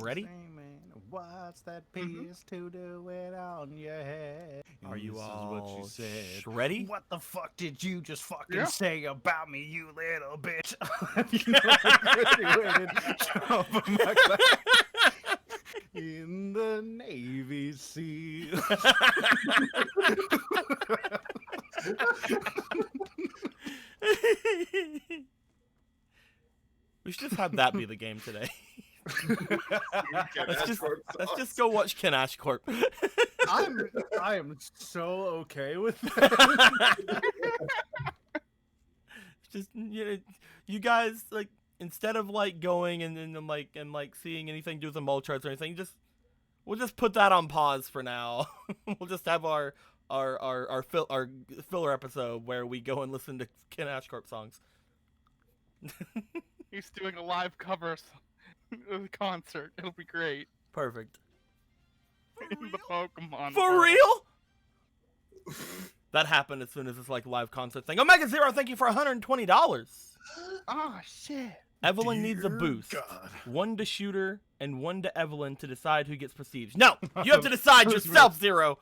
ready? What's that piece to do it on your head? Are you This is all what you said. ready? What the fuck did you just fucking Yeah. say about me, you little bitch? You know, I graduated from my class in the Navy SEAL. We should just have that be the game today. Let's just go watch Ken Ashcorp. I am so okay with that. Just you guys like instead of like going and like seeing anything to do with the mole charts or anything, we'll just put that on pause for now. We'll just have our filler episode where we go and listen to Ken Ashcorp songs. He's doing a live cover of the concert. It'll be great. Perfect. In the Pokemon. For world. real? That happened as soon as this like live concert thing. Omega Zero, thank you for $120. Ah, shit. Evelyn needs a Dear boost. God. One to Shooter and one to Evelyn to decide who gets prestige. No, you have to decide yourself, Zero.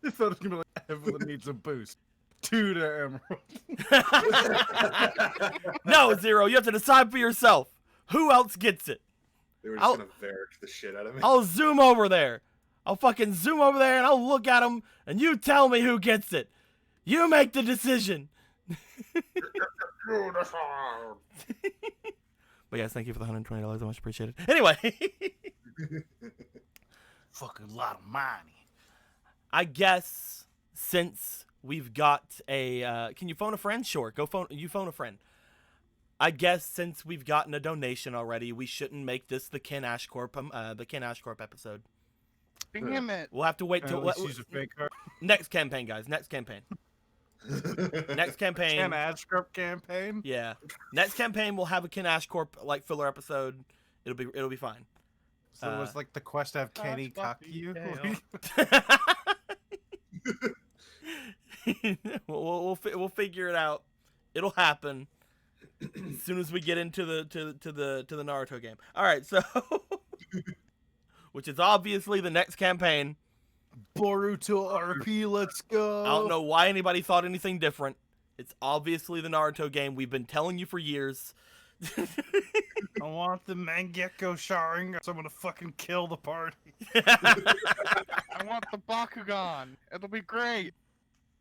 I thought it was gonna be like Evelyn needs a boost. 2 to Emerald. No, Zero, you have to decide for yourself. Who else gets it? They were just I'll- gonna Varric the shit out of me. I'll zoom over there. I'll fucking zoom over there and I'll look at them and you tell me who gets it. You make the decision. But yes, thank you for the $120. I much appreciated. Anyway, Fucking lot of money. I guess since we've got a, can you phone a friend? Sure, you phone a friend. I guess since we've gotten a donation already, we shouldn't make this the Ken Ashcorp episode. Damn it. We'll have to wait till She's a fake card. next campaign, guys. Next campaign. Next campaign. Ken Ashcorp campaign. Yeah. Next campaign we'll have a Ken Ashcorp like filler episode. It'll be fine. So it was like the quest to have Kenny Gosh, cock Buffy, you. Dale. we'll figure it out. It'll happen as soon as we get into the Naruto game. All right, so which is obviously the next campaign. Boruto RP, let's go. I don't know why anybody thought anything different. It's obviously the Naruto game. We've been telling you for years. I want the Mangekyo Sharingan. So I'm gonna fucking kill the party. I want the Bakugan. It'll be great.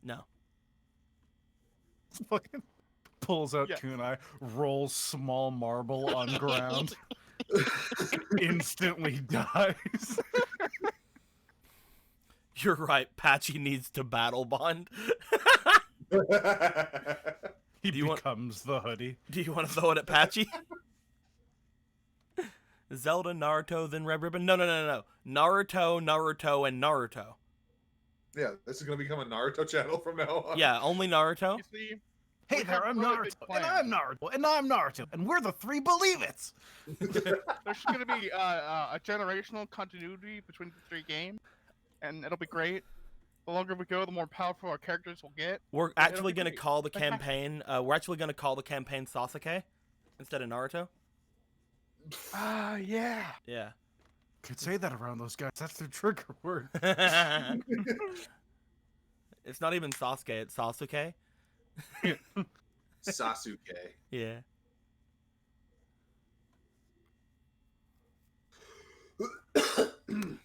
No. Fucking pulls out Yeah. kunai, rolls small marble on ground, instantly dies. You're right. Patchy needs to battle bond. He Do you want- becomes the hoodie. Do you want to throw it at Patchy? Zelda, Naruto, then Red Ribbon? No. Naruto, and Naruto. Yeah, this is gonna become a Naruto channel from now on. Yeah, only Naruto. You see? Hey We there, have I'm really Naruto, big and plans. I'm Naruto, and I'm Naruto, and we're the three Believe It's. There's going to be a generational continuity between the three games, and it'll be great. The longer we go, the more powerful our characters will get. We're It'll actually be going to great. call the campaign, Sasuke instead of Naruto. Ah, yeah. Yeah. Could say that around those guys. That's their trigger word. It's not even Sasuke, it's Sasuke. Sasuke. Yeah.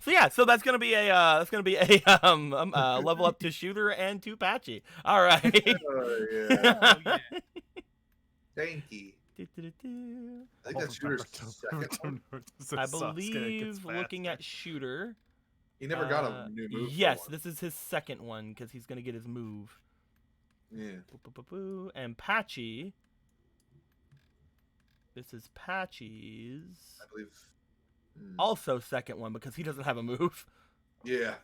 So yeah, so that's gonna be a level up to Shooter and to Patchy. All right. Oh yeah. Oh, yeah. Thank you. I think that's Shooter's second one. I believe looking at Shooter. He never got a new move. for Yes, one. this is his second one because he's gonna get his move. Yeah. Boo. And Patchy. This is Patchy's I believe. also second one because he doesn't have a move. Yeah.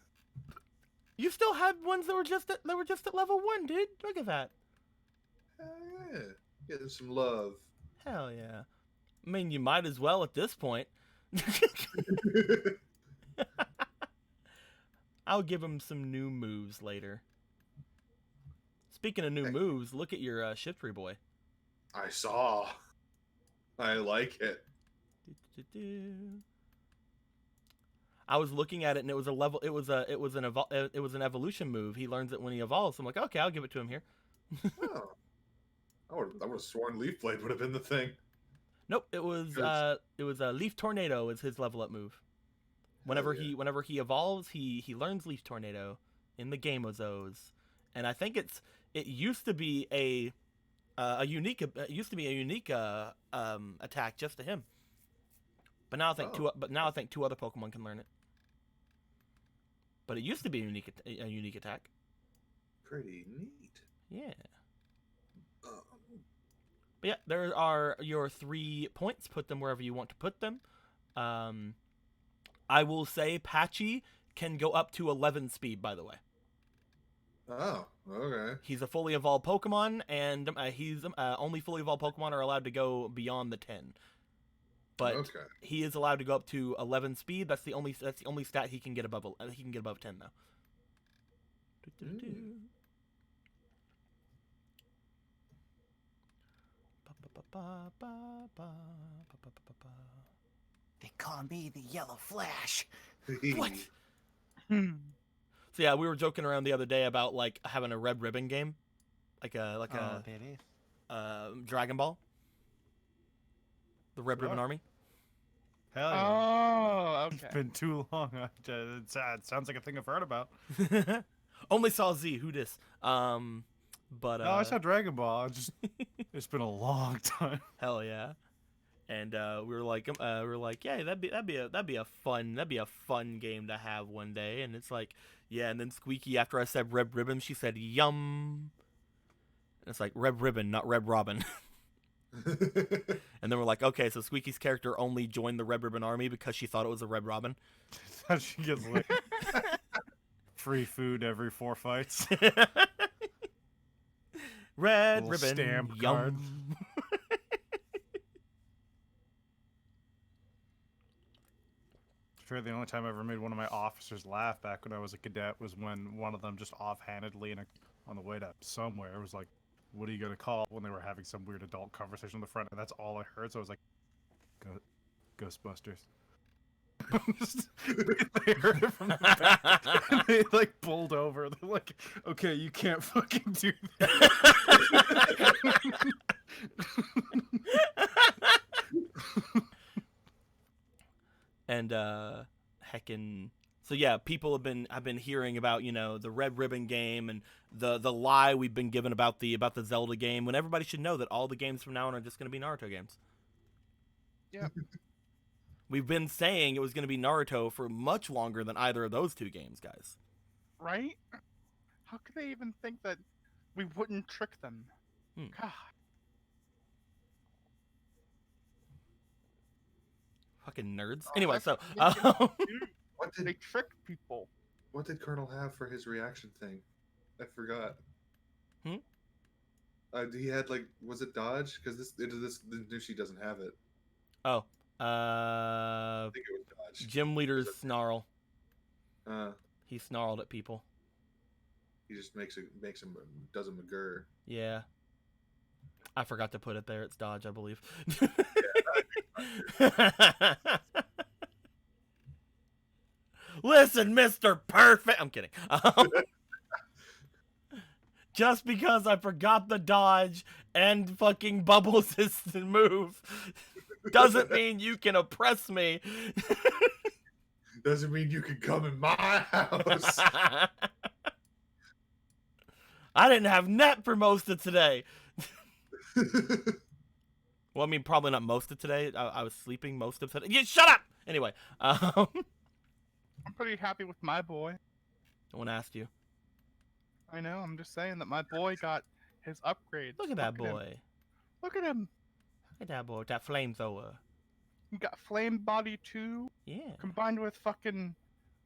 You still had ones that were just at level 1, dude. Look at that. Yeah. Getting some love. Hell yeah. I mean, you might as well at this point. I'll give him some new moves later. Speaking of new moves, look at your Shiftry boy. I saw. I like it. I was looking at it and it was a level. It was an evolution move. He learns it when he evolves. So I'm like, okay, I'll give it to him here. Oh. I would have sworn Leaf Blade would have been the thing. Nope, it was Leaf Tornado is his level up move. Whenever he evolves, he learns Leaf Tornado in the Gamozos, and I think it used to be a unique attack just to him. But now I think two other Pokemon can learn it. But it used to be a unique attack. Pretty neat. Yeah. But yeah, there are your 3 points. Put them wherever you want to put them. I will say Patchy can go up to 11 speed, by the way. Oh, okay. He's a fully evolved Pokemon, and he's only fully evolved Pokemon are allowed to go beyond the 10. But Okay. he is allowed to go up to 11 speed. That's the only stat he can get above. He can get above 10 though. They call me the Yellow Flash. What? So yeah, we were joking around the other day about like having a Red Ribbon game, like a baby. Dragon Ball, the Red Ribbon Army. Hell yeah. Oh, It's okay. been too long. It sounds like a thing I've heard about. Only saw Z. Who dis? But No, I saw Dragon Ball. It's been a long time. hell yeah. And we were like, yeah, that'd be a fun game to have one day. And it's like, yeah. And then Squeaky, after I said Red Ribbon, she said yum. And it's like Red Ribbon, not Red Robin. And then we're like, okay, so Squeaky's character only joined the Red Ribbon Army because she thought it was a Red Robin. She gets like free food every 4 fights. Red Little Ribbon, stamp yum. card. Sure, the only time I ever made one of my officers laugh back when I was a cadet was when one of them just offhandedly on the way to somewhere was like, "What are you gonna call?" when they were having some weird adult conversation in the front, and that's all I heard. So I was like, Ghostbusters. They heard it from the back, and they like pulled over. They're like, "Okay, you can't fucking do that." And heckin', so yeah, people have been hearing about, you know, the Red Ribbon game and the lie we've been given about the Zelda game, when everybody should know that all the games from now on are just going to be Naruto games. Yeah. We've been saying it was going to be Naruto for much longer than either of those 2 games, guys. Right? How could they even think that we wouldn't trick them? Hmm. God. Fucking nerds. Oh, Anyway, that's so what they do. What They did trick people. what did Colonel have for his reaction thing? I forgot. He had like, was it dodge? Because this Nushi doesn't have it. oh, I think it was dodge. gym leader's snarl. Uh, He snarled at people. he just does a McGurr. Yeah. I forgot to put it there. It's dodge, I believe. Listen, Mr. Perfect. I'm kidding. Just because I forgot the dodge and fucking Bubbles' move doesn't mean you can oppress me. Doesn't mean you can come in my house. I didn't have net for most of today. Well, I mean, probably not most of today. I was sleeping most of today. Yeah, shut up! Anyway, I'm pretty happy with my boy. no one asked you. I know, I'm just saying that my boy got his upgrades. Look at that him. boy. Look at him. Look at that boy with that flamethrower. He got Flame Body 2 Yeah. combined with fucking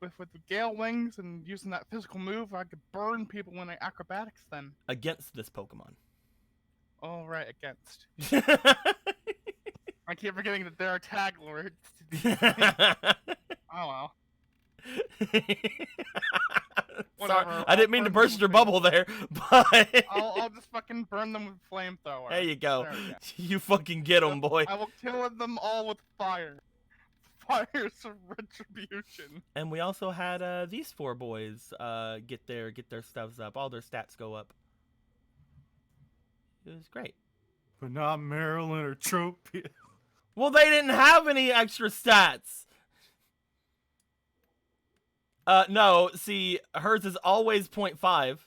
with the Gale Wings and using that physical move. I could burn people when I acrobatics then. Against this Pokemon. All right, against. I keep forgetting that there are tag lords. Oh well. Sorry, Whatever, I didn't I'll mean to burn burst them your with bubble there, but I'll just fucking burn them with flamethrower. there you go. There we go. You fucking get him, boy. I will kill them all with fire. Fires of Retribution. And we also had these 4 boys get their stuffs up. All their stats go up. It was great. But not Marilyn or Tropia. Well, they didn't have any extra stats. No, see, hers is always 0.5.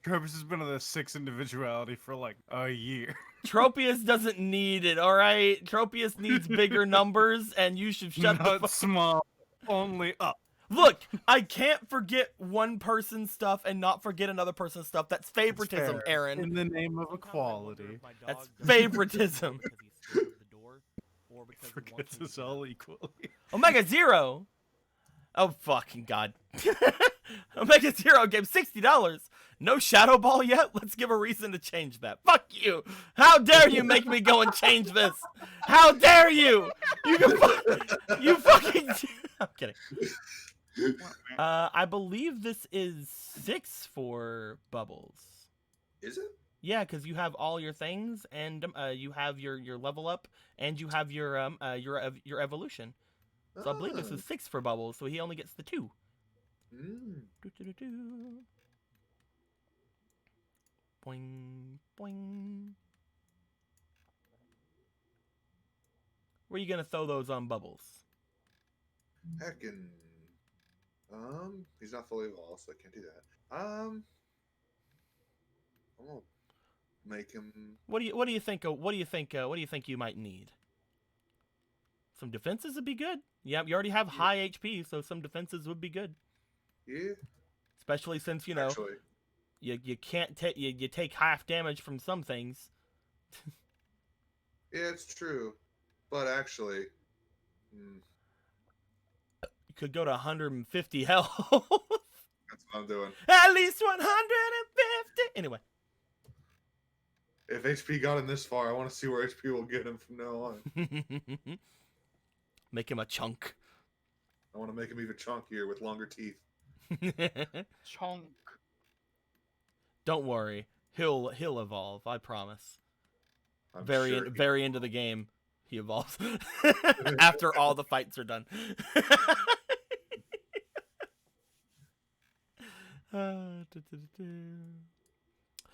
Travis has been on the 6 individuality for like a year. Tropius doesn't need it, alright? Tropius needs bigger numbers, and you should shut the Not fuck. small, only up. Look, I can't forget one person's stuff and not forget another person's stuff. That's favoritism, fair. Aaron. In the name of equality. That's favoritism. Forgets us all equally. Omega Zero. Oh fucking god. Omega Zero gave $60. No Shadow Ball yet? Let's give a reason to change that. Fuck you. How dare you make me go and change this? How dare you? You fucking. I'm kidding. I believe this is 6 for Bubbles. Is it? Yeah, because you have all your things, and you have your level up, and you have your evolution. So I believe this is 6 for Bubbles, so he only gets the 2. Do-do-do-do. Boing, boing. Where are you gonna throw those on Bubbles? Heckin'. He's not fully evolved, so I can't do that. I'm gonna make him. What do you think? What do you think you might need? Some defenses would be good. Yeah, you already have high HP, so some defenses would be good. Yeah. Especially since you know Actually, you can't take you take half damage from some things. yeah, it's true. But actually, You could go to 150 health. that's what I'm doing. At least 150. Anyway. If HP got him this far, I want to see where HP will get him from now on. Make him a chunk. I want to make him even chunkier with longer teeth. Chunk. Don't worry, he'll evolve. I promise. I'm Very sure he- very into the game, he evolves after all the fights are done.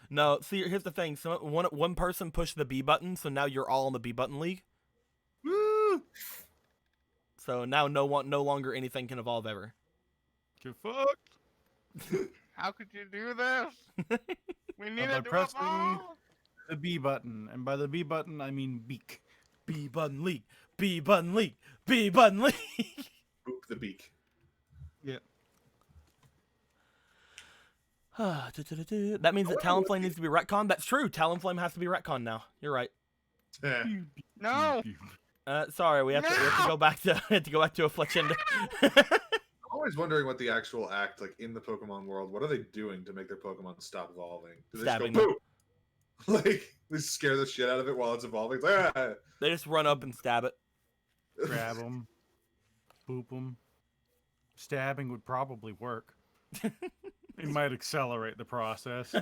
No, see, here's the thing. So one person pushed the B button, so now you're all in the B button league. Woo! So now no longer anything can evolve ever. Get fucked. How could you do this? We need by to pressing- evolve. The B button, and by the B button I mean beak. B button league. B button league. B button league. Boop the beak. Yeah. That means that Talonflame needs to be retconned. That's true. Talonflame has to be retconned now. You're right. Eh. No. Sorry, we have to go back to Affliction. I'm always wondering what the actual act, like in the Pokemon world, what are they doing to make their Pokemon stop evolving? Do they just Stabbing go them. boop? Like they scare the shit out of it while it's evolving. It's like, ah! They just run up and stab it. Grab them. Boop them. Stabbing would probably work. It might accelerate the process.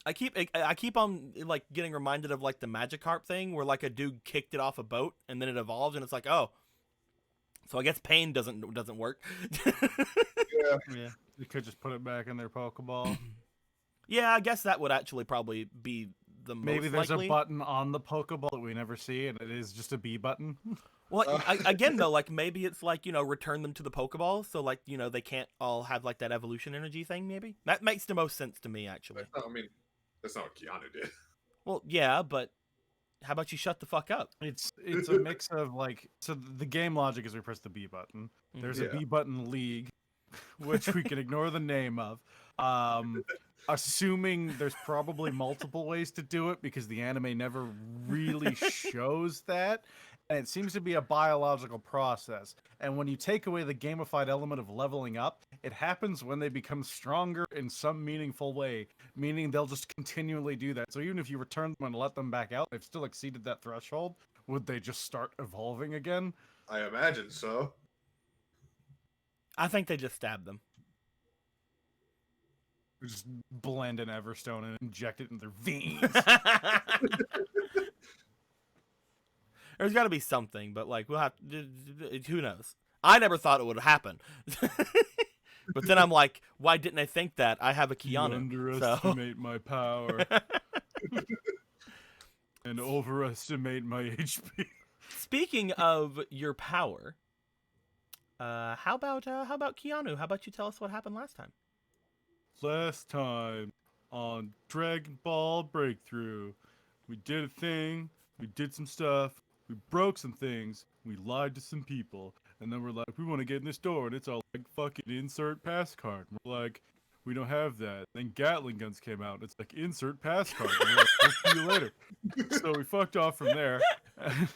I keep on like getting reminded of like the Magikarp thing where like a dude kicked it off a boat and then it evolved and it's like, oh, so I guess pain doesn't work. Yeah, you could just put it back in their Pokeball. Yeah, I guess that would actually probably be the Maybe most there's likely. a button on the Pokeball that we never see, and it is just a B button. Well, again though, like maybe it's like, you know, return them to the Pokeball, so like, you know, they can't all have like that evolution energy thing. Maybe that makes the most sense to me actually. I mean, that's not what Keanu did. Well, yeah, but how about you shut the fuck up? It's a mix of like, so the game logic is we press the B button. There's a Yeah. B button league, which we can ignore the name of. Assuming there's probably multiple ways to do it because the anime never really shows that. And it seems to be a biological process. And when you take away the gamified element of leveling up, it happens when they become stronger in some meaningful way, meaning they'll just continually do that. So even if you return them and let them back out, they've still exceeded that threshold. Would they just start evolving again? I imagine so. I think they just stabbed them. Just blend an Everstone and inject it in their veins. There's got to be something, but like we'll have. Who knows? I never thought it would happen. But then I'm like, why didn't I think that? I have a You Keanu. underestimate my power and overestimate my HP. Speaking of your power, how about Keanu? How about you tell us what happened last time? Last time on Dragon Ball Breakthrough, we did a thing, we did some stuff, we broke some things, we lied to some people, and then we're like, we want to get in this door, and it's all like, fucking insert pass card. And we're like, we don't have that. Then Gatling guns came out, and it's like, insert pass card. And we're like, we'll see you later. So we fucked off from there, and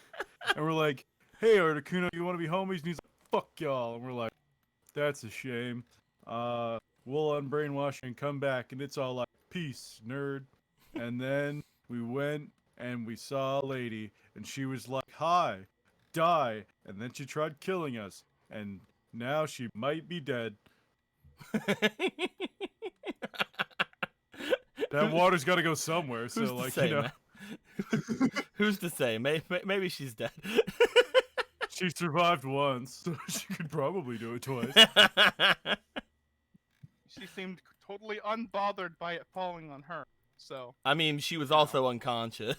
we're like, hey, Articuno, you want to be homies? And he's like, fuck y'all. And we're like, that's a shame. We'll unbrainwash and come back, and it's all like, peace, nerd. And then we went and we saw a lady, and she was like, hi, die. And then she tried killing us, and now she might be dead. That water's got to go somewhere, Who's so to like, say, you know, man? Who's to say? Maybe she's dead. she survived once, so she could probably do it twice. She seemed totally unbothered by it falling on her. So I mean, she was also unconscious.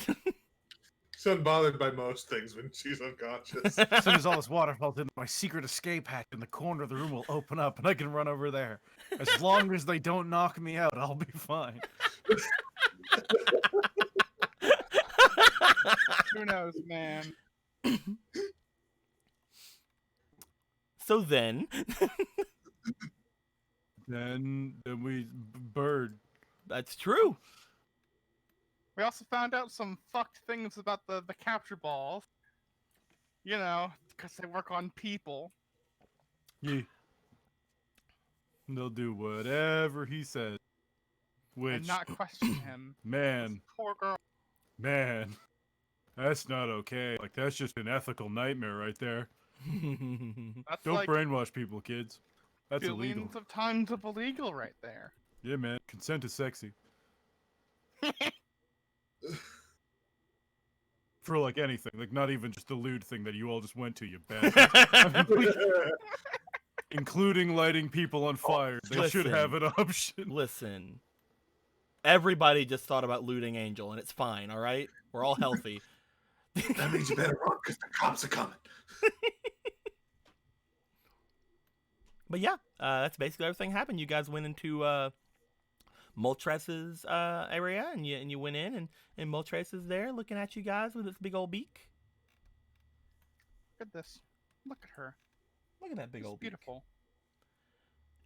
She's unbothered by most things when she's unconscious. As soon as all this water falls in, my secret escape hatch in the corner of the room will open up, and I can run over there. As long as they don't knock me out, I'll be fine. who knows, man? So then, Then we bird. that's true. We also found out some fucked things about the capture balls. You know, because they work on people. Yeah. They'll do whatever he says. Which, And not question him. man, Poor girl. man, that's not okay. Like, that's just an ethical nightmare right there. That's Don't like brainwash people, kids. That's illegal. billions of times of illegal right there. Yeah, man. Consent is sexy. For like anything, like not even just the lewd thing that you all just went to, you bastard. Including lighting people on fire. They should Listen. have an option. Listen, everybody just thought about looting Angel, and it's fine. All right, we're all healthy. That means you better run because the cops are coming. But yeah, that's basically everything happened. You guys went into Moltres' area, and you went in, and Moltres is there looking at you guys with its big old beak. Look at this. Look at her. Look at that big She's old beak. beautiful.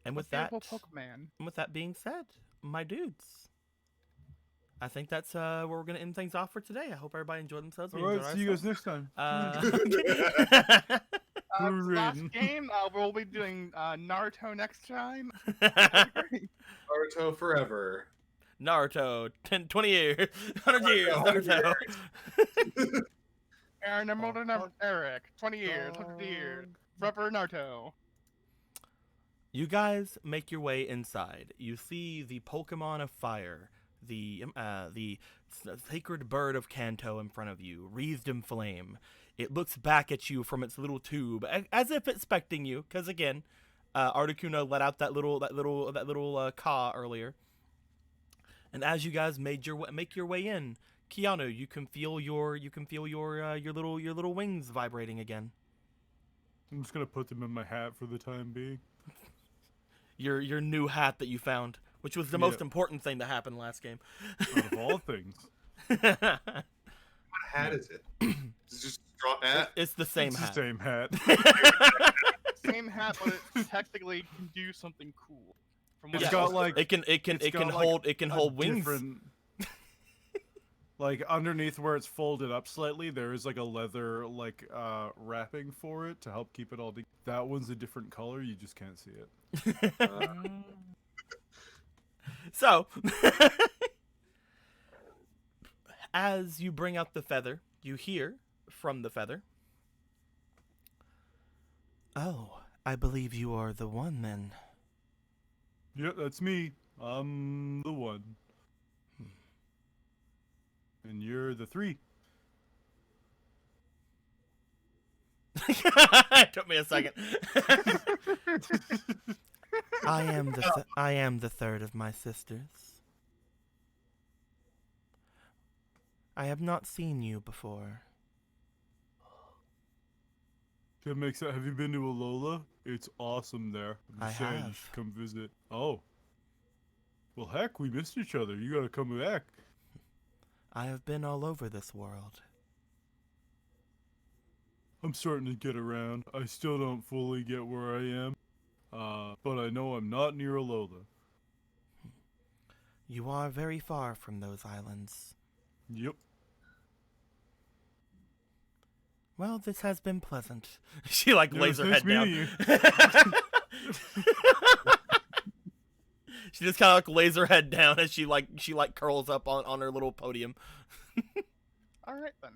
And A with that, beautiful Pokemon. and with that being said, my dudes, I think that's where we're gonna end things off for today. I hope everybody enjoyed themselves. We enjoyed Alright, see you guys ourselves. next time. Last Raiden. game, we'll be doing Naruto next time. Naruto forever. Naruto, 20 years, 100 years, Naruto. Aaron Emerald and Eric, 20 years, 100 years. Forever Naruto. You guys make your way inside. You see the Pokemon of Fire, the sacred bird of Kanto in front of you, wreathed in flame. It looks back at you from its little tube, as if expecting you. Because again, Articuno let out that little caw earlier. And as you guys make your way in, Keanu, you can feel your little wings vibrating again. I'm just gonna put them in my hat for the time being. Your new hat that you found, which was the Yeah. most important thing that happened last game. Out of all things. What hat is it? Is it just a straw hat? It's the same It's hat. the same hat. Same hat, but it technically can do something cool. From what It's I got was- like It can it's got, like, hold a wings. different- like underneath where it's folded up slightly, there is like a leather like wrapping for it to help keep it all together. That one's a different color, you just can't see it. So, as you bring out the feather, you hear from the feather. Oh, I believe you are the one then. Yeah, that's me. I'm the 1. And you're the 3. It took me a second. I am the third of my sisters. I have not seen you before. That makes sense. Have you been to Alola? It's awesome there. I'm I saying you have. should come visit. Oh. Well, heck, we missed each other. You gotta come back. I have been all over this world. I'm starting to get around. I still don't fully get where I am. But I know I'm not near Alola. You are very far from those islands. Yep. Well, this has been pleasant. She like Yeah, lays her it's head nice down. meeting She just kind of like lays her head down as she curls up on her little podium. All right then.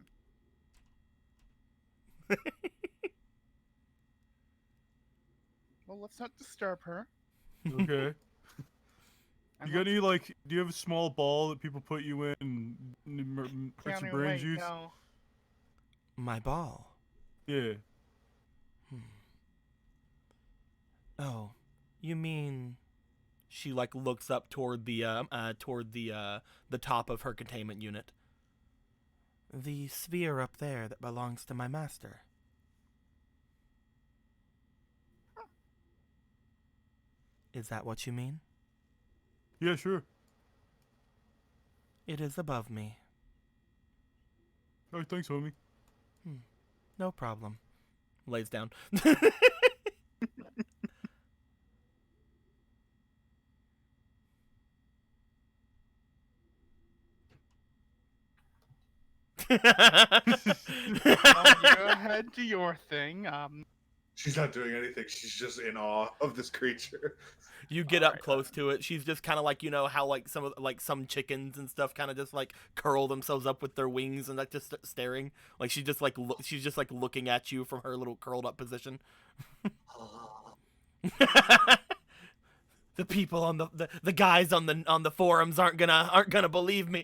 Well, let's not disturb her. Okay. I'm You got not any, like, do you have a small ball that people put you in and put some counting brain away, juice? no. My ball. Yeah. Oh, you mean? She like looks up toward the top of her containment unit. The sphere up there that belongs to my master. Is that what you mean? Yeah, sure. It is above me. Oh, thanks, homie. No problem. Lays down. Well, you go ahead, do your thing. She's not doing anything. She's just in awe of this creature. You get All up right, close to it. She's just kind of like, you know how like some chickens and stuff kind of just like curl themselves up with their wings and like just staring. Like she's just like looking at you from her little curled up position. The people on the guys on the forums aren't gonna believe me.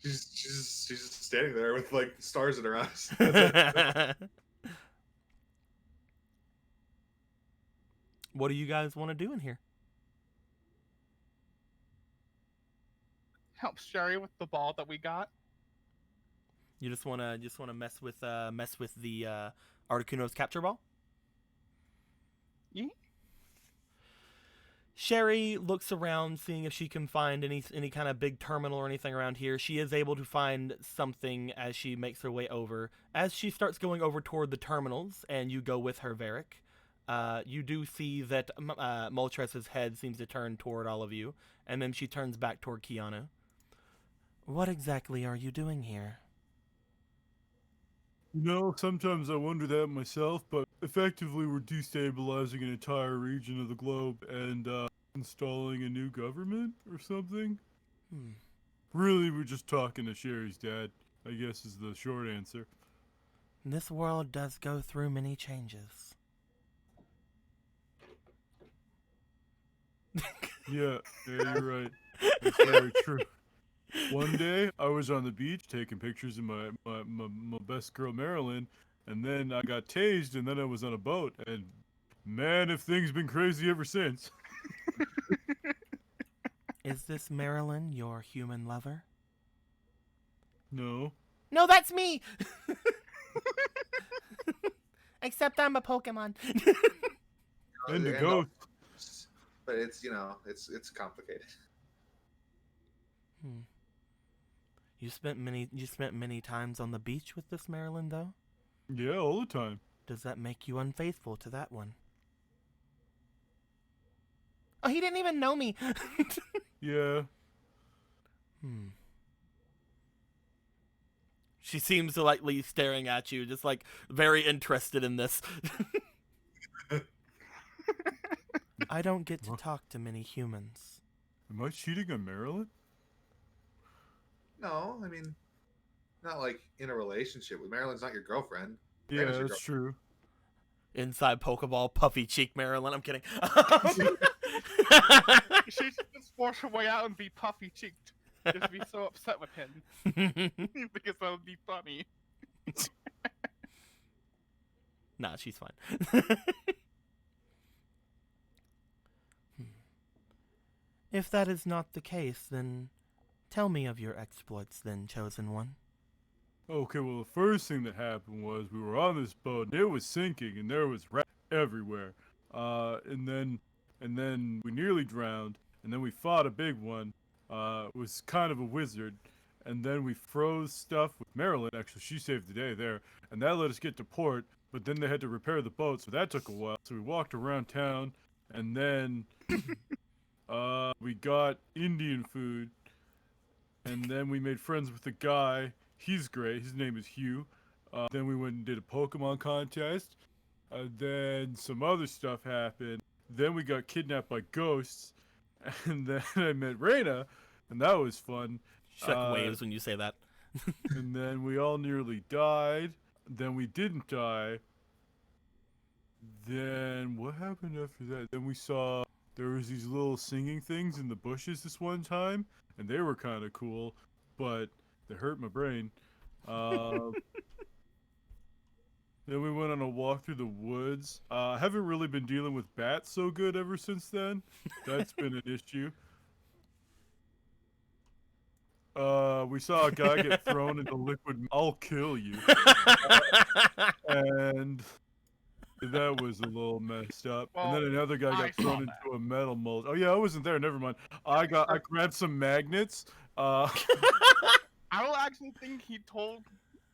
She's just standing there with like stars in her eyes. What do you guys want to do in here? Help Sherry with the ball that we got. You just wanna mess with the Articuno's capture ball? Yeah. Sherry looks around, seeing if she can find any kind of big terminal or anything around here. She is able to find something as she makes her way over. As she starts going over toward the terminals, and you go with her, Varric, you do see that Moltres' head seems to turn toward all of you, and then she turns back toward Keanu. What exactly are you doing here? You know, sometimes I wonder that myself, but effectively we're destabilizing an entire region of the globe and installing a new government or something. Really, we're just talking to Sherry's dad, I guess is the short answer. This world does go through many changes. Yeah, you're right. That's very true. One day, I was on the beach taking pictures of my best girl, Marilyn, and then I got tased, and then I was on a boat, and man, have things been crazy ever since. Is this Marilyn, your human lover? No. No, that's me! Except I'm a Pokemon. And the And ghost. But it's it's complicated. You spent many times on the beach with this Marilyn, though? Yeah, all the time. Does that make you unfaithful to that one? Oh, he didn't even know me. Yeah. She seems to like be staring at you, just like very interested in this. I don't get to talk to many humans. Am I cheating on Marilyn? No, I mean, not like in a relationship with Marilyn's not your girlfriend. Yeah, Marilyn's your that's true. Inside Pokeball, puffy cheek Marilyn. I'm kidding. She should just force her way out and be puffy cheeked. Just be so upset with him because that would be funny. Nah, she's fine. If that is not the case, then tell me of your exploits, then, Chosen One. Okay, well, the first thing that happened was we were on this boat and it was sinking and there was rats everywhere. And then we nearly drowned, and then we fought a big one. It was kind of a wizard, and then we froze stuff with Marilyn. Actually, she saved the day there, and that let us get to port. But then they had to repair the boat, so that took a while. So we walked around town, and then we got Indian food, and then we made friends with the guy. He's great. His name is Hugh. Then we went and did a Pokemon contest. Then some other stuff happened. Then we got kidnapped by ghosts, and then I met Reina, and that was fun. She like waves when you say that. And then we all nearly died. Then we didn't die. Then what happened after that? Then we saw there was these little singing things in the bushes this one time, and they were kind of cool, but they hurt my brain. Then we went on a walk through the woods. I haven't really been dealing with bats so good ever since then. That's been an issue. We saw a guy get thrown into liquid. I'll kill you. And that was a little messed up. Well, and then another guy I got thrown saw that. into a metal mold. Oh yeah, I wasn't there. Never mind. I grabbed some magnets. I don't actually think he told.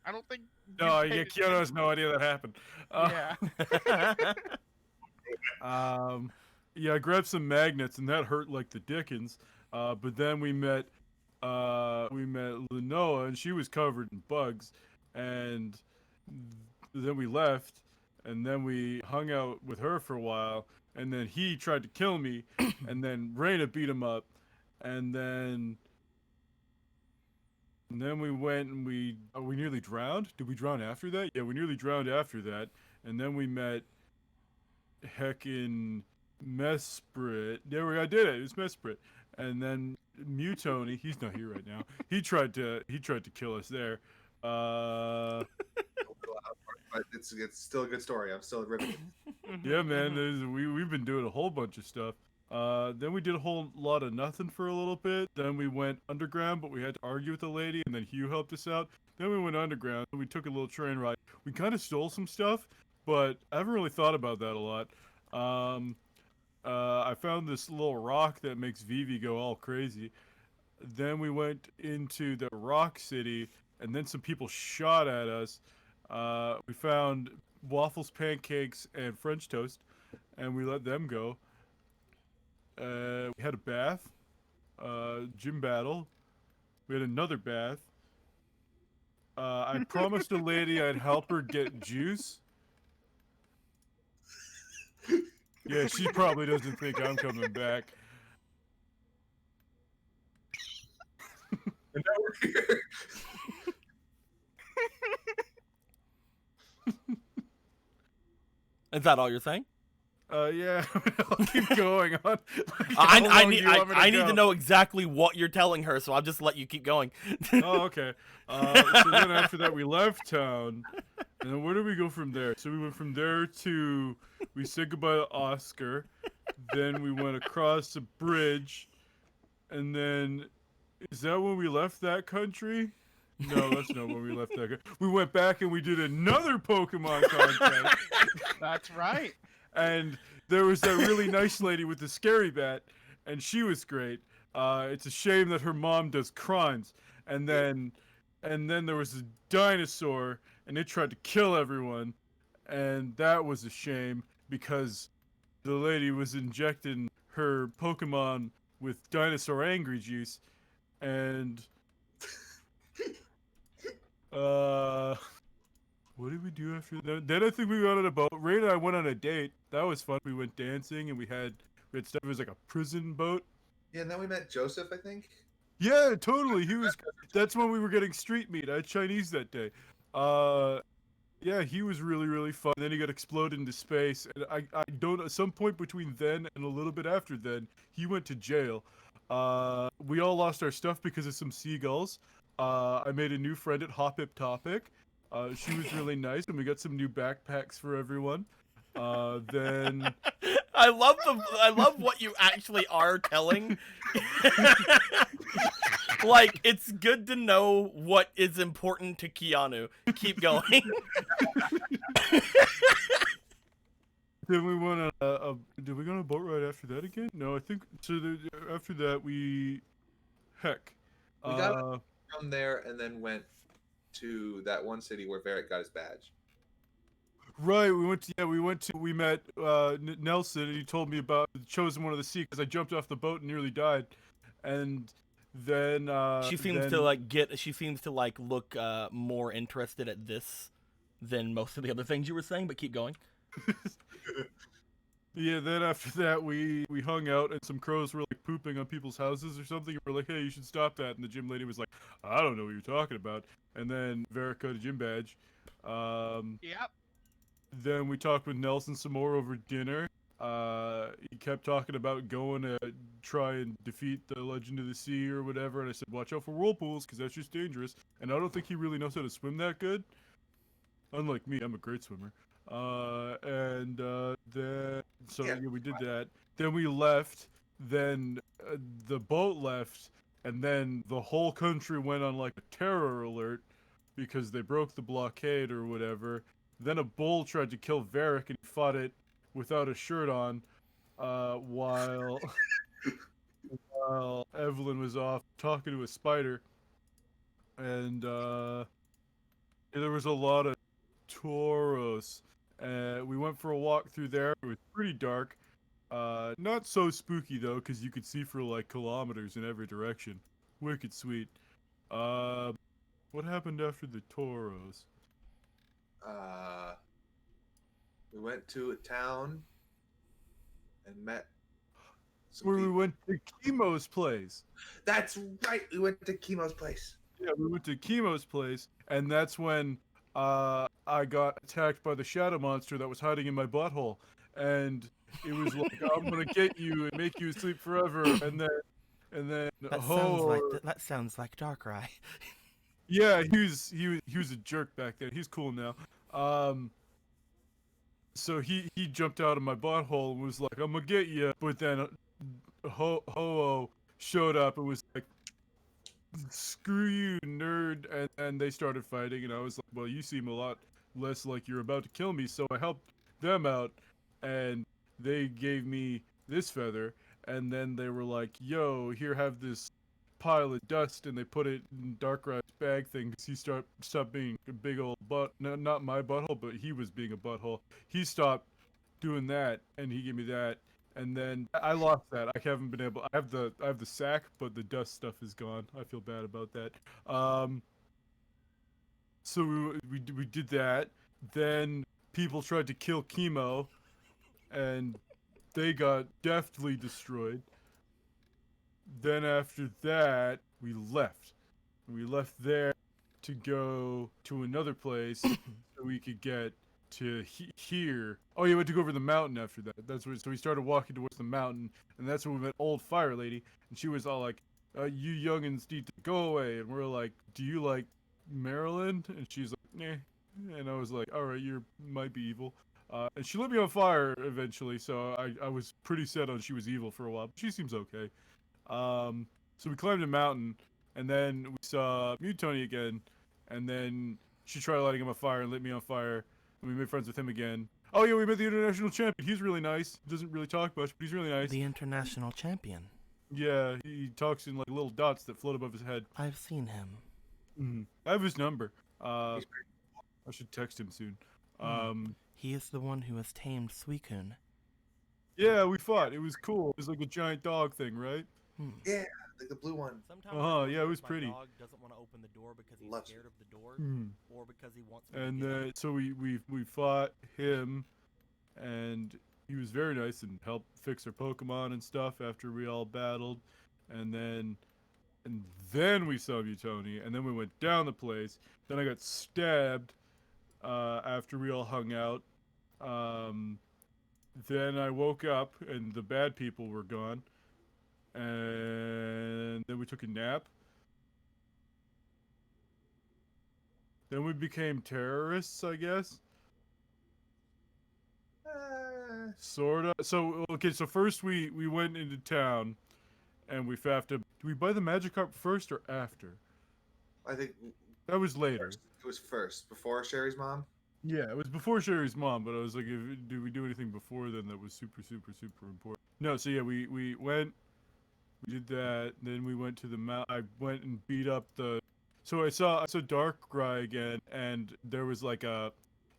I don't think. No, you yeah, paid Keanu has no idea that happened. Yeah. Yeah, I grabbed some magnets and that hurt like the dickens. But then we met Lenoa and she was covered in bugs, and then we left, and then we hung out with her for a while, and then he tried to kill me, and then Reina beat him up, and then we went and we nearly drowned. Did we drown after that? Yeah, we nearly drowned after that. And then we met heckin' Mesprit. There we go. I did it. It was Mesprit. And then Mutoni, he's not here right now. He tried to kill us there. But it's still a good story. I'm still riveted. Yeah, man. We've been doing a whole bunch of stuff. Then we did a whole lot of nothing for a little bit. Then we went underground, but we had to argue with the lady, and then Hugh helped us out. Then we went underground, and we took a little train ride. We kind of stole some stuff, but I haven't really thought about that a lot. I found this little rock that makes Vivi go all crazy. Then we went into the rock city, and then some people shot at us. We found waffles, pancakes, and French toast, and we let them go. We had a bath, gym battle. We had another bath. I promised a lady I'd help her get juice. Yeah, she probably doesn't think I'm coming back. And now we're here. Is that all you're saying? Yeah, I'll keep going on. I need to know exactly what you're telling her, so I'll just let you keep going. Oh, okay. So then after that, we left town, and then where did we go from there? So we went from there to, we said goodbye to Oscar, then we went across the bridge, and then, is that when we left that country? No, that's not when we left that country. We went back and we did another Pokemon contest. That's right. And there was that really nice lady with the scary bat, and she was great. It's a shame that her mom does crimes. And then there was a dinosaur, and it tried to kill everyone. And that was a shame because the lady was injecting her Pokemon with dinosaur angry juice. And what did we do after that? Then I think we went on a boat. Ray and I went on a date. That was fun. We went dancing and we had stuff. It was like a prison boat. Yeah, and then we met Joseph, I think. Yeah, totally. He was. That's when we were getting street meat. I had Chinese that day. Yeah, he was really, really fun. Then he got exploded into space, and I don't. At some point between then and a little bit after then, he went to jail. We all lost our stuff because of some seagulls. I made a new friend at Hop Hip Topic. She was really nice, and we got some new backpacks for everyone. Then I love what you actually are telling. Like, it's good to know what is important to Keanu. Keep going. Then we went on did we go on a boat ride after that again? No, I think so. After that, heck, We got from there and then went to that one city where Varric got his badge. right. We met Nelson, and he told me about the Chosen One of the Sea because I jumped off the boat and nearly died, and then She seems to look more interested at this than most of the other things you were saying, but keep going. Yeah, then after that we hung out and some crows were like pooping on people's houses or something. We're like, hey, you should stop that. And the gym lady was like, I don't know what you're talking about. And then Varric got a gym badge. Yep. Then we talked with Nelson some more over dinner. He kept talking about going to try and defeat the Legend of the Sea or whatever. And I said, watch out for whirlpools because that's just dangerous. And I don't think he really knows how to swim that good. Unlike me, I'm a great swimmer. Then we did that. Then we left. Then the boat left, and then the whole country went on like a terror alert because they broke the blockade or whatever. Then a bull tried to kill Varric, and he fought it without a shirt on, while Evelyn was off talking to a spider, and there was a lot of Tauros. We went for a walk through there. It was pretty dark. Not so spooky though, because you could see for like kilometers in every direction. Wicked sweet. What happened after the Tauros? We went to a town and met some Where we people. went to Chemo's place. That's right. We went to Chemo's place. Yeah, we went to Chemo's place, and that's when I got attacked by the shadow monster that was hiding in my butthole, and it was like, I'm gonna get you and make you sleep forever, and then That sounds like Darkrai. yeah, he was a jerk back then. He's cool now. So he jumped out of my butthole and was like, I'm gonna get you, but then Ho-Oh showed up and was like, screw you, nerd, and they started fighting, and I was like, well, you seem a lot less like you're about to kill me, so I helped them out, and they gave me this feather, and then they were like, yo, here, have this pile of dust, and they put it in Darkrai's bag thing, because he stopped being a big old not my butthole, but he was being a butthole. He stopped doing that, and he gave me that. And then I lost that. I haven't been able. I have the sack, but the dust stuff is gone. I feel bad about that. So we did that. Then people tried to kill Chemo, and they got deftly destroyed. Then after that, we left. We left there to go to another place so we could get to here. Oh, you went to go over the mountain after that. That's where. So we started walking towards the mountain, and that's when we met Old Fire Lady, and she was all like, "You youngins need to go away." And we're like, "Do you like Maryland?" And she's like, "Nah." And I was like, "All right, you might be evil." And she lit me on fire eventually, so I was pretty set on she was evil for a while. But she seems okay. So we climbed a mountain, and then we saw Mutoni again, and then she tried lighting him on fire and lit me on fire. And we made friends with him again. Oh yeah, we met the international champion. He's really nice. He doesn't really talk much, but he's really nice. The international champion. Yeah, he talks in like little dots that float above his head. I've seen him. I have his number. I should text him soon. He is the one who has tamed Suicune. Yeah, we fought. It was cool. It was like a giant dog thing, right? Yeah, like the blue one. Sometimes yeah, it was pretty. My dog doesn't want to open the door because he's Loves scared of the door, Mhm. or because he wants. Me And to get out. so we fought him, and he was very nice and helped fix our Pokemon and stuff after we all battled, and then we saw Mutoni, and then we went down the place. Then I got stabbed after we all hung out. Then I woke up and the bad people were gone. And then we took a nap. Then we became terrorists, I guess. Sorta. So okay. So first we went into town, and we have to. Do we buy the Magikarp first or after? I think That was later. it was first before Sherry's mom. Yeah, it was before Sherry's mom, but I was like, do we do anything before then that was super, super, super important? No, so yeah, we went, we did that, then we went to the I went and beat up the, so I saw Darkrai again, and there was like a,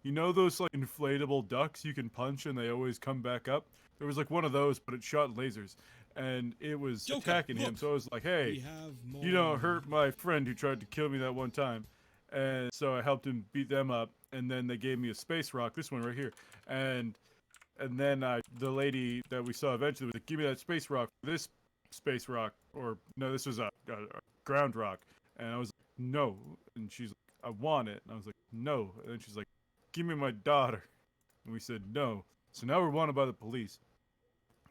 you know those like inflatable ducks you can punch and they always come back up? There was like one of those, but it shot lasers, and it was Joker, attacking him, look. so I was like, We hey, have more. you don't hurt my friend who tried to kill me that one time. And so I helped him beat them up, and then they gave me a space rock, this one right here. And then the lady that we saw eventually was like, give me that space rock, this space rock, or no, this was a ground rock. And I was like, no. And she's like, I want it. And I was like, no. And then she's like, give me my daughter. And we said no. So now we're wanted by the police.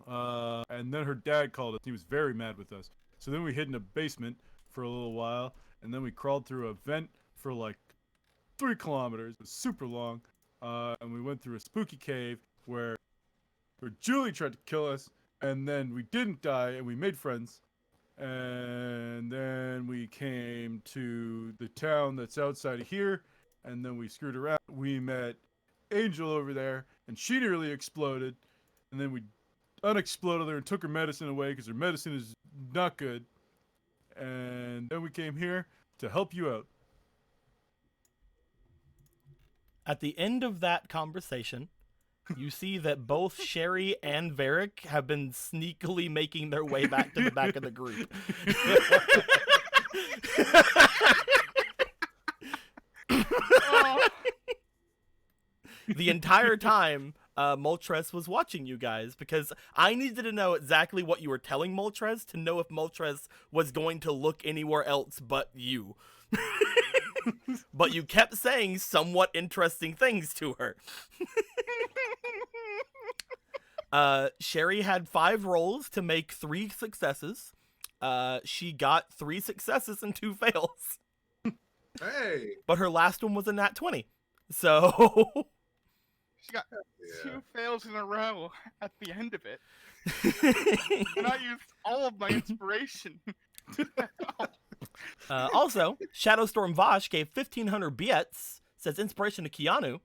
And then her dad called us. He was very mad with us. So then we hid in a basement for a little while, and then we crawled through a vent for like 3 kilometers. It was super long. And we went through a spooky cave where Julie tried to kill us, and then we didn't die, and we made friends. And then we came to the town that's outside of here, and then we screwed around. We met Angel over there, and she nearly exploded. And then we unexploded her and took her medicine away because her medicine is not good. And then we came here to help you out. At the end of that conversation, you see that both Sherry and Varric have been sneakily making their way back to the back of the group. Oh, The entire time, Moltres was watching you guys because I needed to know exactly what you were telling Moltres to know if Moltres was going to look anywhere else but you. But you kept saying somewhat interesting things to her. Sherry had 5 rolls to make 3 successes. She got 3 successes and 2 fails. Hey. But her last one was a nat 20. So she got Yeah. 2 fails in a row at the end of it. And I used all of my inspiration. Also, Shadowstorm Vosh gave 1,500 bits. Says inspiration to Keanu.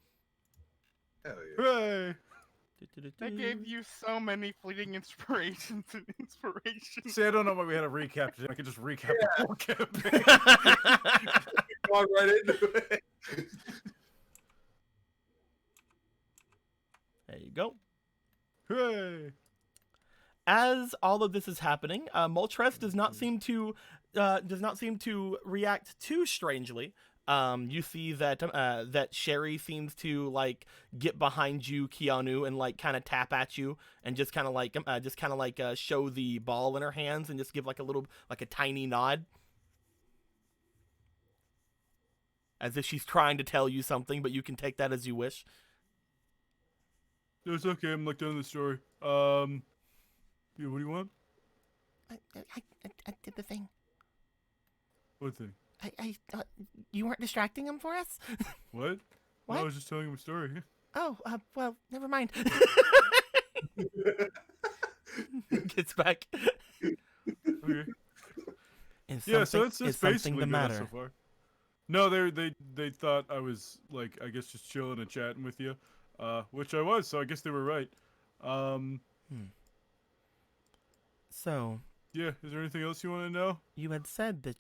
Hell yeah. Hooray! I gave you so many fleeting inspirations and inspirations. See, I don't know why we had a recap today. I could just recap the whole campaign. Walk right into it. There you go. Hooray! As all of this is happening, Moltres does not seem to react too strangely. You see that that Sherry seems to like get behind you, Keanu, and like kind of tap at you, and just kind of like show the ball in her hands, and just give like a tiny nod, as if she's trying to tell you something, but you can take that as you wish. No, it's okay. I'm like done with the story. Yeah, what do you want? I did the thing. What thing? You weren't distracting him for us? What? What? I was just telling him a story. Oh, well, never mind. Gets back. Okay. Is Yeah, so something- that's is basically something the been matter? so far. No, they thought I was like, I guess just chilling and chatting with you, which I was. So I guess they were right. So, Yeah. Is there anything else you want to know? you had said that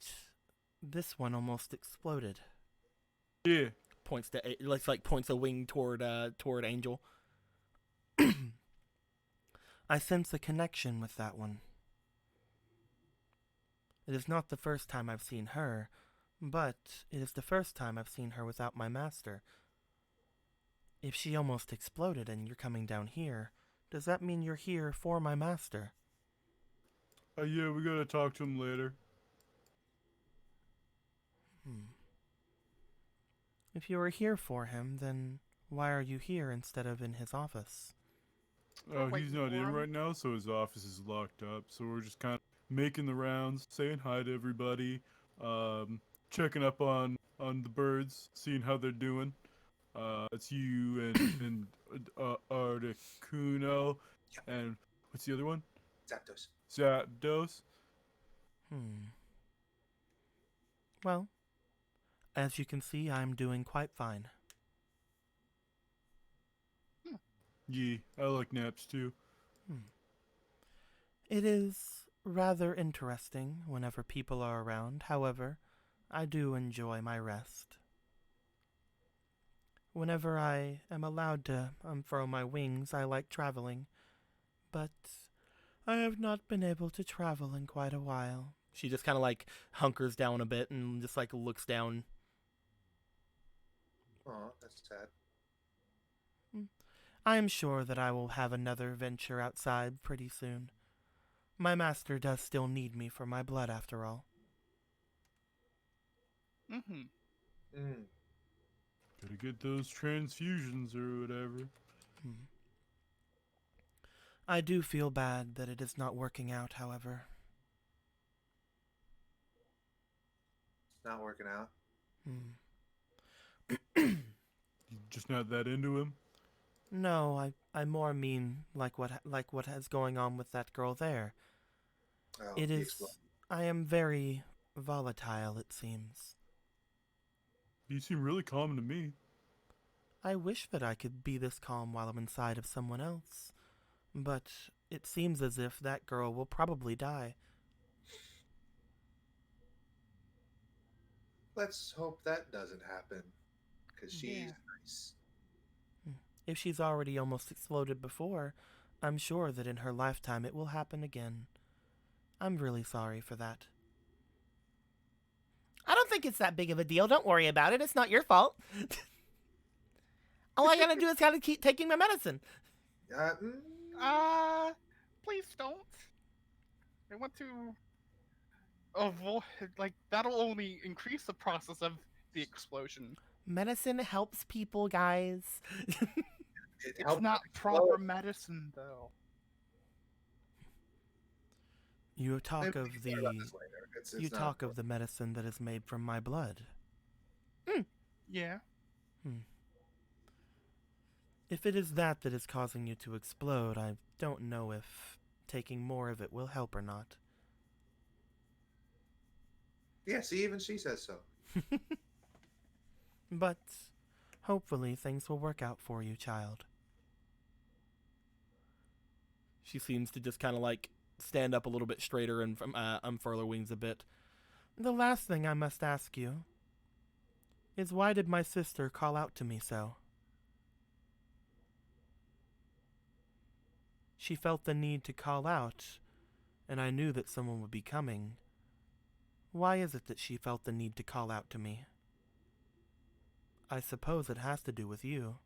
this one almost exploded. Yeah. Points to points a wing toward Angel. I sense a connection with that one. It is not the first time I've seen her, but it is the first time I've seen her without my master. If she almost exploded and you're coming down here, does that mean you're here for my master? Yeah, we gotta talk to him later. If you were here for him, then why are you here instead of in his office? Oh, We're he's waiting not for in him. right now, so his office is locked up. So we're just kind of making the rounds, saying hi to everybody, checking up on the birds, seeing how they're doing. It's you and Articuno, Yep. and what's the other one? Zapdos. Zapdos. Well, as you can see, I'm doing quite fine. Yeah, I like naps too. It is rather interesting whenever people are around. However, I do enjoy my rest. Whenever I am allowed to unfurl my wings, I like traveling. But I have not been able to travel in quite a while. She just kind of like hunkers down a bit and just like looks down. Aw, that's sad. I am sure that I will have another venture outside pretty soon. My master does still need me for my blood after all. Mm-hmm. Mm. Gotta get those transfusions or whatever. I do feel bad that it is not working out, however. It's not working out. You just not that into him. No, I more mean like what is going on with that girl there. Oh, It the is. explo- I am very volatile, it seems. You seem really calm to me. I wish that I could be this calm while I'm inside of someone else, but it seems as if that girl will probably die. Let's hope that doesn't happen, because she's Yeah. nice. If she's already almost exploded before, I'm sure that in her lifetime it will happen again. I'm really sorry for that. I don't think it's that big of a deal. Don't worry about it. It's not your fault. All I gotta do is gotta keep taking my medicine. Please don't. I want to avoid, like, that'll only increase the process of the explosion. Medicine helps people, guys. It It's helped not explode. proper medicine, though. You talk Maybe we of can the talk about this later. It's you not talk of the medicine that is made from my blood. Yeah. If it is that is causing you to explode, I don't know if taking more of it will help or not. Yeah, see, even she says so. But hopefully things will work out for you, child. She seems to just kind of like stand up a little bit straighter and unfurl her wings a bit. The last thing I must ask you is why did my sister call out to me so? She felt the need to call out, and I knew that someone would be coming. Why is it that she felt the need to call out to me? I suppose it has to do with you.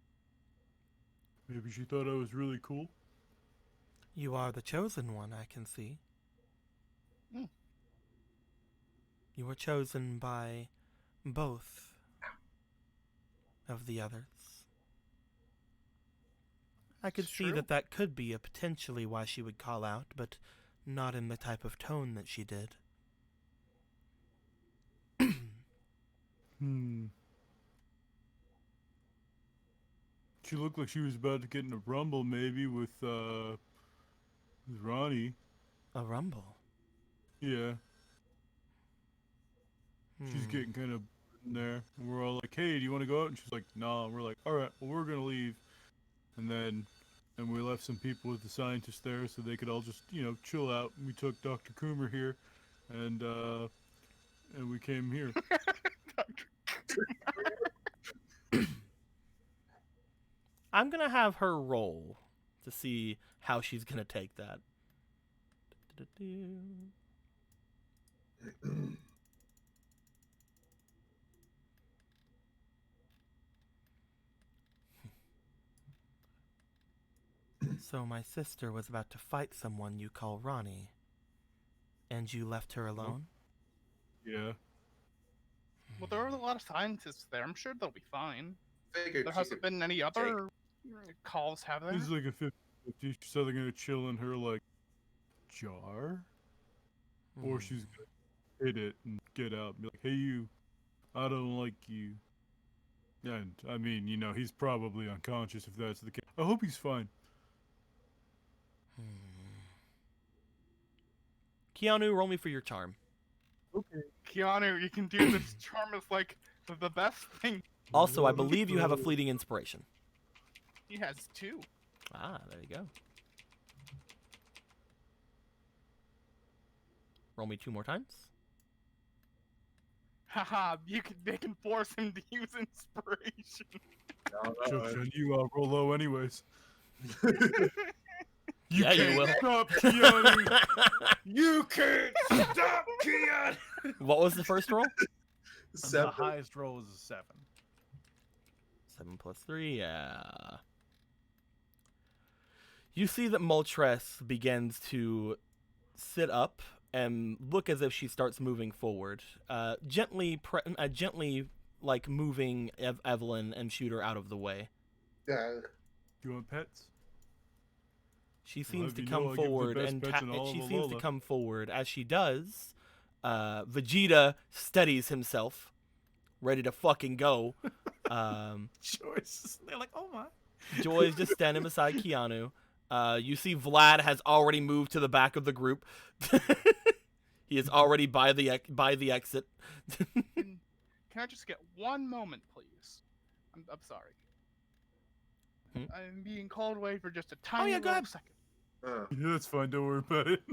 Maybe she thought I was really cool. You are the chosen one, I can see. Mm. You were chosen by both of the others. I could It's see true. that could be a potentially why she would call out, but not in the type of tone that she did. She looked like she was about to get in a rumble, maybe with Ronnie. A rumble. Yeah, she's Hmm. getting kind of in there. And we're all like, "Hey, do you want to go out?" And she's like, "Nah." And we're like, "All right, well, we're gonna leave." And we left some people with the scientists there so they could all just, chill out. And we took Dr. Coomer here, and we came here. I'm gonna have her roll to see how she's gonna take that. So my sister was about to fight someone you call Ronnie, and you left her alone? Yeah. Well, there are a lot of scientists there. I'm sure they'll be fine. Figured There she hasn't could been any other calls, have there? It's like a 50-50. She's either gonna chill in her like jar, or she's gonna hit it and get out and be like, "Hey, you, I don't like you." And I mean, you know, he's probably unconscious if that's the case. I hope he's fine. Keanu, roll me for your charm. Okay. Keanu, you can do this. Charm is like the best thing. Also, I believe you have a fleeting inspiration. He has 2. Ah, there you go. Roll me 2 more times. Haha, they can force him to use inspiration. Joke's on you, I'll roll low anyways. Yeah, you will. Stop, Keanu! You can't stop, Keanu! What was the first roll? The 7. highest roll is a 7. 7 plus 3, yeah. You see that Moltres begins to sit up and look as if she starts moving forward, gently, like moving Evelyn and Shooter out of the way. Yeah. You want pets? She Well, seems if to you know, come I'll give the forward best and pets in all she of seems to Alola. come forward. As she does, Vegeta steadies himself, ready to fucking go. Choices. They're like, oh my. Joy is just standing beside Keanu. You see Vlad has already moved to the back of the group. He is already by the exit. Can I just get one moment, please? I'm sorry. Hmm? I'm being called away for just a tiny yeah, go little ahead. second. Yeah, that's fine. Don't worry about it.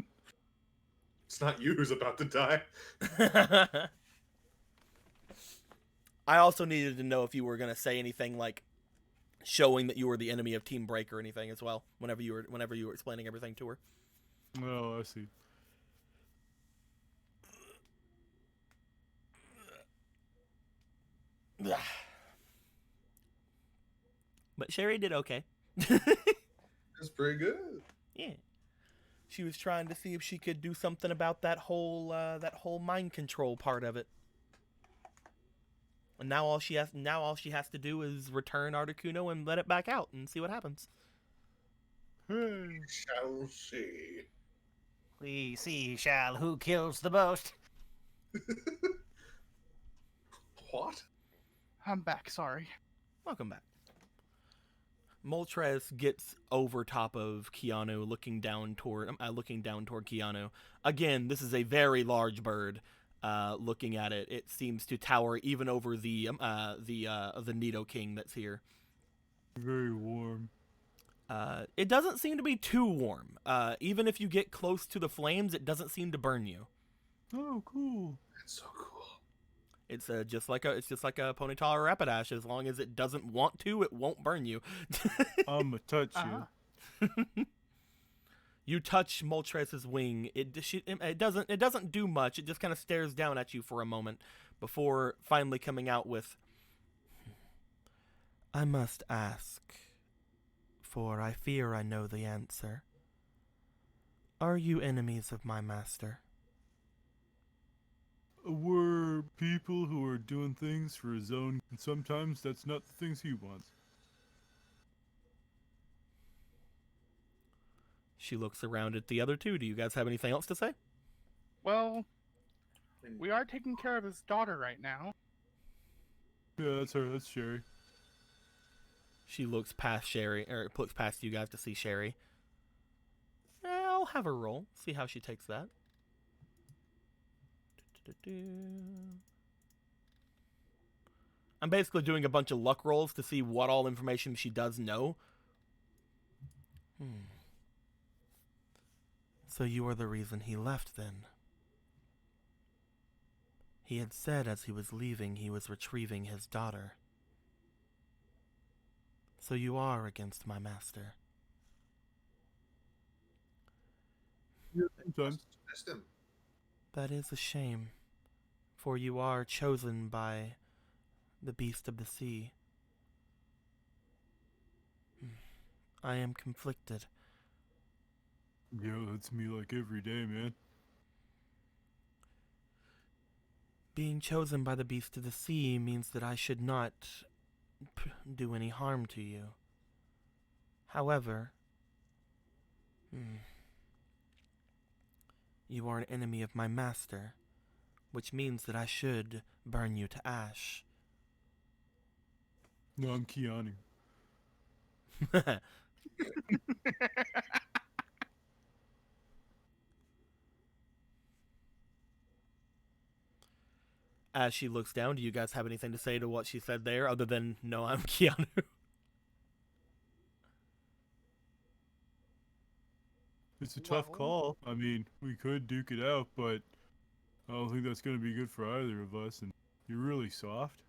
It's not you who's about to die. I also needed to know if you were gonna say anything like showing that you were the enemy of Team Break or anything as well. Whenever you were explaining everything to her. Oh, I see. But Sherry did okay. It's pretty good. Yeah. She was trying to see if she could do something about that whole mind control part of it. And now all she has to do is return Articuno and let it back out and see what happens. Shall see. We see, shall who kills the most. What? I'm back, sorry. Welcome back. Moltres gets over top of Keanu, looking down toward Keanu. Again, this is a very large bird. Looking at it, it seems to tower even over the Nidoking that's here. Very warm. It doesn't seem to be too warm. Even if you get close to the flames, it doesn't seem to burn you. Oh, cool. That's so cool. It's just like a Ponyta or Rapidash. As long as it doesn't want to, it won't burn you. I'ma touch you. You touch Moltres' wing. It doesn't do much. It just kind of stares down at you for a moment before finally coming out with, "I must ask, for I fear I know the answer. Are you enemies of my master?" We're people who are doing things for his own, and sometimes that's not the things he wants. She looks around at the other two. Do you guys have anything else to say? Well, we are taking care of his daughter right now. Yeah, that's her. That's Sherry. She looks past Sherry, or looks past you guys to see Sherry. I'll have her roll. See how she takes that. I'm basically doing a bunch of luck rolls to see what all information she does know. So you are the reason he left, then? He had said as he was leaving he was retrieving his daughter. So you are against my master. Yeah, sometimes. Missed him. That is a shame, for you are chosen by the beast of the sea. I am conflicted. Yeah, that's me like every day, man. Being chosen by the beast of the sea means that I should not do any harm to you. However, you are an enemy of my master, which means that I should burn you to ash. No, I'm Keanu. As she looks down, do you guys have anything to say to what she said there other than, no, I'm Keanu? It's a tough Well- call. I mean, we could duke it out, but I don't think that's going to be good for either of us, and you're really soft.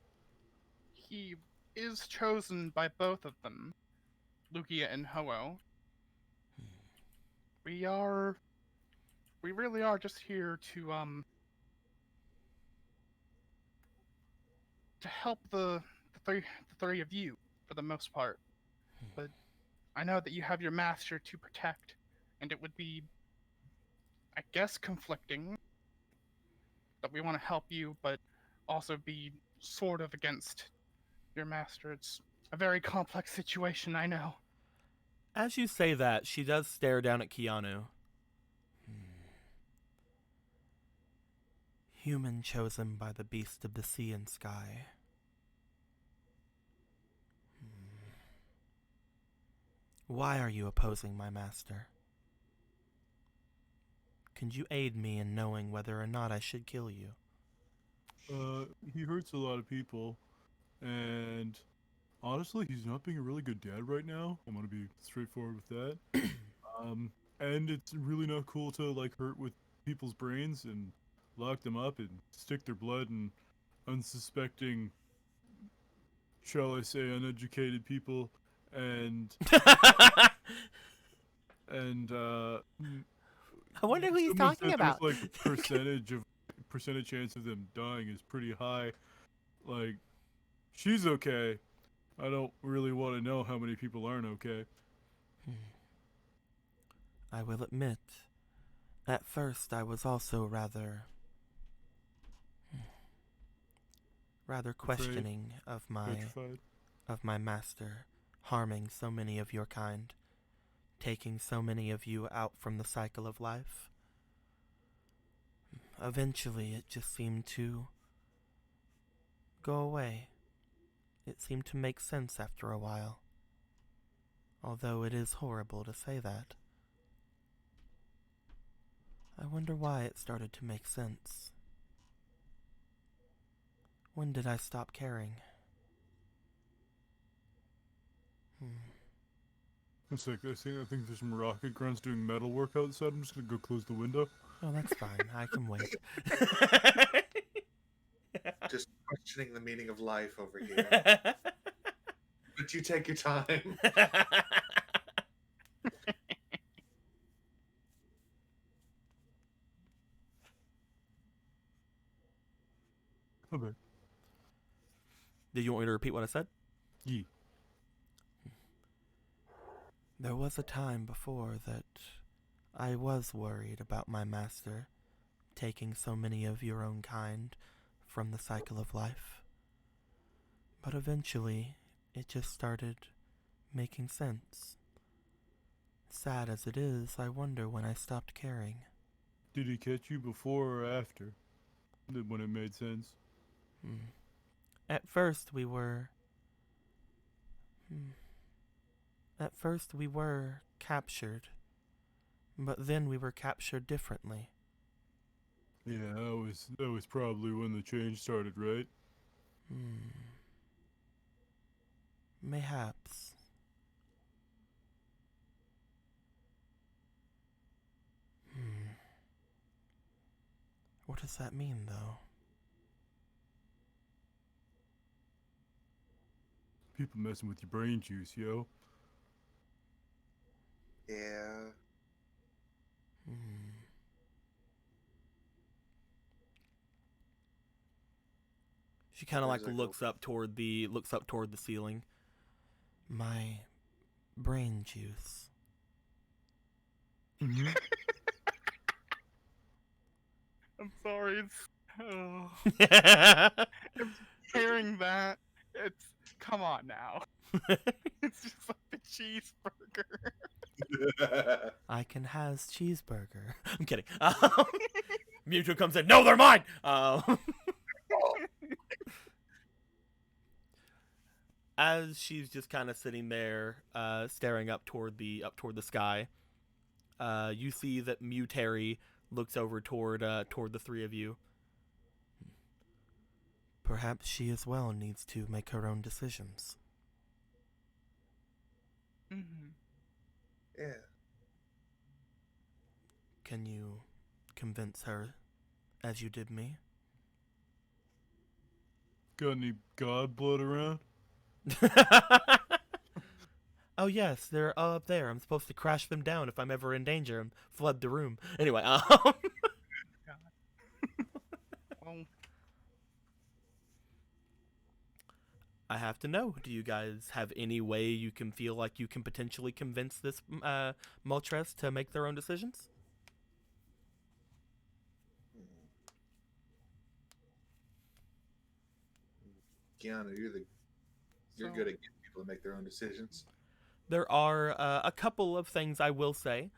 He is chosen by both of them, Lugia and Ho-Oh. We really are just here to help the three of you for the most part. But I know that you have your master to protect, and it would be, I guess, conflicting that we want to help you, but also be sort of against your master. It's a very complex situation, I know. As you say that, she does stare down at Keanu. Human chosen by the beast of the sea and sky. Why are you opposing my master? Can you aid me in knowing whether or not I should kill you? He hurts a lot of people, and honestly, he's not being a really good dad right now. I'm gonna be straightforward with that. And it's really not cool to like hurt with people's brains and lock them up and stick their blood in unsuspecting, shall I say, uneducated people, and I wonder who he's someone talking said about. there's, like percentage chance of them dying is pretty high. Like, she's okay. I don't really want to know how many people aren't okay. I will admit, at first I was also rather questioning of Petrified. my master harming so many of your kind, taking so many of you out from the cycle of life. Eventually it just seemed to go away. It seemed to make sense after a while. Although it is horrible to say that. I wonder why it started to make sense. When did I stop caring? It's like I think there's some rocket grunts doing metal work outside. I'm just gonna go close the window. Oh, that's fine. I can wait. Just questioning the meaning of life over here. But you take your time. Okay. Did you want me to repeat what I said? Yee. There was a time before that I was worried about my master taking so many of your own kind from the cycle of life. But eventually, it just started making sense. Sad as it is, I wonder when I stopped caring. Did he catch you before or after? When it made sense? At first we were captured, but then we were captured differently. Yeah, that was probably when the change started, right? Mayhaps. What does that mean, though? People messing with your brain juice, yo. Yeah. She kind of Where like does that go? looks up toward the ceiling. My brain juice. Mm-hmm. I'm sorry. Oh, hearing that, it's come on now. It's just like the cheeseburger. I can has cheeseburger. I'm kidding. Mewtwo comes in. No, they're mine. As she's just kind of sitting there, staring up toward the sky, you see that Mutary looks over toward the three of you. Perhaps she as well needs to make her own decisions. Mm-hmm. Yeah. Can you convince her as you did me? Got any god blood around? Oh yes, they're all up there. I'm supposed to crash them down if I'm ever in danger and flood the room. Anyway, Well, I have to know. Do you guys have any way you can feel like you can potentially convince this Moltres to make their own decisions? Keanu, you're So- good at getting people to make their own decisions. There are a couple of things I will say.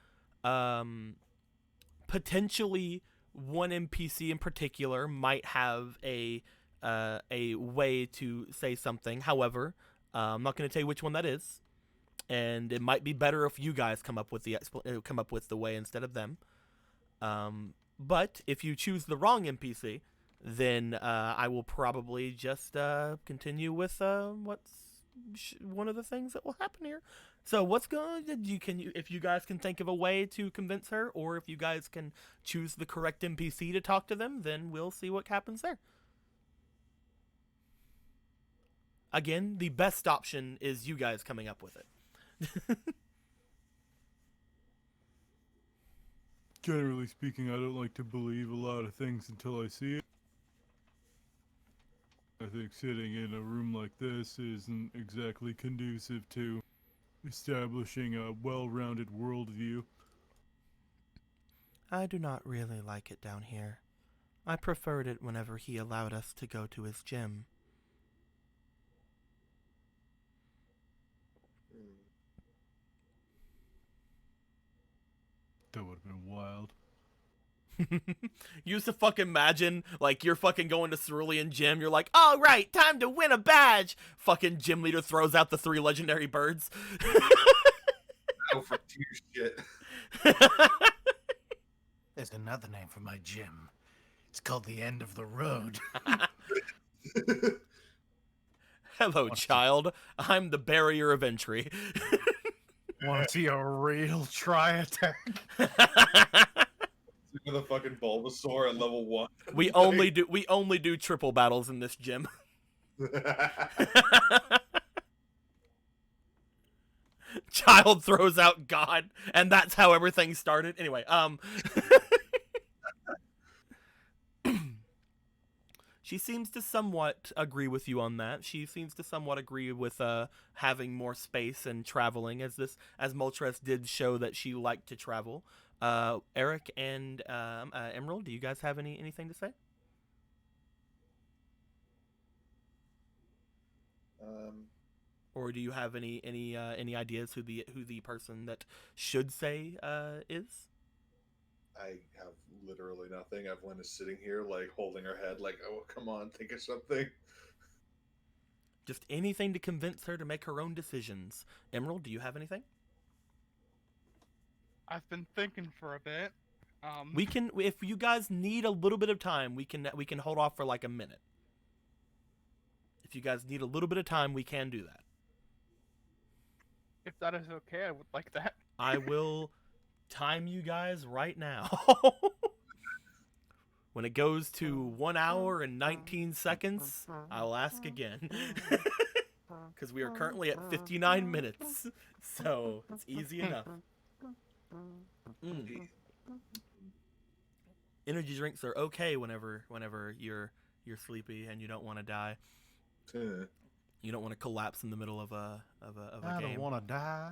Potentially, one NPC in particular might have a way to say something. However, I'm not going to tell you which one that is, and it might be better if you guys come up with the way instead of them. But if you choose the wrong NPC, then I will probably just continue with one of the things that will happen here. So what's going? If you guys can think of a way to convince her, or if you guys can choose the correct NPC to talk to them, then we'll see what happens there. Again, the best option is you guys coming up with it. Generally speaking, I don't like to believe a lot of things until I see it. I think sitting in a room like this isn't exactly conducive to establishing a well-rounded worldview. I do not really like it down here. I preferred it whenever he allowed us to go to his gym. That would have been wild. You used to fucking imagine, like, you're fucking going to Cerulean Gym, you're like, all right, time to win a badge. Fucking gym leader throws out the 3 legendary birds. Go for tear shit. There's another name for my gym. It's called the End of the Road. Hello, child. I'm the barrier of entry. Want to see a real try attack? With a fucking Bulbasaur at level 1. we only do triple battles in this gym. Child throws out God, and that's how everything started. Anyway, she seems to somewhat agree with you on that. She seems to somewhat agree with having more space and traveling, as Moltres did show that she liked to travel. Eric and Emerald, do you guys have anything to say? Or do you have any ideas who the person that should say is? I have literally nothing. Evelyn is sitting here, like, holding her head, like, oh, come on, think of something. Just anything to convince her to make her own decisions. Emerald, do you have anything? I've been thinking for a bit. We can, if you guys need a little bit of time, we can hold off for like a minute. If you guys need a little bit of time, we can do that. If that is okay, I would like that. I will time you guys right now. When it goes to 1 hour and 19 seconds, I'll ask again. Because we are currently at 59 minutes. So it's easy enough. Energy drinks are okay whenever you're sleepy and you don't want to die. You don't want to collapse in the middle of a I game. don't want to die.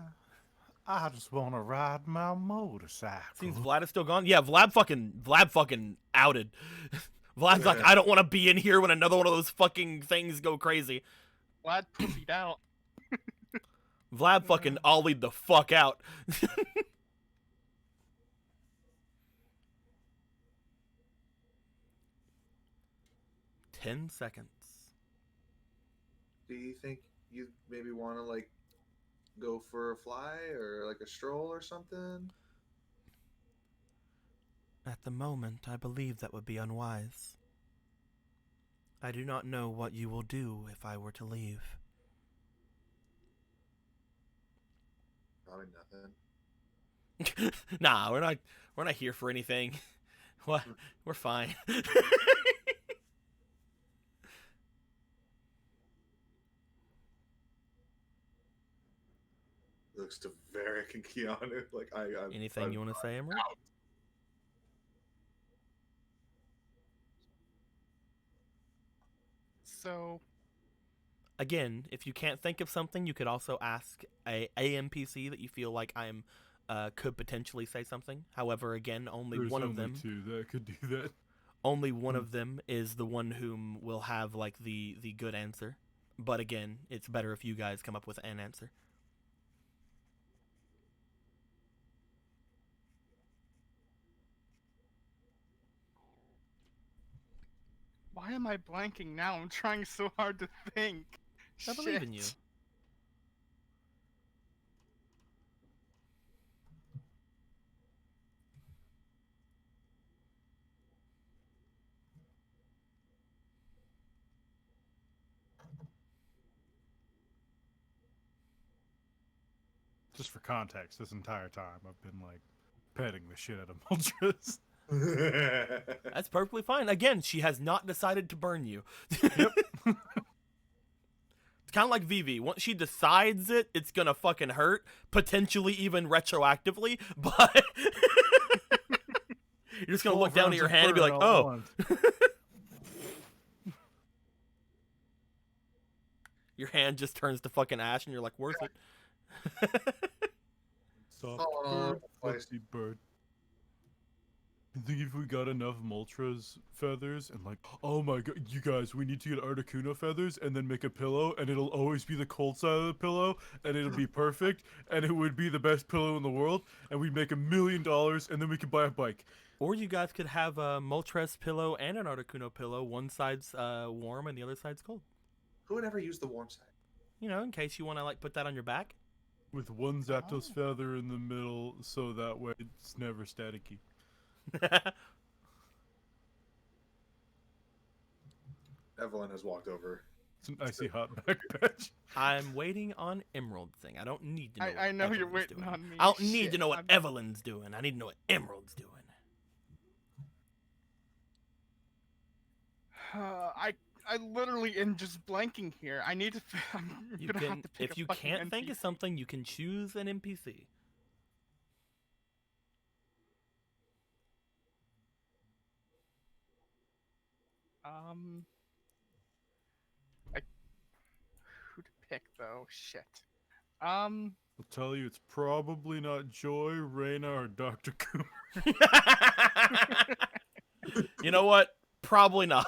I just want to ride my motorcycle. Seems Vlad is still gone. Yeah, Vlad fucking outed. Vlad's like, I don't want to be in here when another one of those fucking things go crazy. Vlad pussied out. Vlad fucking ollied the fuck out. 10 seconds. Do you think you maybe want to like go for a fly or like a stroll or something? At the moment, I believe that would be unwise. I do not know what you will do if I were to leave. Probably nothing. Nah, we're not here for anything. What? We're fine. Looks to Varric and Keanu like I Anything you want to say, Emerald? So, Again, if you can't think of something, you could also ask a NPC that you feel like I'm could potentially say something. However, again, only There's one of only them. two that could do that. Only one of them is the one whom will have like the good answer. But again, it's better if you guys come up with an answer. why am I blanking now? I'm trying so hard to think. I believe in you. Shit. Just for context, this entire time I've been like petting the shit out of Moltres. That's perfectly fine. Again, she has not decided to burn you. Yep. It's kind of like Vivi. Once she decides it, it's gonna fucking hurt, potentially even retroactively. But you're just gonna look down at your hand and be like, "Oh." Your hand just turns to fucking ash, and you're like, "Worth it." Soft Aw, bird, fluffy bird. I think if we got enough Moltres feathers and like, oh my god, you guys, we need to get Articuno feathers and then make a pillow, and it'll always be the cold side of the pillow, and it'll be perfect, and it would be the best pillow in the world, and we'd make $1 million, and then we could buy a bike. Or you guys could have a Moltres pillow and an Articuno pillow. One side's warm and the other side's cold. Who would ever use the warm side? You know, in case you want to like put that on your back. With one Zapdos feather in the middle, so that way it's never staticky. Evelyn has walked over. It's an icy hot back patch. I'm waiting on Emerald's thing. I don't need to know. I know you're Evelyn's waiting doing. on me. I don't need to Shit, know what I'm- Evelyn's doing. I need to know what Emerald's doing. I literally am just blanking here. I need to. I'm You gonna can, have to pick if a you fucking can't think of NPC. something, you can choose an NPC. Who to pick though? Shit. I'll tell you, it's probably not Joy, Reyna, or Dr. Cooper. You know what? Probably not.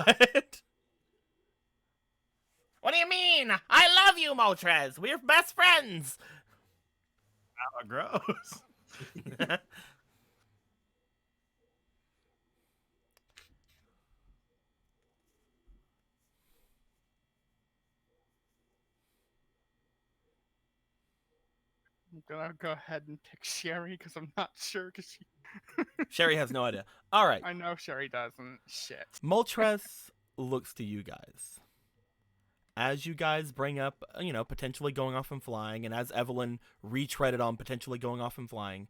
What do you mean? I love you, Moltres. We're best friends. Ah, gross. I'm gonna go ahead and pick Sherry because I'm not sure. Because she. Sherry has no idea. All right. I know Sherry doesn't. Shit. Moltres looks to you guys. As you guys bring up, you know, potentially going off and flying, and as Evelyn retreaded on potentially going off and flying,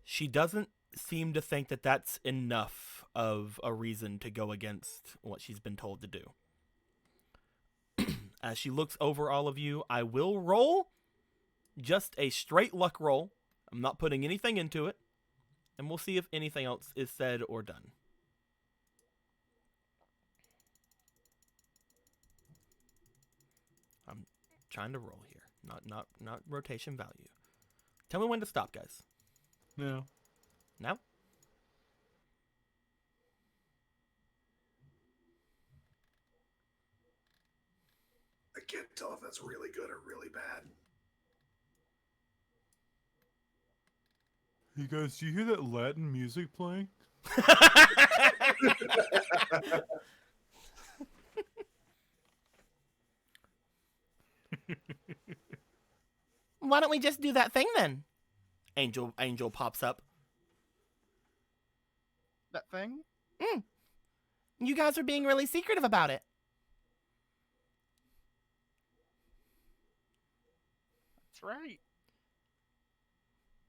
she doesn't seem to think that that's enough of a reason to go against what she's been told to do. As she looks over all of you, I will roll just a straight luck roll. I'm not putting anything into it, and we'll see if anything else is said or done. I'm trying to roll here, not rotation value. Tell me when to stop, guys. No. Now? can't tell if that's really good or really bad. Hey guys, do you hear that Latin music playing? Why don't we just do that thing then? Angel pops up. That thing? You guys are being really secretive about it. That's right.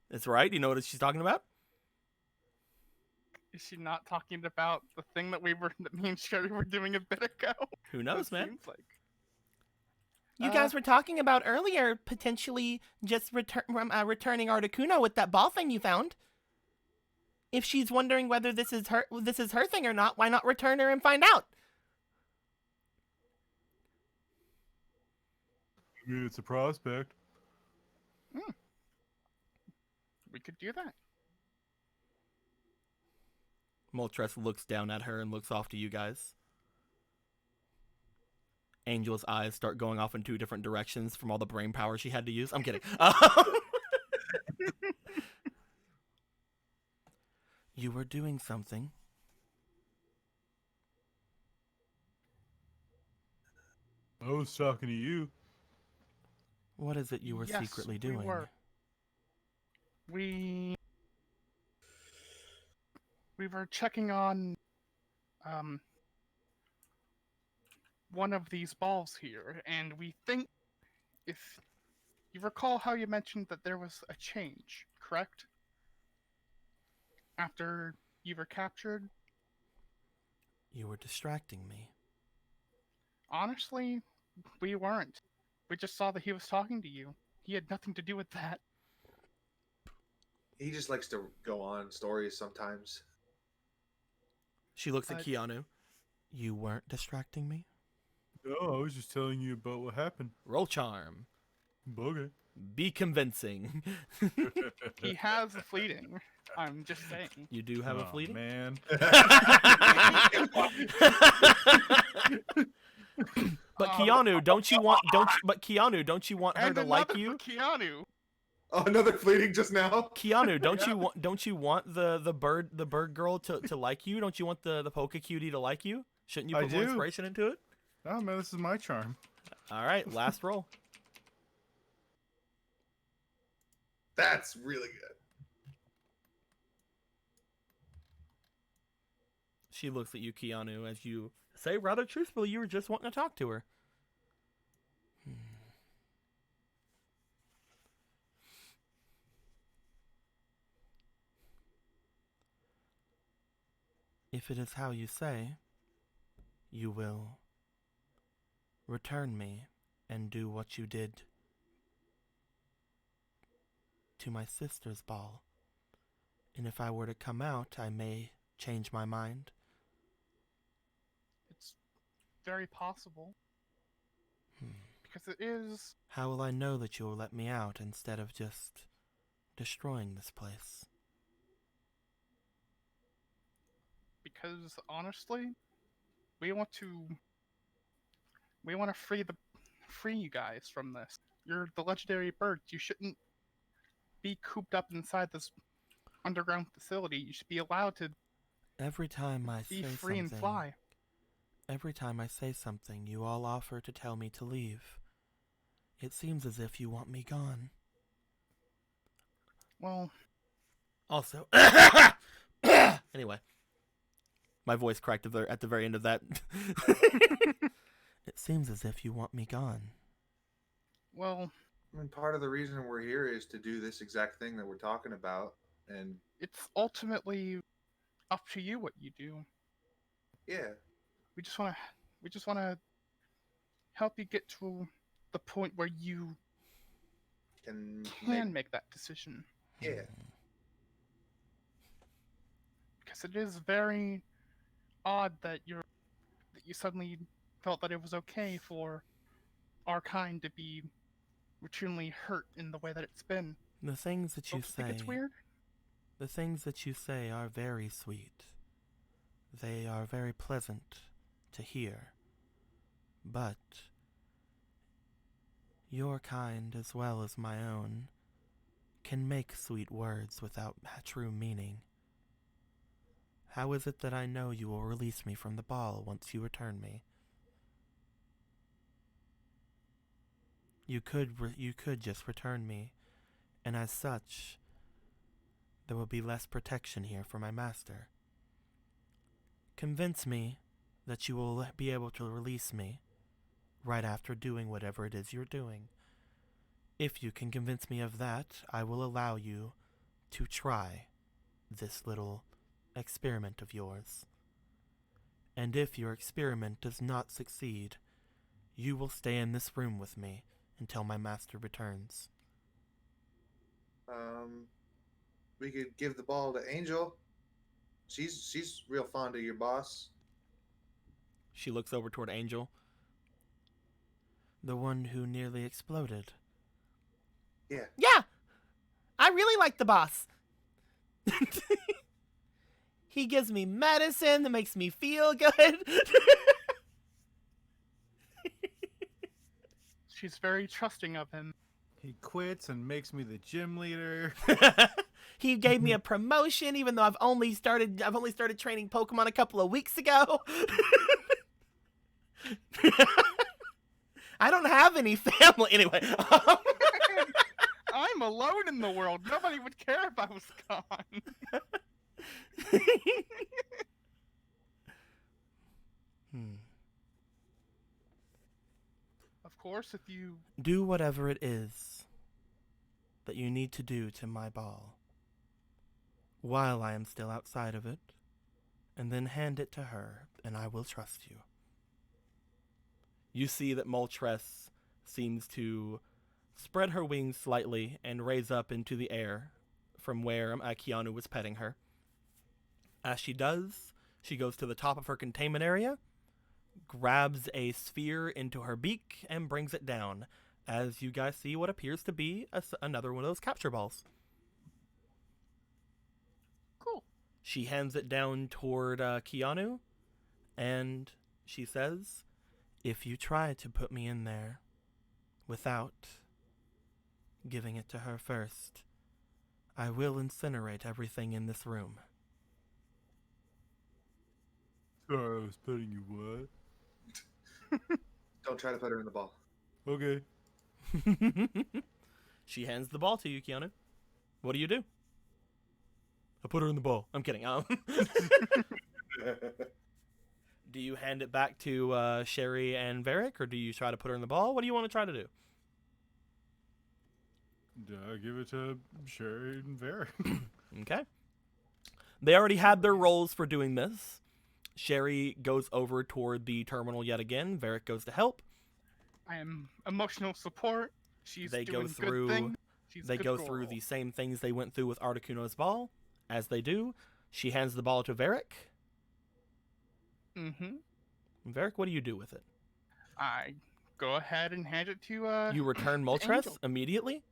That's right. You know what she's talking about? Is she not talking about the thing that me and Sherry were doing a bit ago? Who knows, It man? seems like. You guys were talking about earlier potentially just returning Articuno with that ball thing you found. If she's wondering whether this is her thing or not, why not return her and find out? I mean, it's a prospect. We could do that. Moltres looks down at her and looks off to you guys. Angel's eyes start going off in 2 different directions from all the brain power she had to use. I'm kidding. You were doing something. I was talking to you. What is it you were Yes, secretly doing? We were. We were checking on one of these balls here, and we think, if you recall how you mentioned that there was a change, correct? After you were captured? You were distracting me. Honestly, we weren't. We just saw that he was talking to you. He had nothing to do with that. He just likes to go on stories sometimes. She looks at Keanu. You weren't distracting me? No, I was just telling you about what happened. Roll charm. Okay. Be convincing. He has a fleeting. I'm just saying. You do have a fleeting? Man. But Keanu, don't you want her And to like another you? for Keanu. Oh, another fleeting just now. Keanu, don't you want the bird girl to like you? Don't you want the Poke Cutie to like you? Shouldn't you I put more do. inspiration into it? Oh man, this is my charm. All right, last roll. That's really good. She looks at you, Keanu, as you say rather truthfully you were just wanting to talk to her. If it is how you say, you will return me and do what you did to my sister's ball. And if I were to come out, I may change my mind. It's very possible. Because it is. How will I know that you will let me out instead of just destroying this place? Because honestly, we want to free you guys from this. You're the legendary birds. You shouldn't be cooped up inside this underground facility. You should be allowed to Every time I be say free and something, fly. every time I say something, you all offer to tell me to leave. It seems as if you want me gone. Well, Also, anyway, my voice cracked at the very end of that. It seems as if you want me gone. well, I mean, part of the reason we're here is to do this exact thing that we're talking about, and it's ultimately up to you what you do. yeah, We just want to help you get to the point where you can can make that decision. yeah. Because it is very odd that you suddenly felt that it was okay for our kind to be routinely hurt in the way that it's been. The things that you Don't you think say, it's weird? the things that you say are very sweet. They are very pleasant to hear. But your kind as well as my own can make sweet words without true meaning. How is it that I know you will release me from the ball once you return me? You could just return me, and as such, there will be less protection here for my master. Convince me that you will be able to release me right after doing whatever it is you're doing. If you can convince me of that, I will allow you to try this little experiment of yours. And if your experiment does not succeed, you will stay in this room with me until my master returns. We could give the ball to Angel. She's real fond of your boss. She looks over toward Angel. The one who nearly exploded. Yeah. Yeah! I really like the boss. He gives me medicine that makes me feel good. She's very trusting of him. He quits and makes me the gym leader. He gave me a promotion even though I've only started training Pokemon a couple of weeks ago. I don't have any family anyway. I'm alone in the world. Nobody would care if I was gone. Of course, if you... Do whatever it is that you need to do to my ball while I am still outside of it, and then hand it to her, and I will trust you. You see that Moltres seems to spread her wings slightly and raise up into the air from where Keanu was petting her. As she does, she goes to the top of her containment area, grabs a sphere into her beak, and brings it down, as you guys see what appears to be another one of those capture balls. Cool. She hands it down toward Keanu, and she says, "If you try to put me in there without giving it to her first, I will incinerate everything in this room." Sorry, I was petting you, what? Don't try to put her in the ball. Okay. She hands the ball to you, Keanu. What do you do? I put her in the ball. I'm kidding. Do you hand it back to Sherry and Varric, or do you try to put her in the ball? What do you want to try to do? Give it to Sherry and Varric. Okay. They already had their roles for doing this. Sherry goes over toward the terminal yet again. Varric goes to help. I am emotional support. She's They doing go through. good things. She's a They good go through girl. the same things they went through with Articuno's ball. As they do, she hands the ball to Varric. Mm-hmm. Varric, what do you do with it? I go ahead and hand it to You return to Moltres Angel. immediately?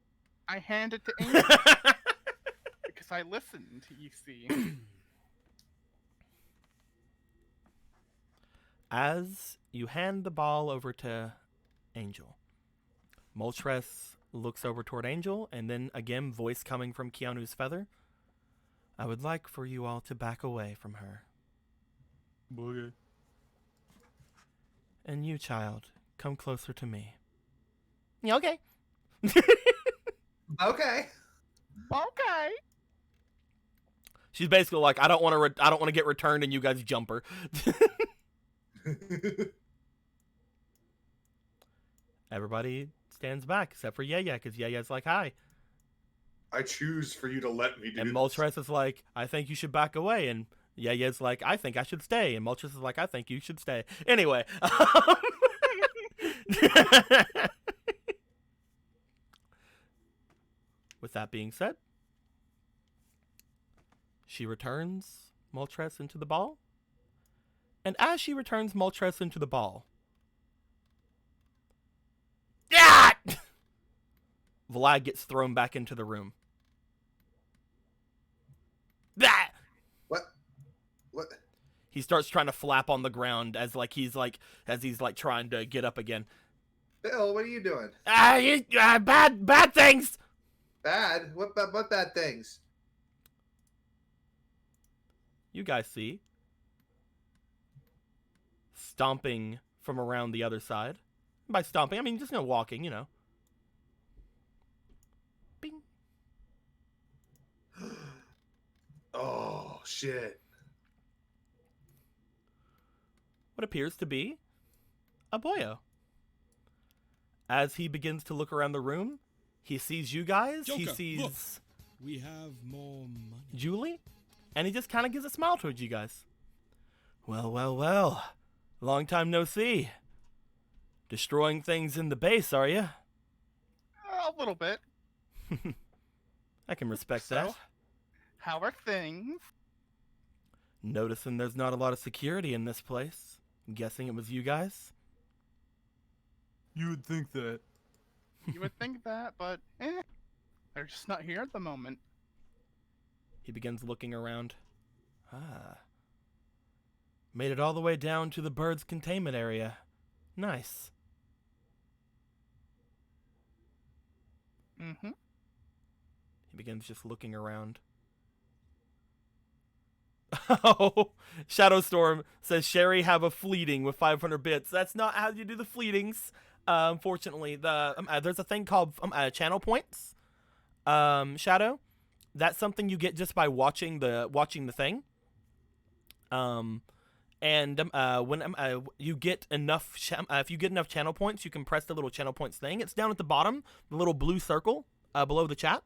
I hand it to Angel because I listened. You see. As you hand the ball over to Angel, Moltres looks over toward Angel, and then again, voice coming from Keanu's feather. I would like for you all to back away from her. Okay. And you, child, come closer to me. Yeah, okay. Okay. Okay. She's basically like, I don't want to get returned, and you guys jump her. Everybody stands back except for Yaya, because Yaya's like, hi. I choose for you to let me do And this. Moltres is like, I think you should back away. And Yaya's like, I think I should stay. And Moltres is like, I think you should stay. Anyway. With that being said, she returns Moltres into the ball. And as she returns Moltres into the ball, yeah! Vlad gets thrown back into the room. That What? he starts trying to flap on the ground as he's trying to get up again. Bill, what are you doing? Bad things. Bad? What bad things? You guys see stomping from around the other side. By stomping, I mean just walking, Bing. Oh, shit. What appears to be a boyo. As he begins to look around the room, he sees you guys. He Joker, sees look. We have more money. Julie, and he just kind of gives a smile towards you guys. Well. Long time no see. Destroying things in the base, are you? A little bit. I can respect So? that. How are things? Noticing there's not a lot of security in this place. I'm guessing it was you guys? You would think that. You would think that, but they're just not here at the moment. He begins looking around. Made it all the way down to the birds' containment area. Nice. Mm-hmm. He begins just looking around. Oh, Shadowstorm says Sherry have a fleeting with 500 bits. That's not how you do the fleetings. Unfortunately, there's a thing called channel points. Shadow, that's something you get just by watching the thing. When you get enough, if you get enough channel points, you can press the little channel points thing. It's down at the bottom, the little blue circle below the chat.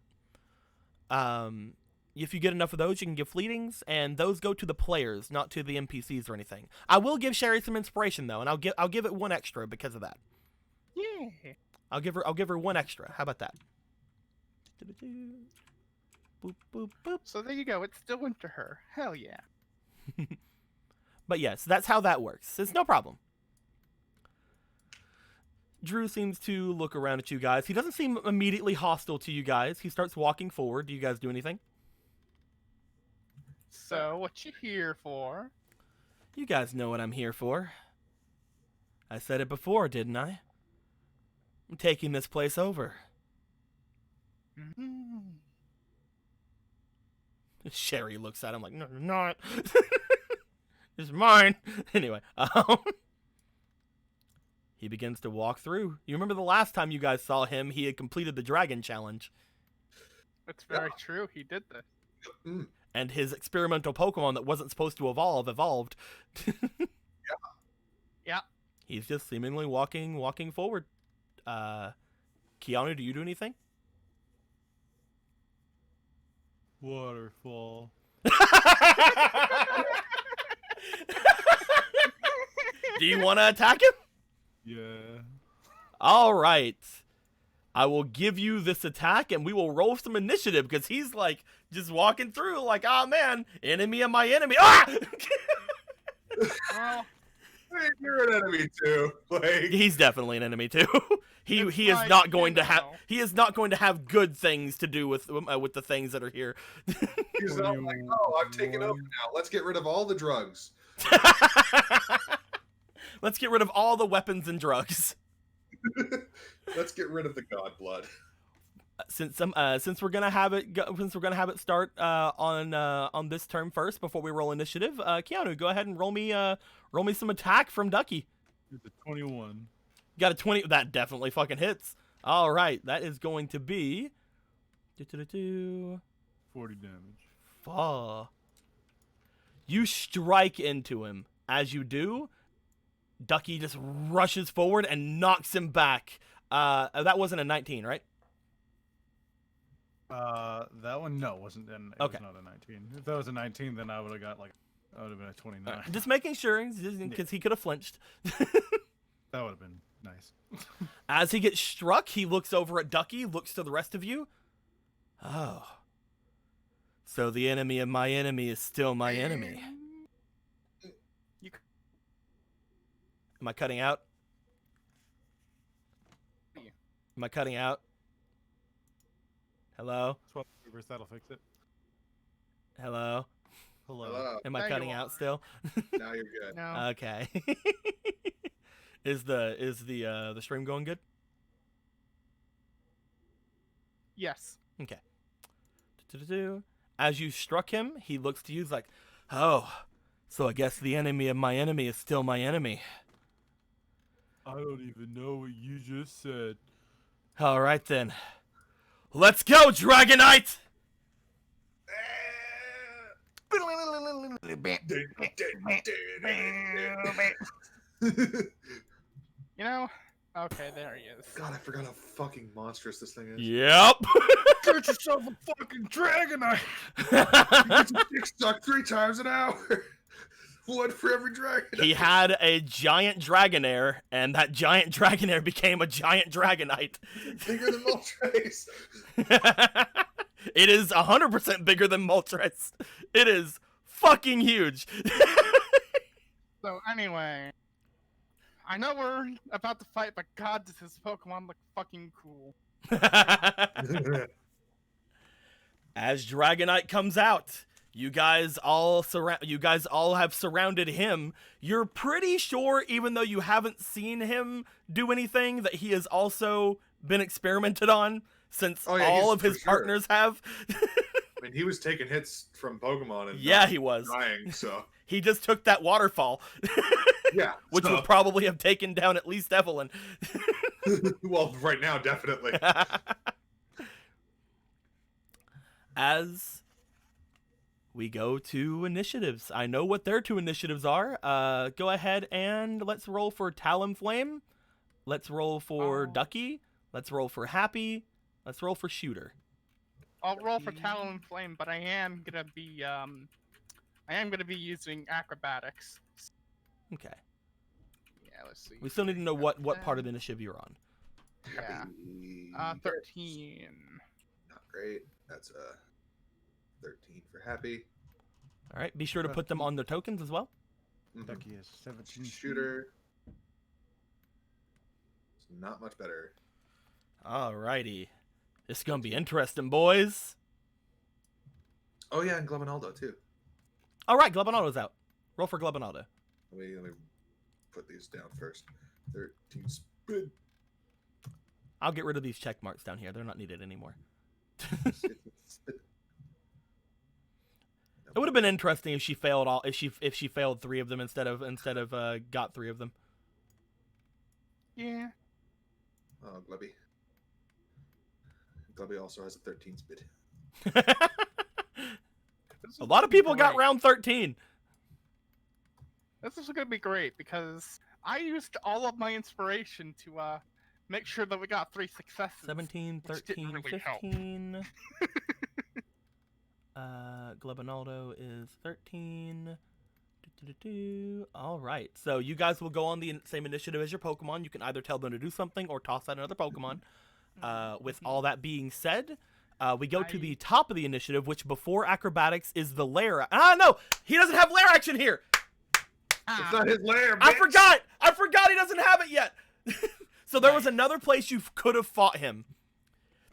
If you get enough of those, you can give fleetings, and those go to the players, not to the NPCs or anything. I will give Sherry some inspiration though, and I'll give it one extra because of that. Yeah. I'll give her one extra. How about that? Boop, boop, boop. So there you go. It's still into her. Hell yeah. But yes, that's how that works. It's no problem. Drew seems to look around at you guys. He doesn't seem immediately hostile to you guys. He starts walking forward. Do you guys do anything? So what you here for? You guys know what I'm here for. I said it before, didn't I? I'm taking this place over. Mm-hmm. Sherry looks at him like, no, you're not. It's mine. Anyway, he begins to walk through. You remember the last time you guys saw him, he had completed the dragon challenge. That's very true. He did this. And his experimental Pokemon that wasn't supposed to evolve, evolved. Yeah. He's just seemingly walking forward. Keanu, do you do anything? Waterfall. Do you want to attack him? Yeah. All right. I will give you this attack and we will roll some initiative because he's like just walking through like, oh man, enemy of my enemy. Ah! Well, You're an enemy too. Like, He's definitely an enemy too. he It's is like, not going you to have know. he is not going to have good things to do with the things that are here. he's not like, oh, I'm taking over now. Let's get rid of all the drugs. Let's get rid of all the weapons and drugs. Let's get rid of the god blood. Since we're gonna have it start on this turn first before we roll initiative, Keanu, go ahead and roll me some attack from Ducky. It's a 21. Got a 20. That definitely fucking hits. All right, that is going to be 40 damage. You strike into him. As you do, Ducky just rushes forward and knocks him back. That wasn't a 19, right? That one, no, wasn't. It Okay. was not a 19. If that was a 19, then I would have got I would have been a 29. Just making sure, because he could have flinched. That would have been nice. As he gets struck, he looks over at Ducky, looks to the rest of you. Oh. So the enemy of my enemy is still my enemy. Am I cutting out? Am I cutting out? Hello? Swap reverse, that'll fix it. Hello? Hello. Hello. Am I There you cutting out are. still? Now you're good. no. Okay. Is the stream going good? Yes. Okay. As you struck him, he looks to you like, oh, so I guess the enemy of my enemy is still my enemy. I don't even know what you just said. All right then. Let's go, Dragonite! You know? Okay, there he is. God, I forgot how fucking monstrous this thing is. Yep. Get yourself a fucking Dragonite! Get your dick sucked 3 times an hour. One for every dragon. He had a giant Dragonair, and that giant Dragonair became a giant Dragonite. Bigger than Moltres. It is 100% bigger than Moltres. It is fucking huge. So anyway, I know we're about to fight, but God, does this Pokemon look fucking cool. As Dragonite comes out, you guys all have surrounded him. You're pretty sure, even though you haven't seen him do anything, that he has also been experimented on, since Oh, yeah, all he's of his for sure. partners have. I mean, he was taking hits from Pokemon and Yeah, not he was. dying, so He just took that waterfall, yeah. which so, would probably have taken down at least Evelyn. well, right now, definitely. As we go to initiatives, I know what their 2 initiatives are. Go ahead and let's roll for Talonflame. Let's roll for Oh. Ducky. Let's roll for Happy. Let's roll for Shooter. I'll roll for Talonflame, but I am gonna be using acrobatics. Okay. Yeah, let's see. We still need to know what part of the initiative you're on. Yeah. Happy. 13. Not great. That's 13 for happy. All right. Be sure to put them on the tokens as well. Mhm. Ducky is 17. Shooter. It's not much better. All righty. This is gonna be interesting, boys. Oh yeah, and Globanaldo too. All right, Globinaldo's out. Roll for Globinaldo. Let me put these down first. 13 spin. I'll get rid of these check marks down here. They're not needed anymore. Spin. It would have been interesting if she failed if she failed 3 of them instead of got 3 of them. Yeah. Oh, Glubby. Glubby also has a 13 speed. A lot of people got round 13. This is gonna be great because I used all of my inspiration to make sure that we got 3 successes. 17, which didn't 13, really help. 15. Globinaldo is 13. All right. So you guys will go on the same initiative as your Pokemon. You can either tell them to do something or toss out another Pokemon. With all that being said, we go to the top of the initiative, which before acrobatics is the lair. No! He doesn't have lair action here! It's not his lair, I bitch! I forgot he doesn't have it yet! So there was another place you could have fought him.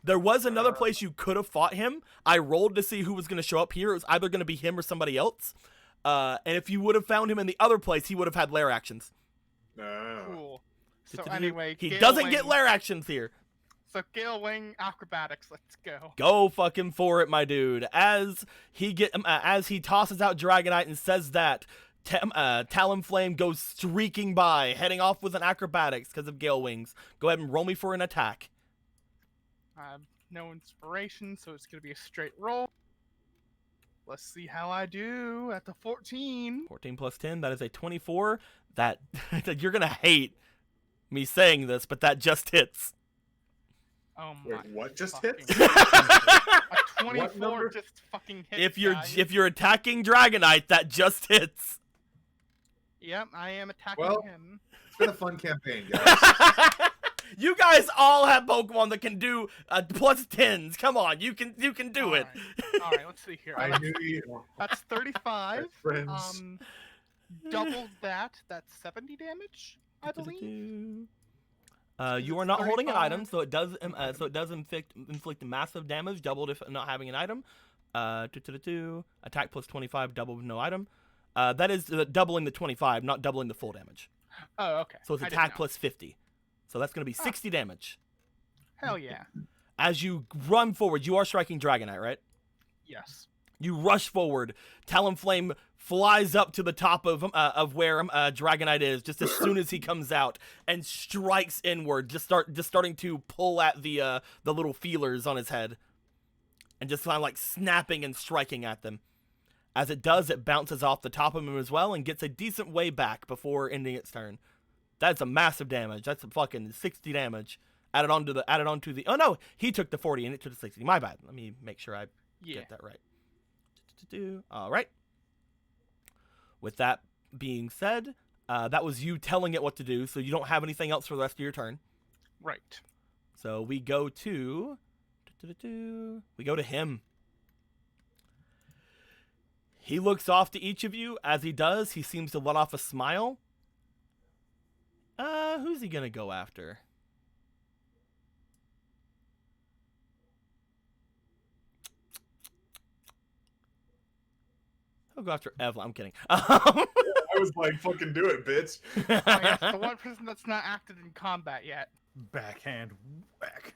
There was another place you could have fought him. I rolled to see who was going to show up here. It was either going to be him or somebody else. And if you would have found him in the other place, he would have had lair actions. No. Cool. So anyway, He Gale doesn't get Wing- lair actions here. So Gale Wing acrobatics, let's go. Go fucking for it, my dude. As he tosses out Dragonite and says that, Talonflame goes streaking by, heading off with an acrobatics because of Gale Wings. Go ahead and roll me for an attack. No inspiration, so it's gonna be a straight roll. Let's see how I do at the 14. 14 plus 10, that is a 24. That you're gonna hate me saying this, but that just hits. Oh my. Wait, what just fucking- hit? A 24 number? just fucking hits. If you're guys. attacking Dragonite, that just hits. Yep, I am attacking Well- him. It's been a fun campaign, guys. You guys all have Pokemon that can do plus 10s. Come on, you can do it. All right, let's see here. I knew you. That's 35. Friends. Double that. That's 70 damage, I believe. You are it's not holding an 35. item, so it does inflict massive damage, doubled if not having an item. Attack plus 25, double with no item. That is doubling the 25, not doubling the full damage. Oh, okay. So it's I didn't attack know. plus 50. So that's going to be 60 damage. Hell yeah. As you run forward, you are striking Dragonite, right? Yes. You rush forward. Talonflame flies up to the top of where Dragonite is just as soon as he comes out and strikes inward, just starting to pull at the little feelers on his head, and just kind of like snapping and striking at them. As it does, it bounces off the top of him as well and gets a decent way back before ending its turn. That's a massive damage. That's a fucking 60 damage. Added onto the. Oh no, he took the 40 and it took the 60. My bad. Let me make sure I get that right. All right. With that being said, that was you telling it what to do, so you don't have anything else for the rest of your turn. Right. So we go to him. He looks off to each of you. As he does, he seems to let off a smile. Who's he gonna go after? He'll go after Evelyn. I'm kidding. I was like, fucking do it, bitch. Oh, yes, the one person that's not acted in combat yet. Backhand whack.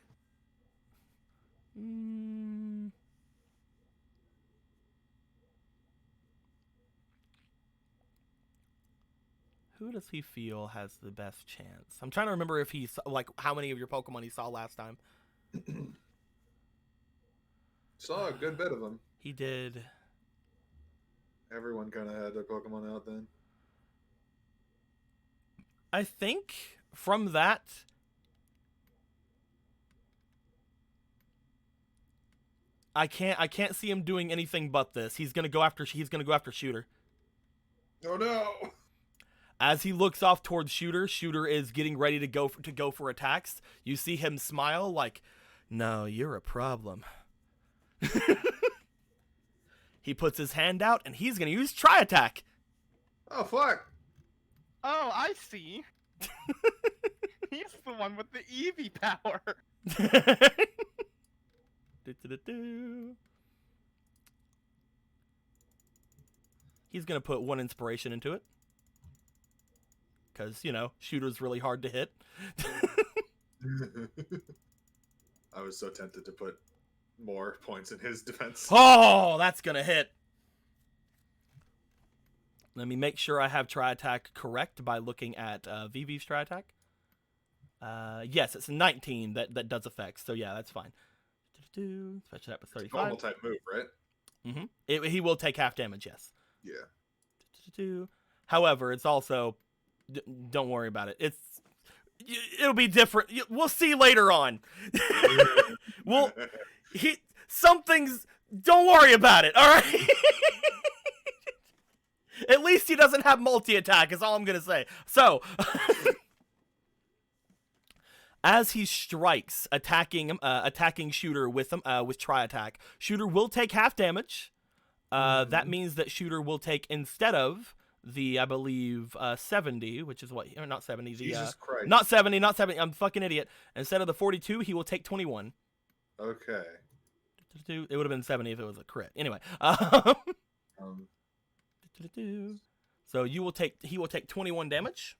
Who does he feel has the best chance? I'm trying to remember if he saw, like, how many of your Pokemon he saw last time. Saw a good bit of them. He did. Everyone kind of had their Pokemon out then. I think from that, I can't see him doing anything but this. He's gonna go after Shooter. Oh no! As he looks off towards Shooter, Shooter is getting ready to go for attacks. You see him smile like, "No, you're a problem." He puts his hand out and he's gonna use Tri Attack. Oh fuck! Oh, I see. He's the one with the Eevee power. He's gonna put 1 inspiration into it. Because, Shooter's really hard to hit. I was so tempted to put more points in his defense. Oh, that's gonna hit. Let me make sure I have Tri Attack correct by looking at VV's Tri Attack. Yes, it's a 19 that does effects. So yeah, that's fine. Fetch it up with 35. Normal type move, right? Mm-hmm. He will take half damage. Yes. Yeah. However, it's also don't worry about it. It'll be different. We'll see later on. Don't worry about it. All right. At least he doesn't have multi-attack, is all I'm gonna say. So, as he strikes, attacking Shooter with Tri Attack, Shooter will take half damage. That means that Shooter will take, instead of the, I believe, 70, which is what, or not 70, the Jesus Christ. not 70, I'm a fucking idiot. Instead of the 42, he will take 21. Okay. It would have been 70 if it was a crit. Anyway. So he will take 21 damage.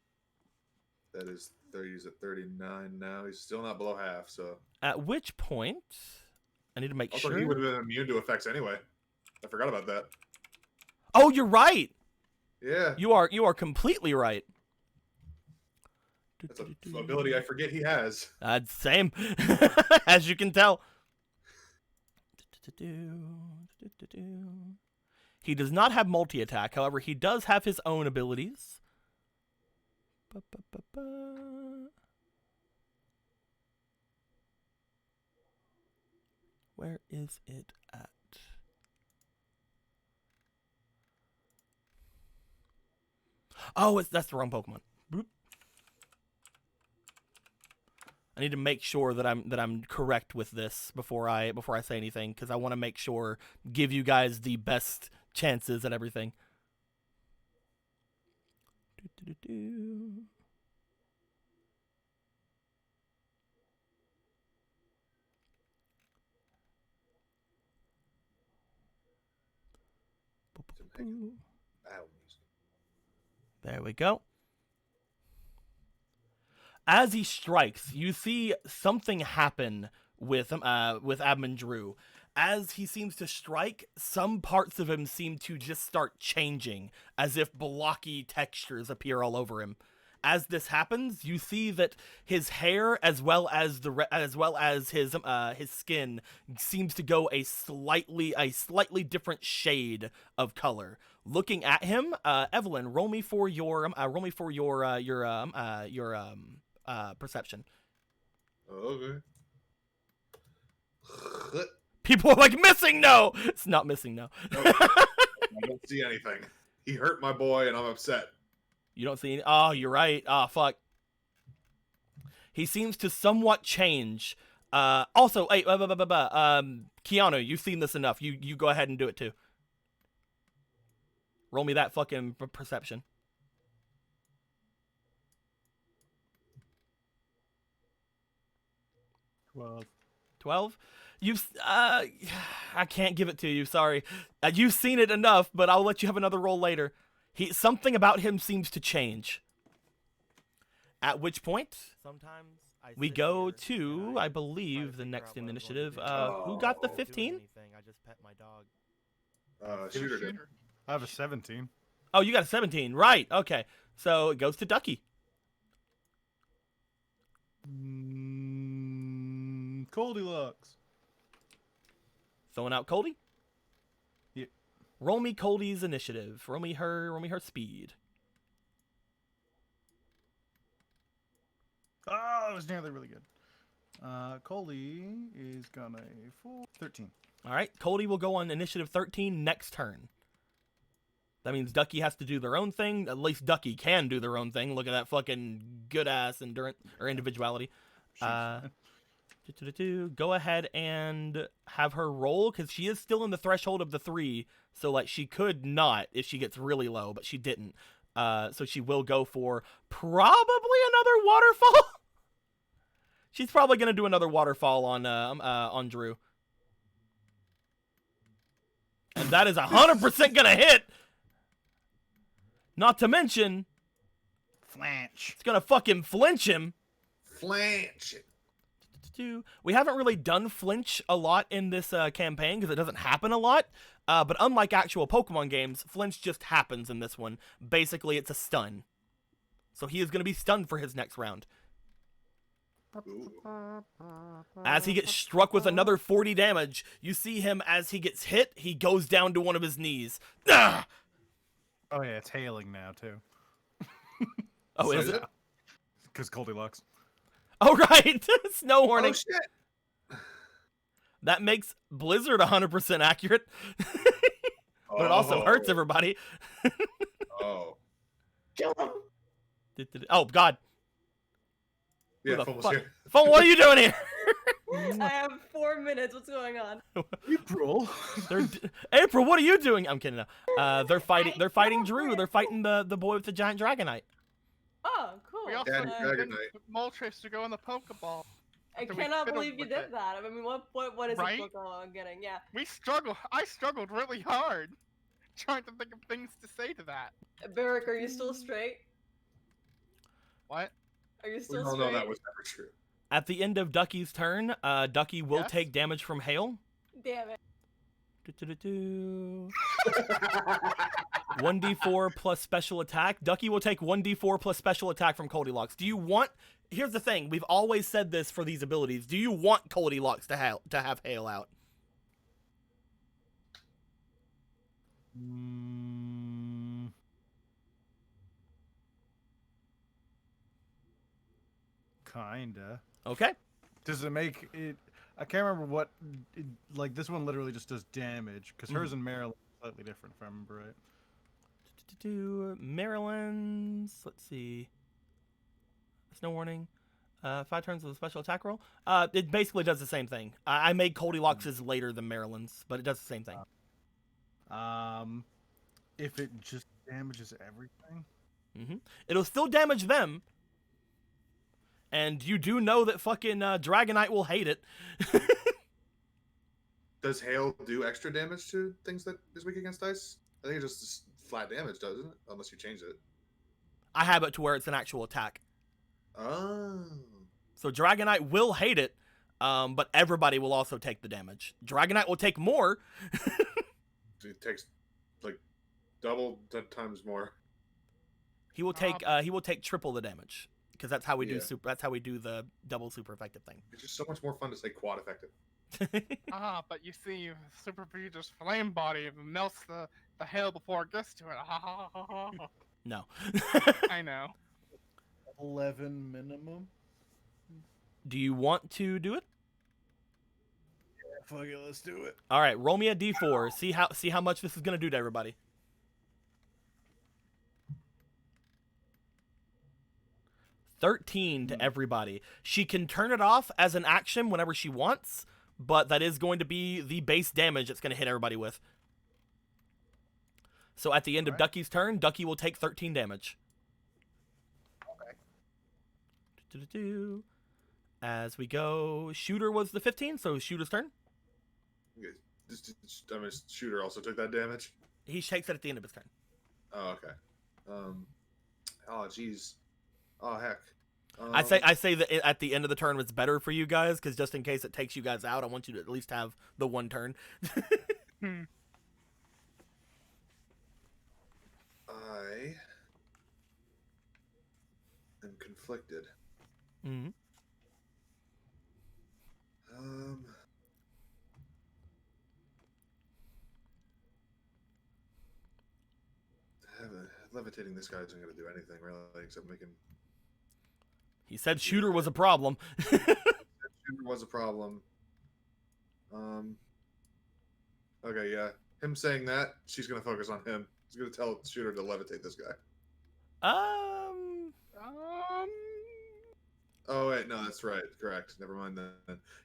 That is 30. He's at 39 now. He's still not below half. So. At which point, I need to make Also, sure. he would have been immune to effects anyway. I forgot about that. Oh, you're right. Yeah. You are completely right. That's an ability I forget he has. Same, as you can tell. He does not have multi-attack. However, he does have his own abilities. Where is it at? Oh, that's the wrong Pokemon. Boop. I need to make sure that I'm correct with this before I say anything, because I want to make sure, give you guys the best chances at everything. There we go. As he strikes, you see something happen with Admin Drew. As he seems to strike, some parts of him seem to just start changing, as if blocky textures appear all over him. As this happens, you see that his hair, as well as his skin, seems to go a slightly different shade of color. Looking at him, Evelyn, roll me for your perception. Okay. People are like, missing no! It's not missing no. I don't see anything. He hurt my boy, and I'm upset. You don't see any. Oh, you're right. Oh, fuck. He seems to somewhat change. Also, hey, Keanu, you've seen this enough. You go ahead and do it too. Roll me that fucking perception. 12? I can't give it to you, sorry. You've seen it enough, but I'll let you have another roll later. Something about him seems to change. At which point, we go to, I believe, the next in the initiative. Who got the 15? I just pet my dog. Shooter did. I have a 17. Oh, you got a 17. Right, okay. So it goes to Ducky. Goldilocks. Throwing out Coldy? Yeah. Roll me Coldy's initiative. Roll me her speed. Oh, it was nearly really good. Coley is gonna 13. All right, Coldy will go on initiative 13 next turn. That means Ducky has to do their own thing. At least Ducky can do their own thing. Look at that fucking good ass endurance or individuality. Go ahead and have her roll, because she is still in the threshold of the 3. So like she could not if she gets really low, but she didn't. So she will go for probably another waterfall. She's probably gonna do another waterfall on Drew. And that is 100% gonna hit. Not to mention, Flanch. it's gonna fucking flinch him. Flanch. We haven't really done flinch a lot in this campaign because it doesn't happen a lot. But unlike actual Pokemon games, flinch just happens in this one. Basically, it's a stun. So he is going to be stunned for his next round. Ooh. As he gets struck with another 40 damage, you see him as he gets hit, he goes down to one of his knees. Ah! Oh yeah, it's hailing now too. Oh, is it? Because Goldilocks. Oh, right. Snow warning. Oh, shit. That makes Blizzard 100% accurate. But it also hurts everybody. Oh. Kill him. Oh, God. Yeah, the almost fuck? here. Phone, what are you doing here? I have 4 minutes. What's going on? April. April, what are you doing? I'm kidding. They're fighting Drew. They're fighting the boy with the giant Dragonite. Oh, cool. We also Daddy sent Dragonite. Moltres to go in the Pokeball. I Do we cannot fiddle believe you with did it? that. I mean, what is Right? a Pokemon getting? Yeah. I struggled really hard trying to think of things to say to that. Barrick, are you still straight? What? Are you We still all straight? know that was never true. At the end of Ducky's turn, Ducky will Yes? take damage from hail. Damn it. 1d4 plus special attack. Ducky will take 1d4 plus special attack from Goldilocks. Do you want... Here's the thing. We've always said this for these abilities. Do you want Goldilocks to have hail out? Kinda. Okay. Does it make it? I can't remember what. Like this one literally just does damage because hers and Maryland are slightly different if I remember right. Maryland's... Let's see. Snow warning. 5 turns with a special attack roll. It basically does the same thing. I made Goldilocks' later than Maryland's, but it does the same thing. If it just damages everything. It'll still damage them. And you do know that fucking Dragonite will hate it. Does hail do extra damage to things that is weak against ice? I think it just flat damage, doesn't it? Unless you change it. I have it to where it's an actual attack. Oh. So Dragonite will hate it, but everybody will also take the damage. Dragonite will take more. It takes like double times more. He will take triple the damage because that's how we do Yeah. That's how we do the double super effective thing. It's just so much more fun to say quad effective. But you see, Super Vegeta's flame body melts the hail before it gets to it. No. I know. 11 minimum. Do you want to do it? Fuck it, let's do it. All right, roll me a d4. See how much this is gonna do to everybody. 13 to everybody. She can turn it off as an action whenever she wants, but that is going to be the base damage it's going to hit everybody with. So at the end of Ducky's turn, Ducky will take 13 damage. Okay. As we go, Shooter was the 15, so Shooter's turn. I mean, Shooter also took that damage. He takes it at the end of his turn. Oh, okay. Oh, jeez. Oh, heck. I say that at the end of the turn it's better for you guys, because just in case it takes you guys out, I want you to at least have the one turn. I am conflicted. Mm-hmm. Levitating this guy isn't going to do anything really, except make him. He said Shooter was a problem. Shooter was a problem. Okay, yeah. Him saying that, she's going to focus on him. She's going to tell Shooter to levitate this guy. Oh, wait, no, that's right. Correct. Never mind then.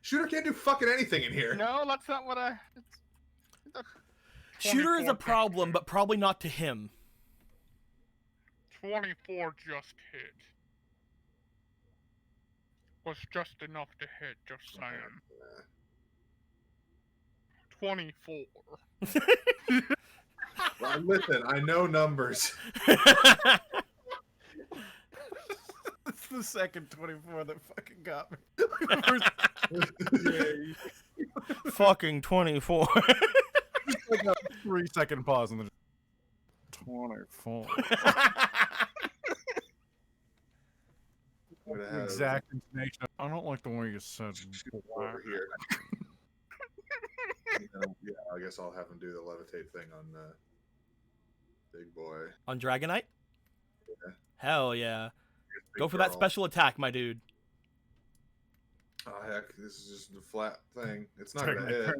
Shooter can't do fucking anything in here. No, that's not what I. Shooter is a problem, but probably not to him. 24 just hit. Was just enough to hit, just saying. 24. Well, listen, I know numbers. It's the second 24 that fucking got me. Fucking 24. Like a 3-second pause and then 24. Exact intonation. I don't like the way you said over here. Yeah, I guess I'll have him do the levitate thing on Big Boy. On Dragonite? Yeah. Hell yeah. Big Go for that girl. special attack, my dude. Oh, heck, this is just a flat thing. It's not going to hit.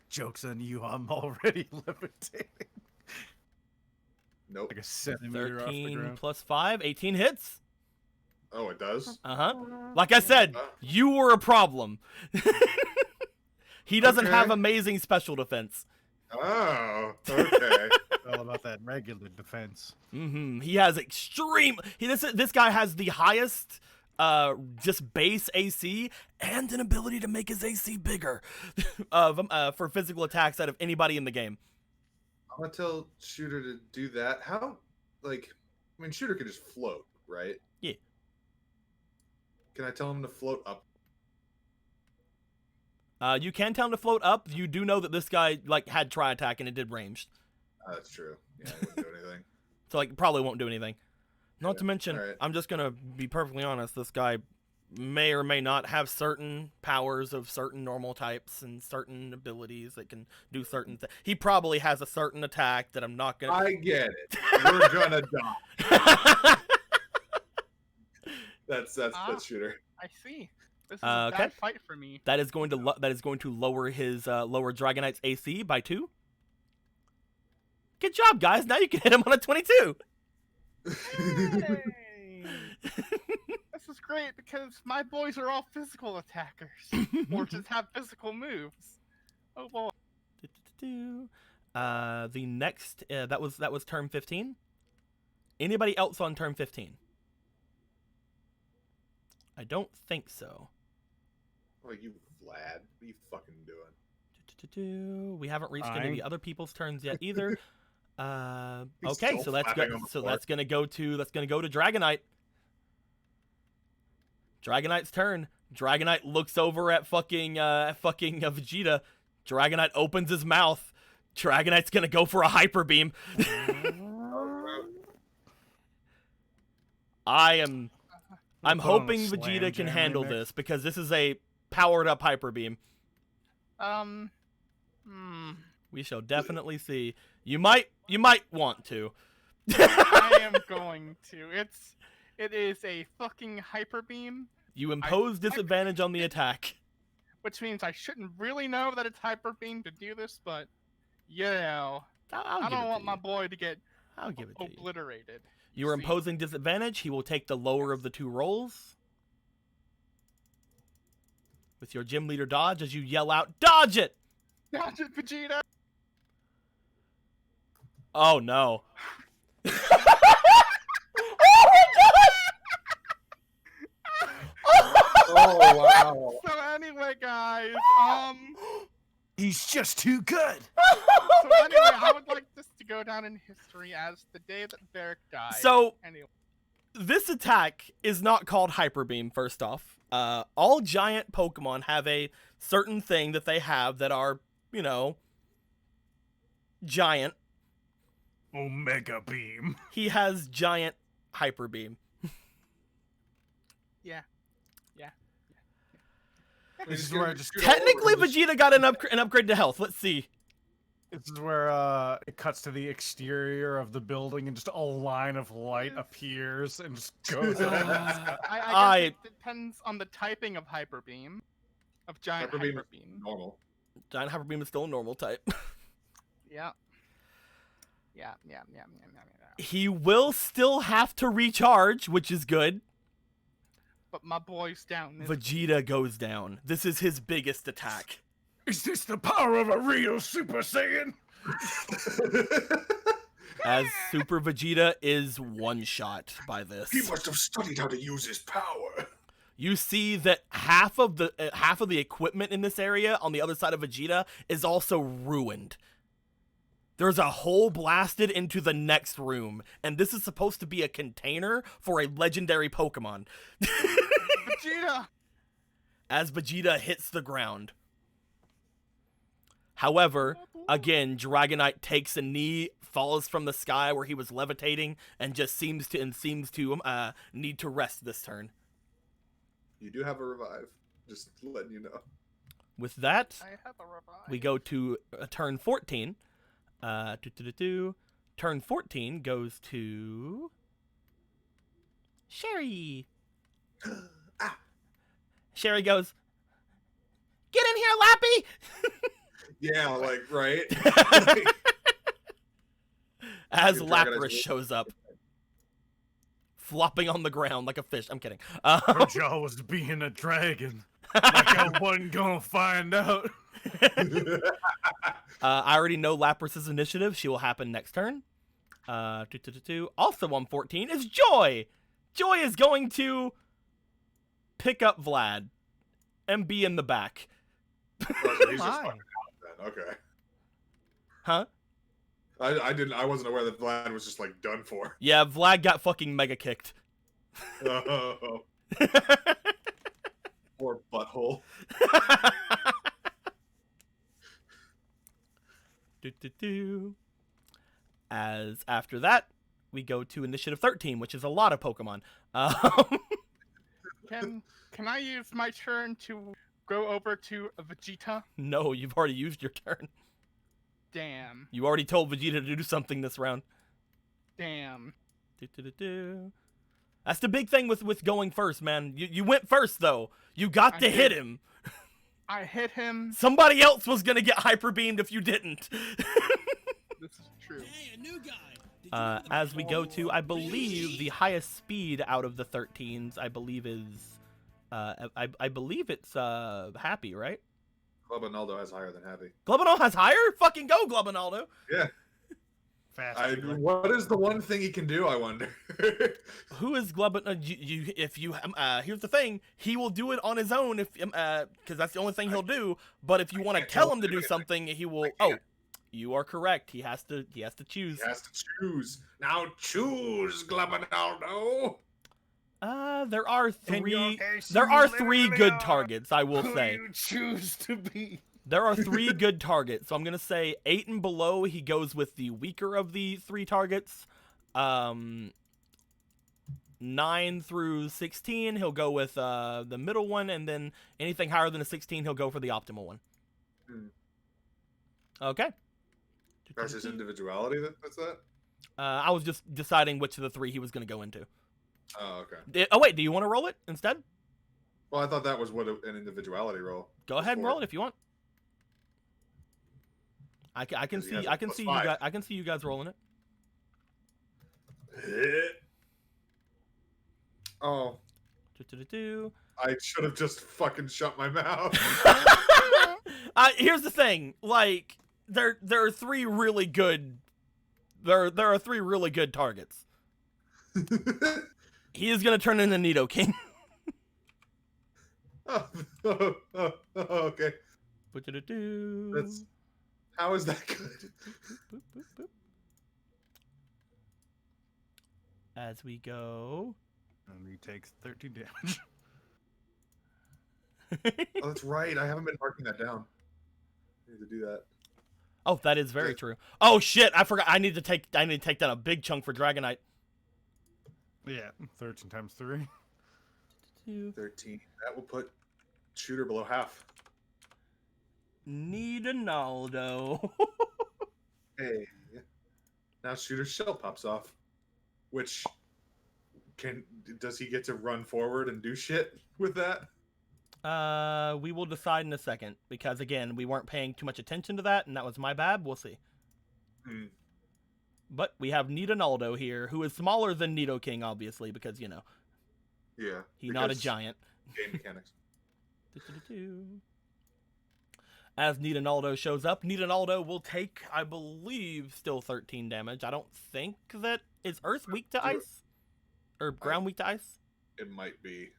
Joke's on you, I'm already levitating. Nope. like a centimeter off the 13 ground. plus 5, 18 hits. Oh, it does? Uh-huh. Like I said, you were a problem. He doesn't Okay. have amazing special defense. Oh, okay. All about that regular defense. Mm-hmm. He has extreme. This guy has the highest, just base AC and an ability to make his AC bigger, for physical attacks out of anybody in the game. I'm going to tell Shooter to do that. How, like, I mean, Shooter can just float, right? Yeah. Can I tell him to float up? You can tell him to float up. You do know that this guy had tri-attack and it did ranged. That's true. Yeah, I wouldn't do anything. So probably won't do anything. Not to Yeah, mention, alright. I'm just gonna be perfectly honest, this guy may or may not have certain powers of certain normal types and certain abilities that can do certain things. He probably has a certain attack that I'm not gonna... I get it. We're gonna die. That's Shooter. I see. This is a Okay. bad fight for me. That is going to lower his lower Dragonite's AC by 2. Good job, guys. Now you can hit him on a 22. Yay! This is great because my boys are all physical attackers, or just have physical moves. Oh boy. The next that was turn 15. Anybody else on turn 15? I don't think so. Oh, you Vlad. What are you fucking doing? We haven't reached any of the other people's turns yet either. He's Okay, still so that's flapping on the floor. gonna go to Dragonite. Dragonite's turn. Dragonite looks over at fucking Vegeta. Dragonite opens his mouth. Dragonite's gonna go for a Hyper Beam. I'm hoping Vegeta can handle this because this is a powered up Hyper Beam. We shall definitely see. You might want to. I am going to. It is a fucking Hyper Beam. You impose disadvantage on the attack. Which means I shouldn't really know that it's Hyper Beam to do this, but you know, I don't want my boy to get I'll give it to you. obliterated. You are imposing disadvantage. He will take the lower of the two rolls. With your gym leader dodge as you yell out, "Dodge it!" Dodge it, Vegeta! Oh no. Oh wow! So anyway, guys, He's just too good. so anyway, I would like this to go down in history as the day that Varric died. So anyway, this attack is not called Hyper Beam. First off, all giant Pokemon have a certain thing that they have that are, you know, giant. Omega Beam. He has giant Hyper Beam. yeah. This is where I just Technically, Vegeta got an upgrade to health. Let's see. This is where it cuts to the exterior of the building and just a line of light appears and just goes on. I guess it depends on the typing of Hyper Beam, of giant Hyper Hyper Beam Beam. Normal. Giant Hyper Beam is still a normal type. Yeah. He will still have to recharge, which is good. But my boy's down. Vegeta goes down. This is his biggest attack. Is this the power of a real Super Saiyan? As Super Vegeta is one shot by this. He must have studied how to use his power. You see that half of the equipment in this area on the other side of Vegeta is also ruined. There's a hole blasted into the next room, and this is supposed to be a container for a legendary Pokemon. Vegeta! As Vegeta hits the ground. However, again, Dragonite takes a knee, falls from the sky where he was levitating, and just seems to need to rest this turn. You do have a revive. Just letting you know. With that, I have a revive. we go to turn 14. Turn 14 goes to Sherry. Sherry goes, "Get in here, Lappy!" Yeah, like, right? As Your Lapras Dragonite's shows up, flopping on the ground like a fish. I'm kidding. Her jaw was being a dragon. Like I wasn't gonna find out. I already know Lapras' initiative. She will happen next turn. Also on 14 is Joy. Joy is going to pick up Vlad and be in the back. Oh, so he's just fucking out then. Okay. Huh? I wasn't aware that Vlad was just like done for. Yeah, Vlad got fucking mega kicked. Oh, poor butthole. As after that, we go to Initiative 13, which is a lot of Pokemon. Can I use my turn to go over to Vegeta? No, you've already used your turn. Damn. You already told Vegeta to do something this round. Damn. That's the big thing with going first, man. You went first, though. You got to hit him. I hit him. Somebody else was going to get hyper beamed if you didn't. This is true. As we go to, I believe, the highest speed out of the 13s, I believe is... I believe it's Happy, right? Glubinaldo has higher than Happy. Glubinaldo has higher? Fucking go, Glubinaldo. Yeah. Fast. What is the one thing he can do, I wonder? Who is Glubinaldo? Here's the thing. He will do it on his own if because that's the only thing he'll do. But if you want to tell him to do something, he will... Oh, you are correct. He has to choose. He has to choose. Now choose, Glubinaldo. There are In your three. case, There you are three literally good are targets. I will who say you choose to be. there are three good targets. So I'm gonna say 8 and below. He goes with the weaker of the 3 targets. 9 through 16, he'll go with the middle one, and then anything higher than a 16, he'll go for the optimal one. Hmm. Okay. That's his individuality. That's that. I was just deciding which of the 3 he was going to go into. Oh, okay. Oh wait, do you want to roll it instead? Well, I thought that was what an individuality roll. Go ahead and for. roll it if you want. I can Because he see has a I can plus see 5. you guys I can see you guys rolling it. Oh, Do-do-do-do. I should have just fucking shut my mouth. Here's the thing, like there are 3 really good there are 3 really good targets. He is gonna turn into Nidoking. Okay. Do-do-do-do. That's how is that good? Boop, boop, boop. As we go. And he takes 13 damage. Oh, that's right. I haven't been marking that down. I need to do that. Oh, that is very Yeah. true. Oh shit, I forgot. I need to take down a big chunk for Dragonite. Yeah, 13 times 3. 13. That will put Shooter below half. Nidonaldo. Hey. Now Shooter's shell pops off. Which does he get to run forward and do shit with that? We will decide in a second because again, we weren't paying too much attention to that, and that was my bad. We'll see. Hmm. But we have Nidonaldo here, who is smaller than Nidoking, obviously, because you know Yeah. he's not a because giant. Game mechanics. Do-do-do-do. As Nidonaldo shows up, Nidonaldo will take, I believe, still 13 damage. I don't think that is Earth weak to ice or ground weak to ice. It might be.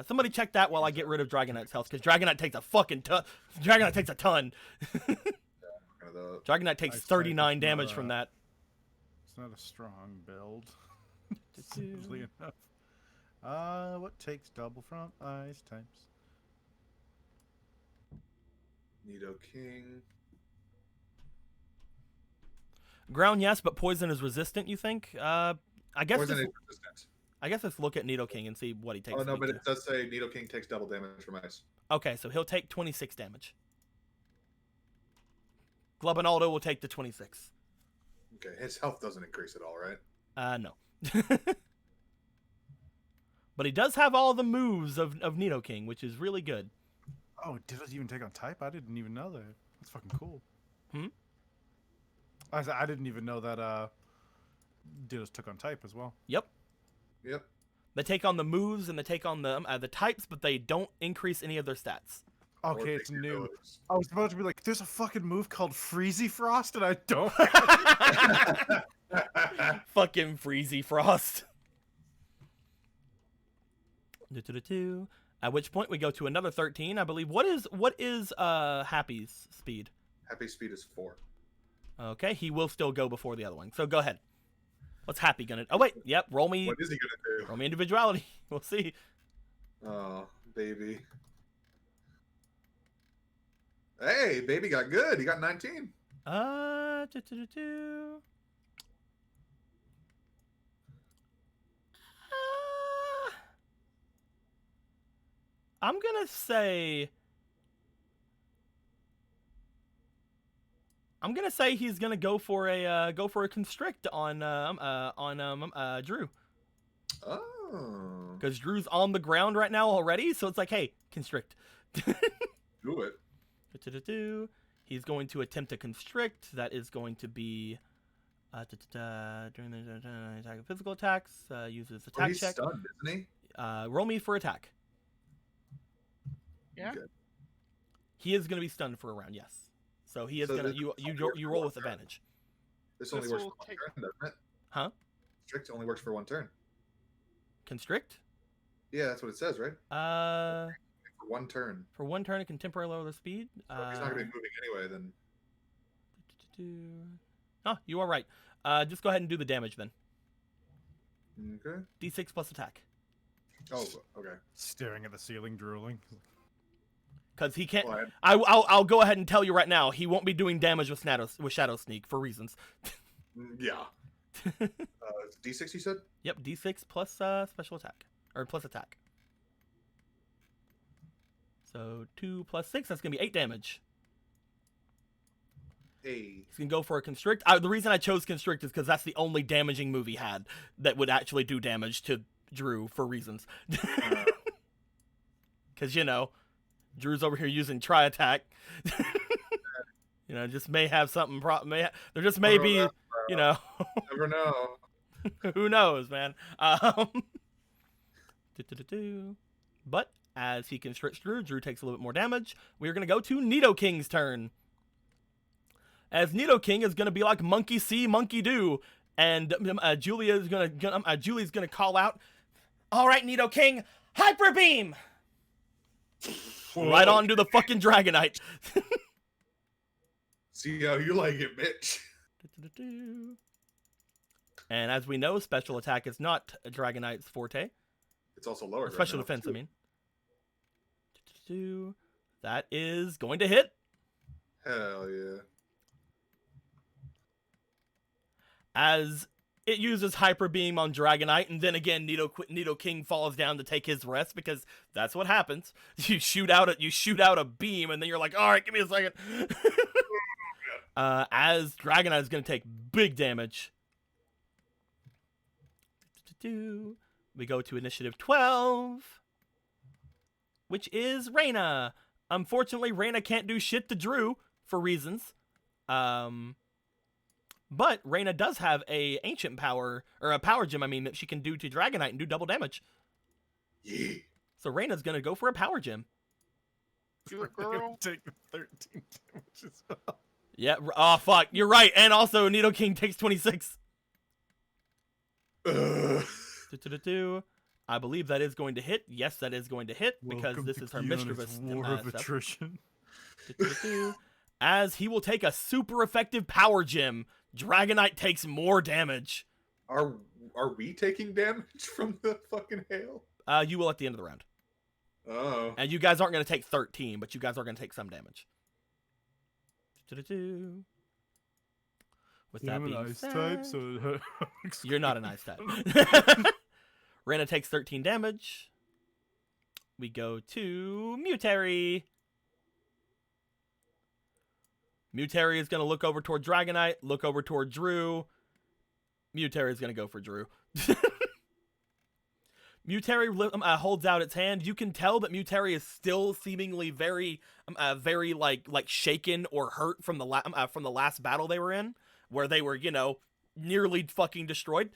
Somebody check that while I get rid of Dragonite's health, because Dragonite takes a fucking ton. Dragonite takes a ton. Kind of the, Dragonite takes Ice type 39 is damage not from a- that. It's not a strong build. Strangely enough. What takes double from ice types? Nidoking. Ground, yes, but poison is resistant. You think? I guess. Poison Just, is resistant. I guess let's look at Nidoking and see what he takes. Oh no, weak but to. it does say Nidoking takes double damage from ice. Okay, so he'll take 26 damage. Glubinaldo will take the 26. Okay, his health doesn't increase at all, right? No. But he does have all the moves of Nidoking, which is really good. Oh, did it even take on type? I didn't even know that. That's fucking cool. Hmm? I didn't even know that Dittos took on type as well. Yep. Yep. They take on the moves and they take on the types, but they don't increase any of their stats. Or Okay, take it's the new. abilities. I was about to be like, there's a fucking move called Freezy Frost, and I don't. Fucking Freezy Frost. Do-do-do-do. At which point we go to another 13, I believe. What is Happy's speed? Happy speed is 4. Okay, he will still go before the other one. So go ahead. What's Happy gonna? Oh wait, yep. Roll me What is he gonna Roll me individuality. We'll see. do? Oh, baby. Hey, baby got good. He got 19. Do-do-do-do. I'm gonna say. He's gonna go for a constrict on Drew, Oh. because Drew's on the ground right now already. So it's like, hey, constrict. Do it. Do-do-do-do. He's going to attempt to constrict. That is going to be during the attack of physical attacks. Uses Oh, attack he's check. stunned, isn't he? Roll me for attack. Yeah. Good. He is going to be stunned for a round. Yes. So he is So gonna this you only works you for roll one with turn. advantage. This only This works will for one take- turn, doesn't it? Huh? Strict only works for one turn. Constrict. Yeah, that's what it says, right? For one turn. For one turn, it can temporarily lower the speed. So if he's not going to be moving anyway, then Oh, you are right. Just go ahead and do the damage then. Okay. D6 plus attack. Oh, okay. Staring at the ceiling, drooling. Because he can't. Well, I'll go ahead and tell you right now, he won't be doing damage with Shadow Sneak for reasons. yeah. D6, you said? Yep, D6 plus special attack. Or plus attack. So 2 plus 6, that's going to be 8 damage. Hey. He's going to go for a Constrict. The reason I chose Constrict is because that's the only damaging move he had that would actually do damage to Drew for reasons. Because, you know, Drew's over here using Tri-Attack. You know, just may have something. There just may be, you know. Never know. Who knows, man? But as he constricts Drew, Drew takes a little bit more damage. We're going to go to Nidoking's turn. As Nidoking is going to be like Monkey See, Monkey Do. And Julie's going to call out, all right, Nidoking, Hyper Beam! Right onto the fucking Dragonite. See how you like it, bitch. And as we know, special attack is not a Dragonite's forte. It's also lower. Or special defense, I mean. That is going to hit. Hell yeah. As it uses Hyper Beam on Dragonite, and then again, Nidoking falls down to take his rest because that's what happens. You shoot out a beam, and then you're like, all right, give me a second. As Dragonite is going to take big damage. We go to initiative 12, which is Reyna. Unfortunately, Reyna can't do shit to Drew for reasons. But Reyna does have a ancient power, or a power gem, I mean, that she can do to Dragonite and do double damage. Yeah. So Reyna's going to go for a power gem. Do it, girl. Take the 13 damage as well. Yeah, oh fuck, you're right. And also Nidoking takes 26. I believe that is going to hit. Yes, that is going to hit because Welcome this to is her Keanu's mischievous war of stuff. attrition. As he will take a super effective power gem, Dragonite takes more damage. Are we taking damage from the fucking hail? You will at the end of the round. Oh. And you guys aren't going to take 13, but you guys are going to take some damage. With that I'm an being ice said, type, so it hurts. you're not an ice type. Reyna takes 13 damage. We go to Mutary. Mutary is going to look over toward Dragonite, look over toward Drew. Mutary is going to go for Drew. Mutary holds out its hand. You can tell that Mutary is still seemingly very like shaken or hurt from the last battle they were in, where they were, you know, nearly fucking destroyed.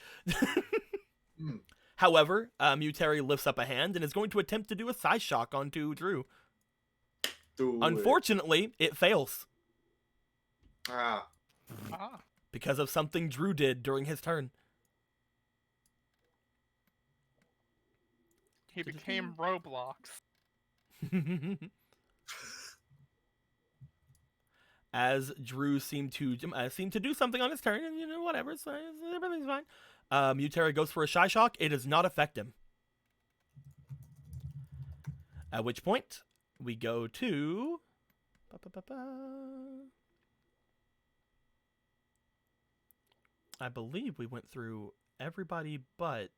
However, Mutary lifts up a hand and is going to attempt to do a Psy Shock onto Drew. Unfortunately, it fails. Ah. Because of something Drew did during his turn. He became Roblox. As Drew seemed to do something on his turn, and you know, whatever, it's fine, everything's fine. Mutary goes for a Shy Shock. It does not affect him. At which point, we go to... I believe we went through everybody but...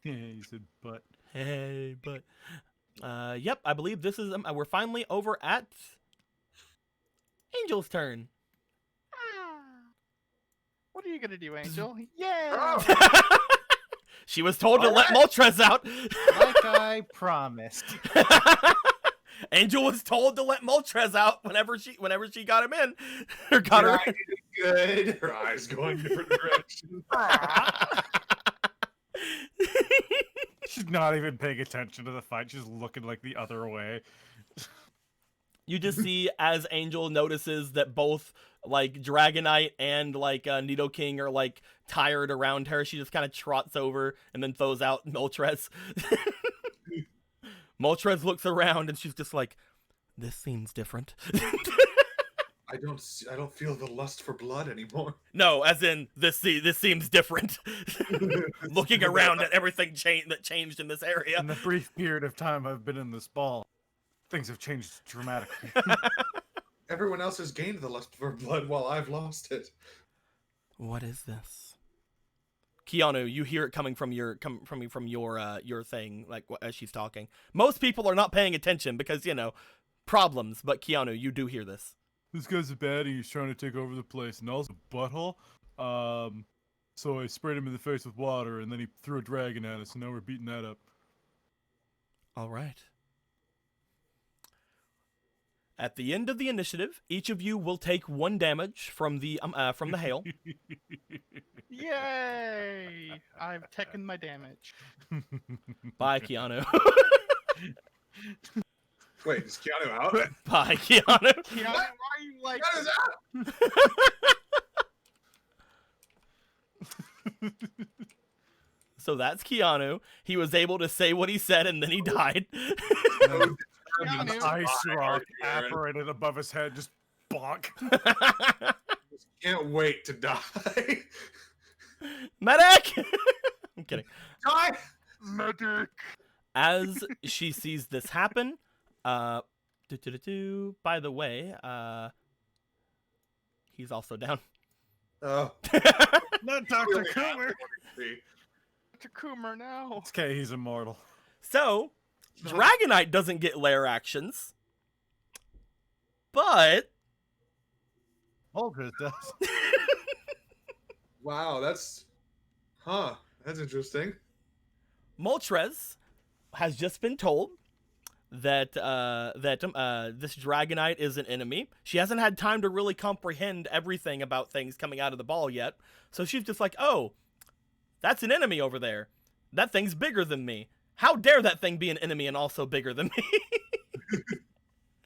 Yeah, you said but. Hey, but... yep, I believe this is... we're finally over at... Angel's turn. What are you gonna do, Angel? Yeah! She was told to let Moltres out. Like I promised. Angel was told to let Moltres out whenever she got him in. Or got her in. Good. Her eyes going different directions. She's not even paying attention to the fight. She's looking like the other way. You just see as Angel notices that both like Dragonite and like Nidoking are like tired around her. She just kind of trots over and then throws out Moltres. Moltres looks around and she's just like, "This seems different." I don't feel the lust for blood anymore. No, as in this seems different. Looking around at everything that changed in this area. In the brief period of time I've been in this ball, things have changed dramatically. Everyone else has gained the lust for blood while I've lost it. What is this? Keanu, you hear it coming from your thing, like as she's talking. Most people are not paying attention because, problems, but Keanu, you do hear this. This guy's a baddie, he's trying to take over the place, and also butthole. So I sprayed him in the face with water, and then he threw a dragon at us, and now we're beating that up. All right. At the end of the initiative, each of you will take 1 damage from the hail. Yay! I've taken my damage. Bye, Keanu. Wait, is Keanu out? Bye, Keanu. Keanu, why are you like? Keanu's out! So that's Keanu. He was able to say what he said, and then he died. Keanu. Ice rock Aaron. apparated above his head, just bonk. Can't wait to die. Medic! I'm kidding. Die! Medic. As she sees this happen, by the way, he's also down. Oh. Not Dr. Coomer. To Coomer now. It's okay, he's immortal. So, Dragonite doesn't get lair actions, but Moltres does. Wow, that's interesting. Moltres has just been told that this Dragonite is an enemy. She hasn't had time to really comprehend everything about things coming out of the ball yet, so she's just like, oh, that's an enemy over there. That thing's bigger than me. How dare that thing be an enemy and also bigger than me?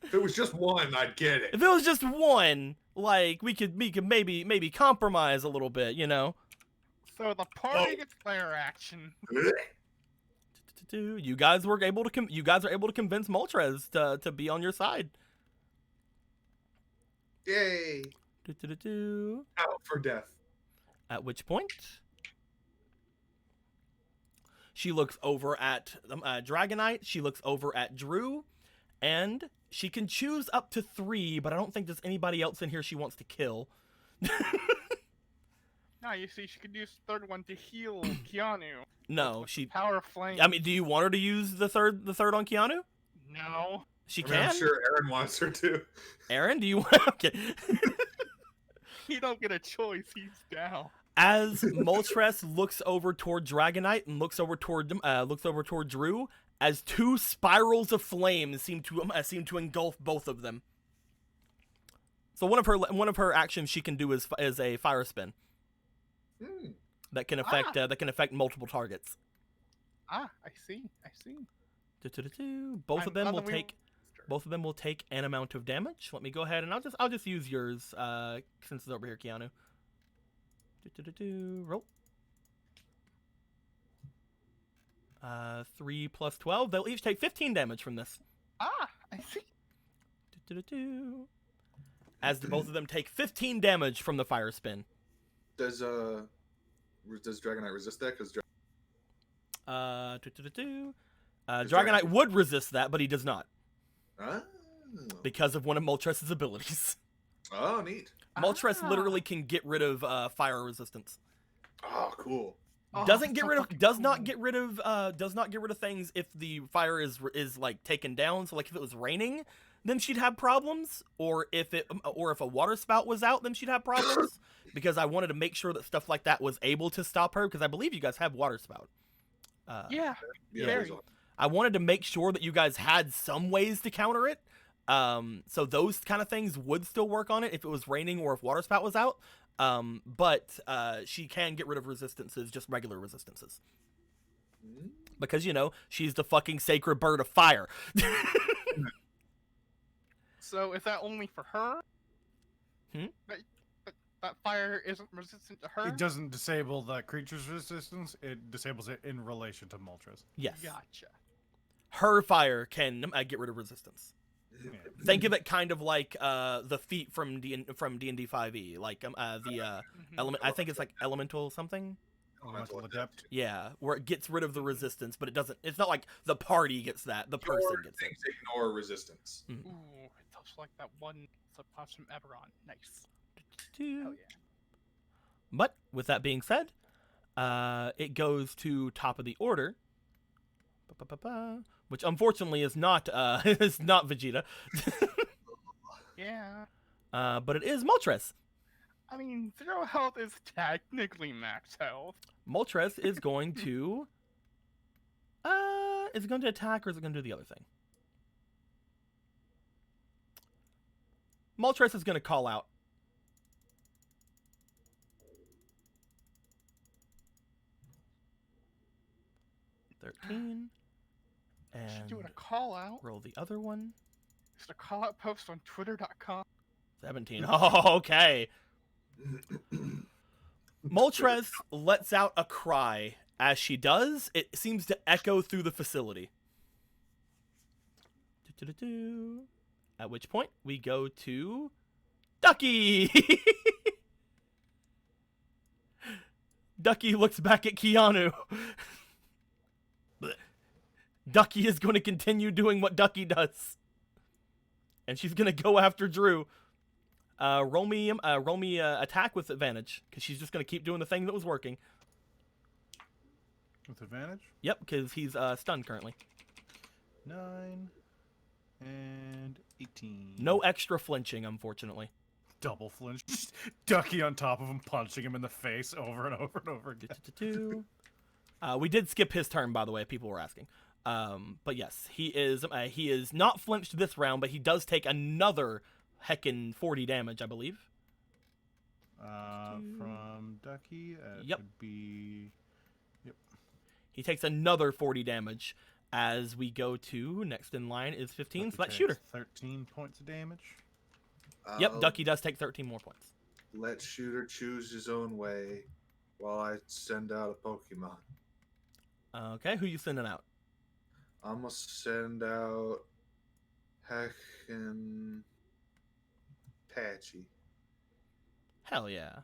If it was just one, I'd get it. If it was just one, like we could maybe compromise a little bit, So the party gets player action. You guys were able to convince Moltres to be on your side. Yay! Out for death. At which point, she looks over at Dragonite. She looks over at Drew, and she can choose up to 3. But I don't think there's anybody else in here she wants to kill. No, you see, she could use the third one to heal Keanu. No, With she. Power of Flame. I mean, do you want her to use the third on Keanu? No. She I mean, can. I'm sure Aaron wants her to. Aaron, do you want? Okay. He don't get a choice. He's down. As Moltres looks over toward Dragonite and looks over toward Drew, as 2 spirals of flame seem to engulf both of them. So one of her actions she can do is a fire spin that can affect multiple targets. Ah, I see. Both I'm of them glad will that we- take. Both of them will take an amount of damage. Let me go ahead and I'll just use yours since it's over here, Keanu. Roll. 3 plus 12. They'll each take 15 damage from this. Ah, I see. As both of them take 15 damage from the fire spin. Does Dragonite resist that? Because Dragonite would resist that, but he does not oh, because of one of Moltres' abilities. oh, neat. Moltres literally can get rid of fire resistance. Oh, cool. Oh, Does so not fucking get rid of things if the fire is like taken down. So like if it was raining, then she'd have problems, or if a water spout was out, then she'd have problems. Because I wanted to make sure that stuff like that was able to stop her, because I believe you guys have water spout. Yeah. Yeah, Very. there's a- I wanted to make sure that you guys had some ways to counter it. So those kind of things would still work on it if it was raining or if water spout was out. But she can get rid of resistances, just regular resistances. Because, she's the fucking sacred bird of fire. So is that only for her? That fire isn't resistant to her? It doesn't disable the creature's resistance, it disables it in relation to Moltres. Yes. Gotcha. Her fire can get rid of resistance. Think of it kind of like the feat from D&D 5e, like element. I think it's like elemental something. Elemental Adept. Yeah, where it gets rid of the resistance, but it doesn't. It's not like the party gets that; the person Your gets it. things ignore resistance. Ooh, it's also like that one subclass from Eberron. Nice. Hell Hell yeah. But with that being said, it goes to top of the order, which unfortunately is not is not Vegeta, Yeah. but it is Moltres. I mean, 0 health is technically max health. Moltres is going to is it going to attack or is it going to do the other thing? Moltres is going to call out. $13. Should do it a And call out. roll the other one. Just a call out post on twitter.com. 17. Oh, okay. Moltres lets out a cry. As she does, it seems to echo through the facility. Do-do-do-do. At which point, we go to Ducky! Ducky looks back at Keanu. Ducky is going to continue doing what Ducky does. And she's going to go after Drew. Roll me attack with advantage, because she's just going to keep doing the thing that was working. With advantage? Yep, because he's stunned currently. 9 and 18. No extra flinching, unfortunately. Double flinch. Just Ducky on top of him, punching him in the face over and over and over again. Do-do-do-do. We did skip his turn, by the way, people were asking. But yes, he is not flinched this round, but he does take another heckin' 40 damage, I believe. From Ducky, it Yep. would be... He takes another 40 damage as we go to next in line is 15, so that's Shooter. 13 points of damage. Yep, Ducky does take 13 more points. Let Shooter choose his own way while I send out a Pokemon. Okay, who you sending out? I'm gonna send out heckin' Patchy. Hell yeah.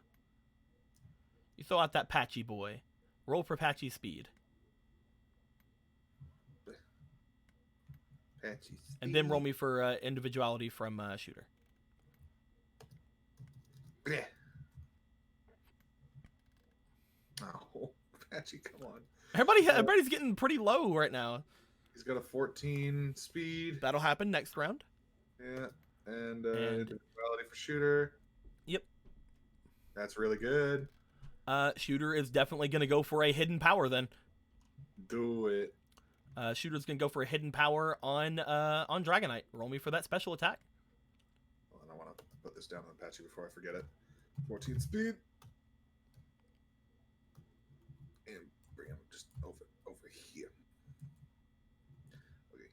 You throw out that Patchy boy. Roll for Patchy speed. Patchy. And then roll me for individuality from Shooter. Yeah. Oh, Patchy, come on. Everybody's getting pretty low right now. He's got a 14 speed. That'll happen next round. Yeah. And individuality for Shooter. Yep. That's really good. Shooter is definitely going to go for a hidden power then. Do it. Shooter's going to go for a hidden power on Dragonite. Roll me for that special attack. Hold on, I want to put this down on Patchy before I forget it. 14 speed. And bring him just over here. Okay.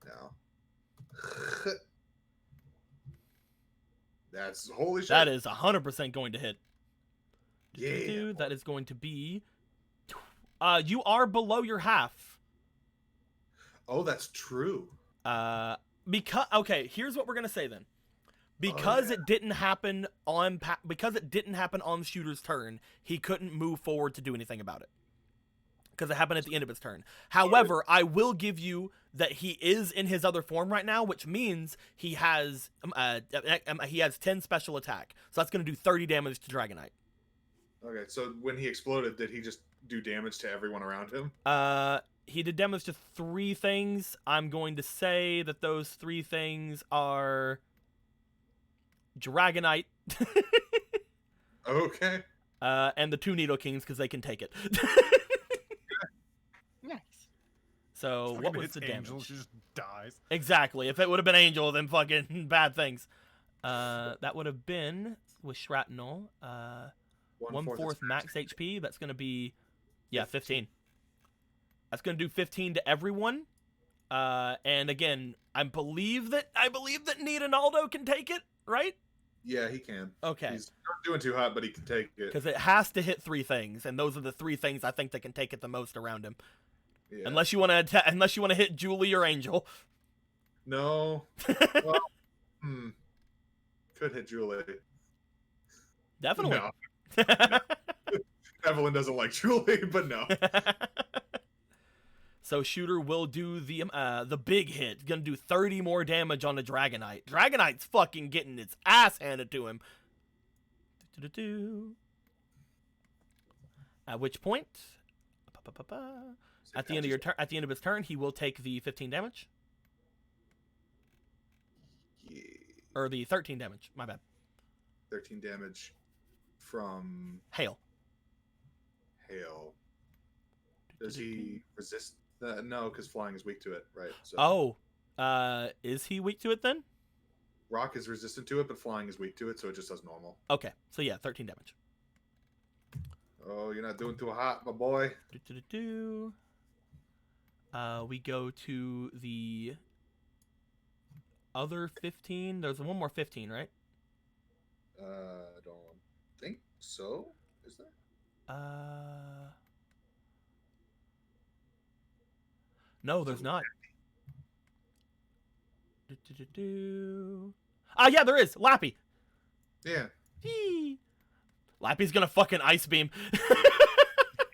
Now. That's holy shit. That is 100% going to hit. Yeah. That is going to be... you are below your half. Oh, that's true. Okay, here's what we're going to say then. Because it didn't happen on Shooter's turn, he couldn't move forward to do anything about it. Because it happened at the end of his turn. However, I will give you that he is in his other form right now, which means he has 10 special attack. So that's going to do 30 damage to Dragonite. Okay, so when he exploded, did he just do damage to everyone around him? He did damage to 3 things. I'm going to say that those 3 things are Dragonite. Okay. And the 2 Needle Kings because they can take it. Nice. So Fucking what was hits the Angel, damage? she just dies. Exactly. If it would have been Angel, then fucking bad things. That would have been with Shrapnel. 1/4 max HP. That's gonna be 15. That's gonna do 15 to everyone. And again, I believe that Nidonaldo can take it, right? Yeah, he can. Okay. He's not doing too hot, but he can take it. Because it has to hit 3 things, and those are the 3 things I think that can take it the most around him. Yeah. Unless you want to hit Julie or Angel. No. Well, could hit Julie. Definitely. No. Evelyn doesn't like Julie, but no. So Shooter will do the big hit. Gonna do 30 more damage on the Dragonite. Dragonite's fucking getting its ass handed to him. At which point, at the end of your turn, at the end of his turn, he will take the 15 damage Yeah. or the 13 damage. My bad. 13 damage from Hail. hail. Does he resist that? No, because flying is weak to it, right? So Oh, is he weak to it then? rock is resistant to it, but flying is weak to it, so it just does normal. Okay, so yeah, 13 damage. Oh, you're not doing too hot, my boy. We go to the other 15. There's one more 15, right? I don't think so. Is there? No, there's not. Ah, yeah, there is. Lappy. Yeah. Yee. Lappy's gonna fucking ice beam.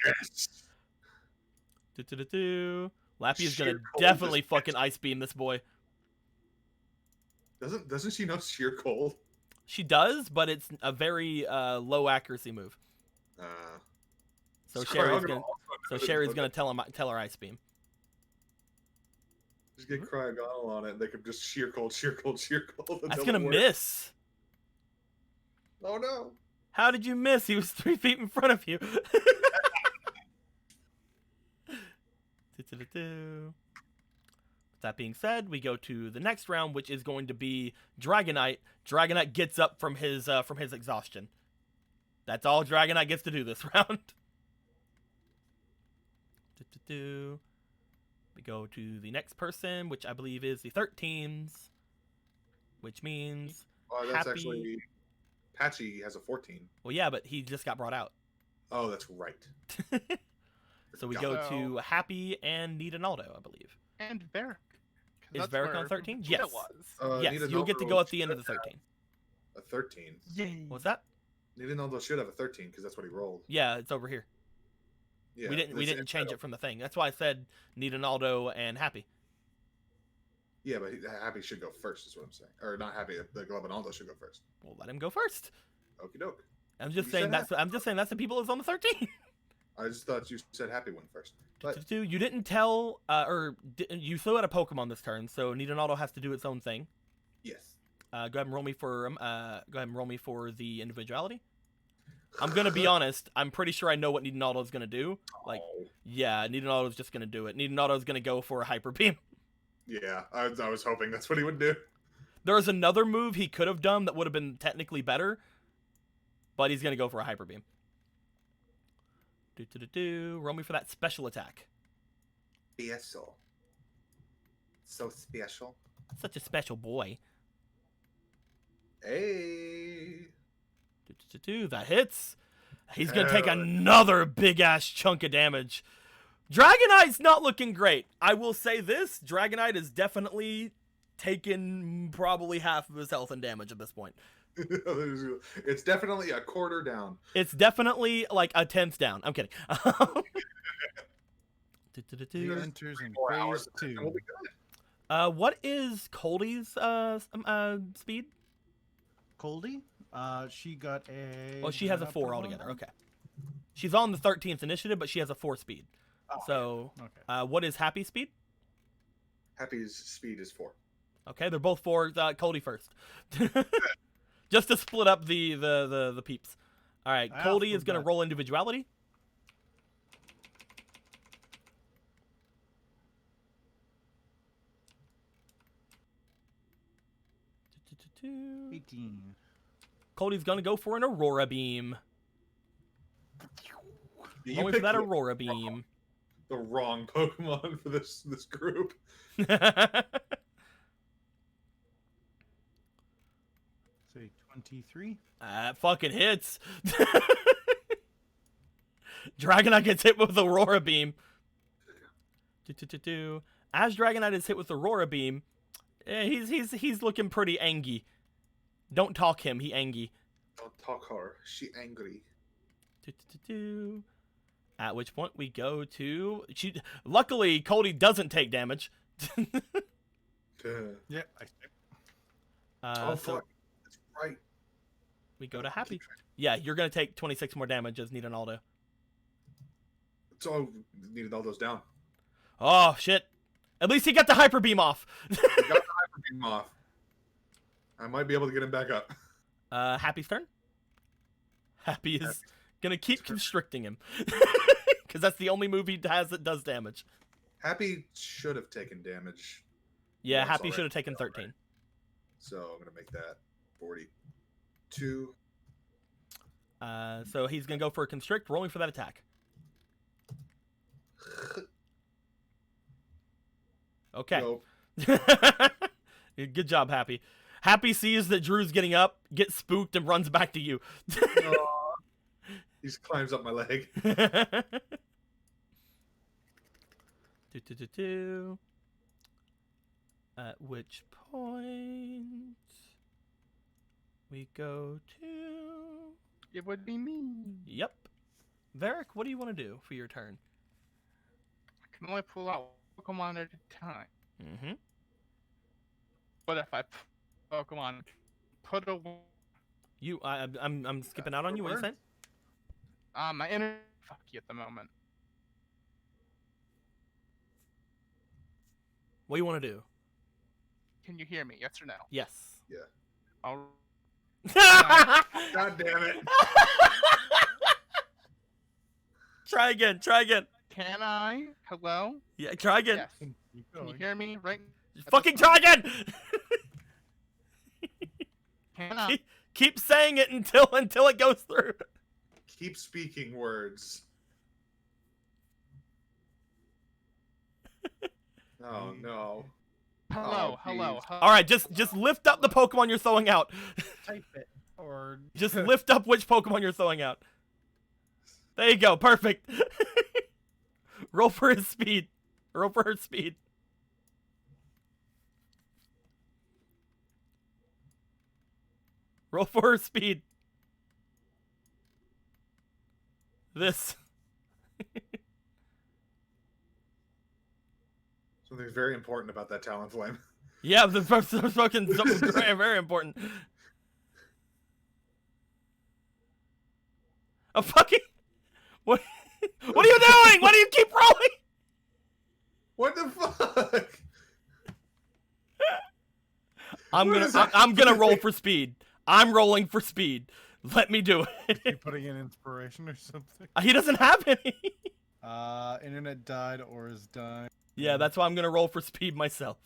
Yes. Lappy is Sheer gonna cold definitely just fucking ice beam this boy. Doesn't she know sheer cold? She does, but it's a very low accuracy move. So Sherry's gonna tell her ice beam. Just get Cryogonal on it, and they could just sheer cold, sheer cold, sheer cold. That's until gonna it works. miss. Oh no! How did you miss? He was 3 feet in front of you. With that being said, we go to the next round, which is going to be Dragonite. Dragonite gets up from his exhaustion. That's all Dragonite gets to do this round. We go to the next person, which I believe is the 13s, which means Oh, that's Happy- actually Patchy has a 14. well, yeah, but he just got brought out. Oh, that's right. So we Forgot. go to Happy and Nidonaldo, I believe. And Varric. 'cause Is that's Varric where on 13? Vegeta Yes. was. Yes, you'll get to go at the end of the 13. A 13. Yay. What's that? Nidonaldo should have a 13 because that's what he rolled. Yeah, it's over here. Yeah, we didn't change it from the thing. That's why I said Nidonaldo and Happy. Yeah, but Happy should go first, is what I'm saying. Or not Happy. The Globinaldo should go first. We'll let him go first. Okie doke. I'm just You saying said that's the people that's on the 13. I just thought you said Happy went first. But You didn't tell, you threw out a Pokemon this turn, so Nidonaldo has to do its own thing. yes. Go ahead and roll me for the individuality. I'm gonna be honest. I'm pretty sure I know what Nidonaldo's gonna do. Like, Oh, yeah, Nidonaldo's just gonna do it. Nidonaldo's gonna go for a Hyper Beam. yeah, I was hoping that's what he would do. There's another move he could have done that would have been technically better, but he's gonna go for a Hyper Beam. Roll me for that special attack. Special. So special. Such a special boy. Hey. That hits. He's gonna take another big ass chunk of damage. Dragonite's not looking great. I will say this: Dragonite is definitely taken probably half of his health and damage at this point. It's definitely a quarter down. It's definitely like a 10th down. I'm kidding. He enters in 4 hours, phase 2. and we'll be good. What is Coldie's speed? Coldie? She got a. Oh, she has a 4 altogether. Okay. She's on the 13th initiative, but she has a 4 speed. Oh, So, okay. what is Happy's speed? Happy's speed is 4. Okay, they're both 4. Coldie first. Just to split up the peeps. All right, I Coldie also is going to got- roll individuality. Do-do-do-do. 18. Coldie's going to go for an Aurora Beam. You Roll me for picked that the, Aurora Beam. the wrong Pokemon for this group. Say 23. That fucking hits. Dragonite gets hit with Aurora Beam. Do-do-do-do. As Dragonite is hit with Aurora Beam, He's looking pretty angry. Don't talk him. He angry. Don't talk her. She angry. Do. At which point we go to luckily Cody doesn't take damage. Yeah. Oh So fuck! That's right. we go to Happy. Yeah, you're gonna take 26 more damage as Nidonaldo. So needed all those down. Oh shit! At least he got the hyper beam off. I got the hyper beam off. I might be able to get him back up. Happy's turn. Happy is gonna keep constricting him because that's the only move he has that does damage. Happy should have taken damage. Yeah, Once Happy already. should have taken 13. So I'm gonna make that 42. So he's gonna go for a constrict, rolling for that attack. Okay. Nope. Good job, Happy. Happy sees that Drew's getting up, gets spooked, and runs back to you. Aw. He just climbs up my leg. Do. At which point we go to. It would be me. Yep. Varric, what do you want to do for your turn? I can only pull out Pokemon at a time. Mm-hmm. But if I Pokemon put a I'm skipping out on you. What are you saying? my inner fucky at the moment. What do you want to do? Can you hear me? Yes or no? Yes. I'll God damn it! Try again. Try again. Can I? Hello? Yeah, try again. Yes. Can you hear me? Right? Fucking try again. Can I? Keep saying it until it goes through. Keep speaking words. Oh no. Hello, Oh, hello, geez. hello. All right, just lift up the Pokemon you're throwing out. Type it. Or Just lift up which Pokemon you're throwing out. There you go. Perfect. Roll for his speed. Roll for her speed. Roll for her speed. This. Something very important about that Talonflame. Yeah, the fucking something very, very important. A fucking what? What are you doing? Why do you keep rolling? What the fuck? I'm What gonna is that I'm gonna roll doing? for speed. I'm rolling for speed. Let me do You it. putting in inspiration or something? He doesn't have any. Internet died or is dying. Yeah, that's why I'm gonna roll for speed myself.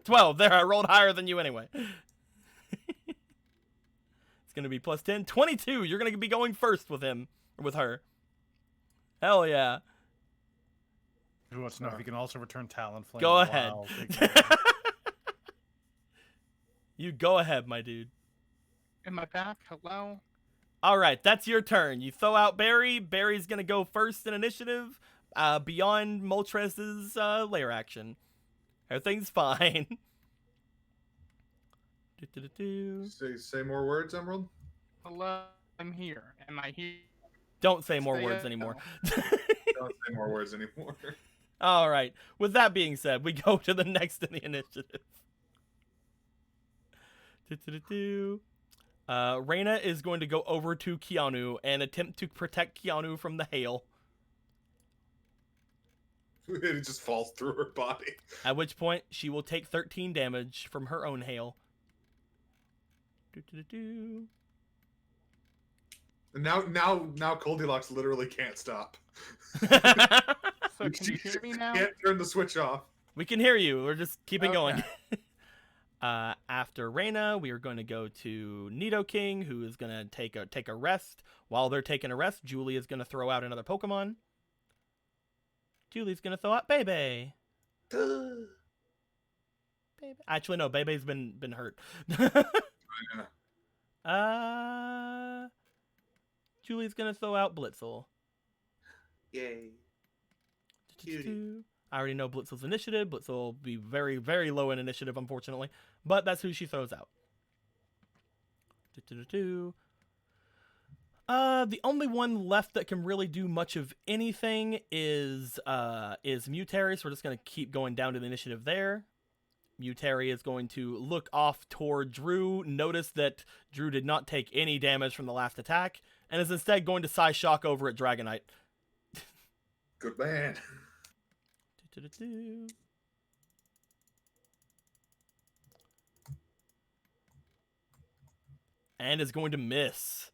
12. There, I rolled higher than you anyway. It's gonna be plus 10. 22. You're gonna be going first with him or with her. Hell yeah. Who wants to know if you can also return Talonflame? Go ahead. while taking damage? You go ahead, my dude. Am I back? Hello? All right, that's your turn. You throw out Barry. Barry's gonna go first in initiative. Beyond Moltres' lair action. Everything's fine. Say more words, Emerald. Hello? I'm here. Am I here? Don't say more Stay words out. anymore. Don't say more words anymore. All right. With that being said, we go to the next in the initiative. Reyna is going to go over to Keanu and attempt to protect Keanu from the hail. It just falls through her body. At which point, she will take 13 damage from her own hail. And now Goldilocks literally can't stop. So can you hear me now? Can't turn the switch off. We can hear you. We're just keeping going. Okay. After Reyna, we are going to go to Nidoking, who is going to take a rest. While they're taking a rest, Julie is going to throw out another Pokemon. Julie's going to throw out Bebe. Bebe. Actually, no. Bebe's been hurt. Julie's going to throw out Blitzel. Yay. Cutie. I already know Blitzel's initiative. Blitzel will be very, very low in initiative, unfortunately. But that's who she throws out. The only one left that can really do much of anything is Mutary, so we're just going to keep going down to the initiative there. Mutary is going to look off toward Drew, notice that Drew did not take any damage from the last attack, and is instead going to Psyshock over at Dragonite. Good man. And is going to miss.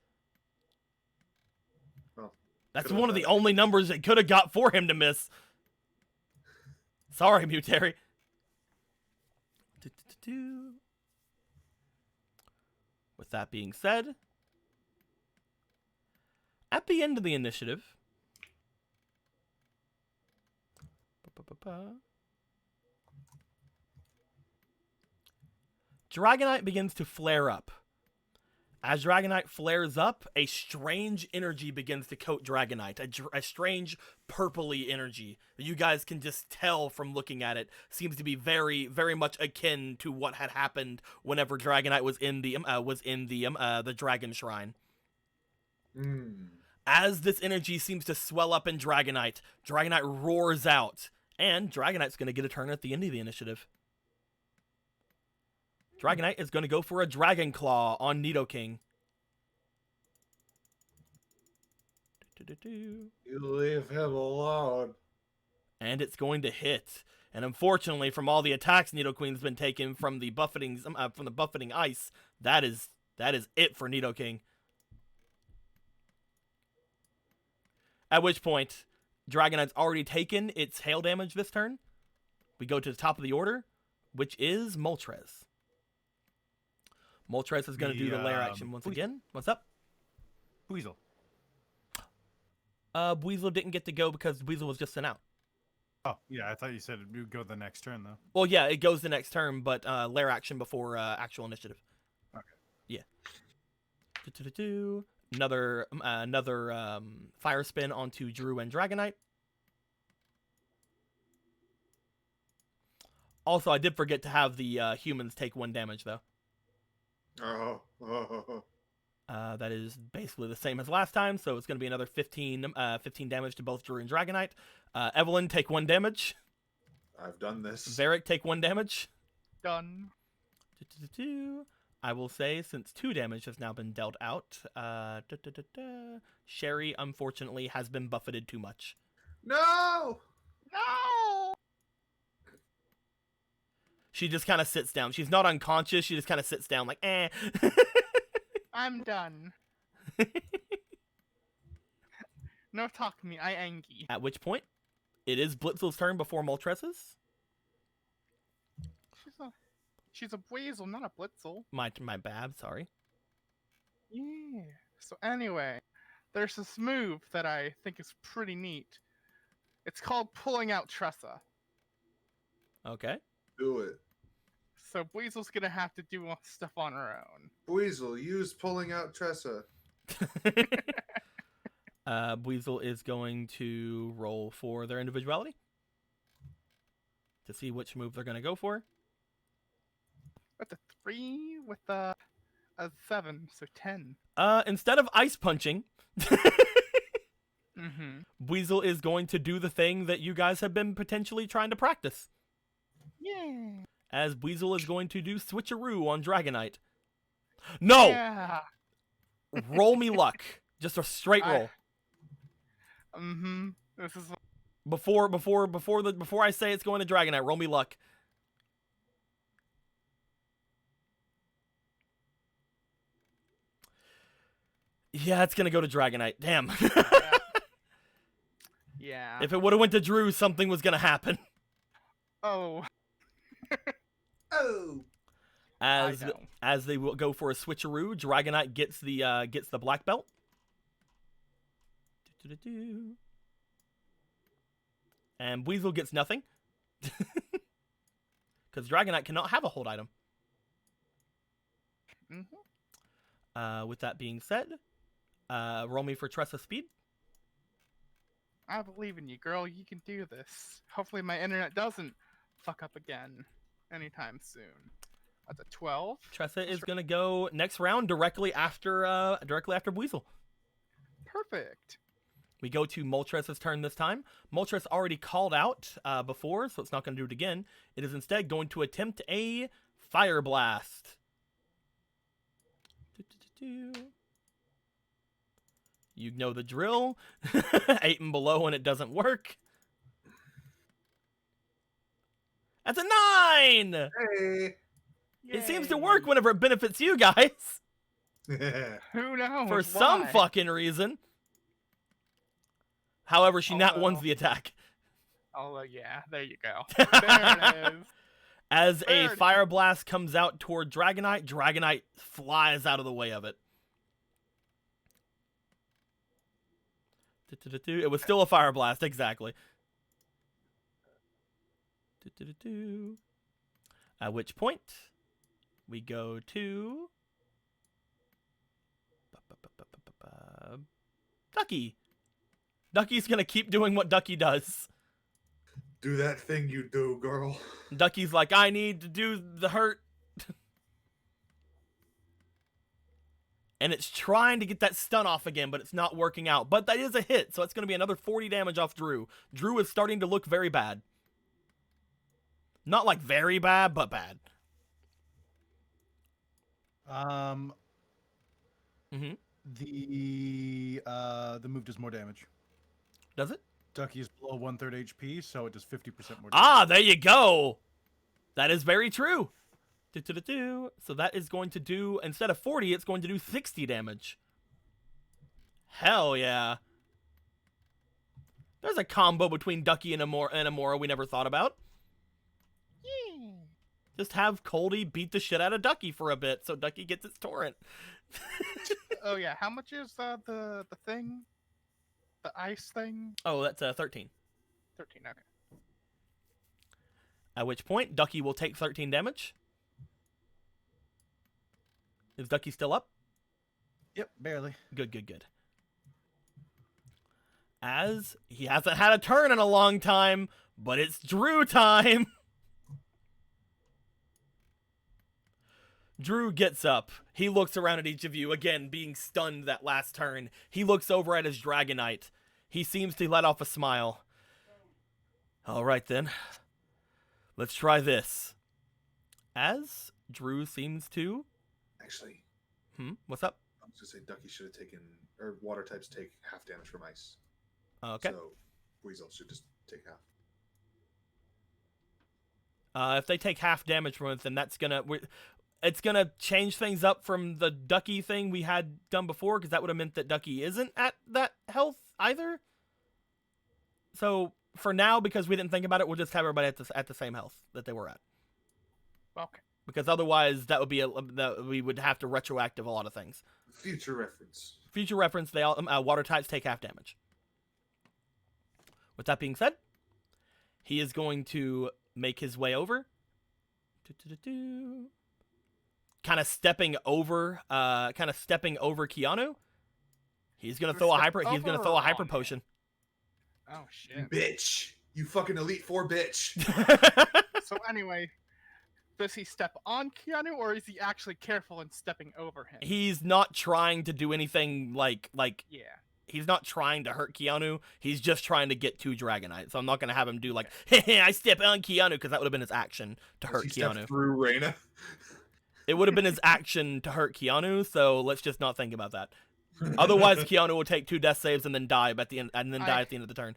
Well, that's could've one of done the it. only numbers they could have got for him to miss. Sorry, Mutary. With that being said, at the end of the initiative, Dragonite begins to flare up. As Dragonite flares up, a strange energy begins to coat Dragonite. A strange purpley energy that you guys can just tell from looking at it. Seems to be very, very much akin to what had happened whenever Dragonite was in the Dragon Shrine. As this energy seems to swell up in Dragonite, Dragonite roars out, and Dragonite's going to get a turn at the end of the initiative. Dragonite is going to go for a Dragon Claw on Nidoking. You leave him alone. And it's going to hit. And unfortunately, from all the attacks Nidoqueen's been taking from the buffeting ice, that is it for Nidoking. At which point, Dragonite's already taken its hail damage this turn. We go to the top of the order, which is Moltres. Moltres is going to do the lair action once again. What's up? Weasel. Weasel didn't get to go because Weasel was just sent out. Oh, yeah, I thought you said it would go the next turn, though. Well, yeah, it goes the next turn, but lair action before actual initiative. Okay. Yeah. Another fire spin onto Drew and Dragonite. Also, I did forget to have the humans take 1 damage, though. That is basically the same as last time, so it's going to be another 15 damage to both Drew and Dragonite. Evelyn, take 1 damage. I've done this. Varric, take 1 damage. Done. I will say, since 2 damage has now been dealt out, Sherry, unfortunately, has been buffeted too much. No! No! She just kind of sits down. She's not unconscious. She just kind of sits down like, eh. I'm done. No talk to me. I Angie. At which point, it is Blitzel's turn before Moltres's. She's a weasel, not a blitzel. My bad, sorry. Yeah. So anyway, there's this move that I think is pretty neat. It's called pulling out Tressa. Okay. Do it. So Weasel's gonna have to do stuff on her own. Weasel, use pulling out Tressa. Weasel is going to roll for their individuality to see which move they're going to go for. With a 3, with a 7, so 10. Instead of ice punching, Mm-hmm. Weasel is going to do the thing that you guys have been potentially trying to practice. Yeah. As Weasel is going to do switcheroo on Dragonite. No! Yeah. Roll me luck. Just a straight roll. Mm-hmm. This is Before I say it's going to Dragonite, roll me luck. Yeah, it's gonna go to Dragonite. Damn. yeah. If it would have went to Drew, something was gonna happen. Oh. Oh! As I know. as they will go for a switcheroo, Dragonite gets the black belt. And Weasel gets nothing. Because Dragonite cannot have a hold item. Mm-hmm. With that being said, roll me for Tressa speed. I believe in you, girl. You can do this. Hopefully my internet doesn't fuck up again anytime soon. That's a 12. Tressa is gonna go next round directly after Buizel. Perfect. We go to Moltres' turn this time. Moltres already called out before, so it's not going to do it again. It is instead going to attempt a Fire Blast. You know the drill. 8 and below and it doesn't work. That's a 9! Hey. It seems to work whenever it benefits you guys. Who knows? For some why? fucking reason. However, she nat Although- ones the attack. Oh, yeah. There you go. There it is. As a There it is. Fire Blast comes out toward Dragonite, Dragonite flies out of the way of it. It was still a Fire Blast, exactly. At which point, we go to Ducky. Ducky's gonna keep doing what Ducky does. Do that thing you do, girl. Ducky's like, I need to do the hurt. And it's trying to get that stun off again, but it's not working out. But that is a hit, so it's going to be another 40 damage off Drew. Drew is starting to look very bad. Not like very bad, but bad. Mm-hmm. The move does more damage. Does it? Ducky is below 1/3 HP, so it does 50% more damage. Ah, there you go. That is very true. So that is going to do, instead of 40, it's going to do 60 damage. Hell yeah. There's a combo between Ducky and Amora we never thought about. Yeah. Just have Coldy beat the shit out of Ducky for a bit so Ducky gets its torrent. Oh, yeah. How much is the thing? The ice thing? Oh, that's 13. 13, okay. At which point, Ducky will take 13 damage. Is Ducky still up? Yep, barely. Good, good, good. As he hasn't had a turn in a long time, but it's Drew time. Drew gets up. He looks around at each of you, again, being stunned that last turn. He looks over at his Dragonite. He seems to let off a smile. All right, then. Let's try this. As Drew seems to... Actually, What's up? I was gonna say Ducky should have taken, or water types take half damage from ice. Okay. So Weasel should just take half. If they take half damage from it, then that's gonna... It's gonna change things up from the Ducky thing we had done before, because that would have meant that Ducky isn't at that health either. So for now, because we didn't think about it, we'll just have everybody at the same health that they were at. Okay. Because otherwise, that would be we would have to retroactive a lot of things. Future reference. Future reference: they all water types take half damage. With that being said, he is going to make his way over. Kind of stepping over Keanu. He's gonna throw a hyper. He's gonna throw a hyper potion. Oh, shit. Bitch! You fucking Elite Four bitch! So anyway, does he step on Keanu, or is he actually careful in stepping over him? He's not trying to do anything like Yeah. he's not trying to hurt Keanu. He's just trying to get to Dragonite. So I'm not gonna have him do like, hey, I step on Keanu, because that would have been his action to hurt Does he step Keanu. through Reyna? It would have been his action to hurt Keanu. So let's just not think about that. Otherwise, Keanu will take 2 death saves and then die at the end, die at the end of the turn.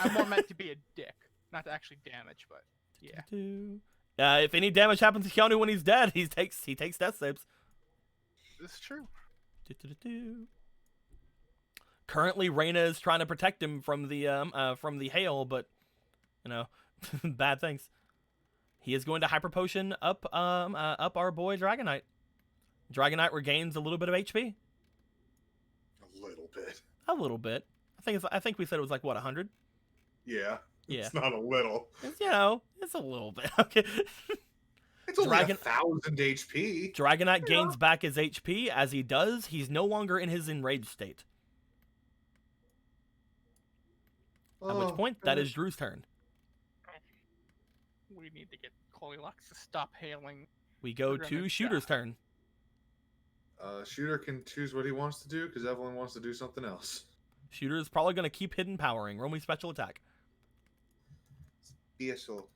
I'm more meant to be a dick, not to actually damage, but yeah. If any damage happens to Keanu when he's dead, he takes death saves. This is true. Currently, Reyna is trying to protect him from the hail, but bad things. He is going to hyper potion up our boy Dragonite. Dragonite regains a little bit of HP. A little bit. A little bit. I think we said it was like what, 100? Yeah. Yeah. It's not a little. It's, it's a little bit. Okay. It's only Dragon- 1,000 HP. Dragonite gains back his HP. As he does, he's no longer in his enraged state. At which point, that is Drew's turn. We need to get Goldilocks to stop hailing. We go We're gonna to Shooter's die. turn. Shooter can choose what he wants to do because Evelyn wants to do something else. Shooter is probably going to keep hidden powering. Roll me special attack. Special.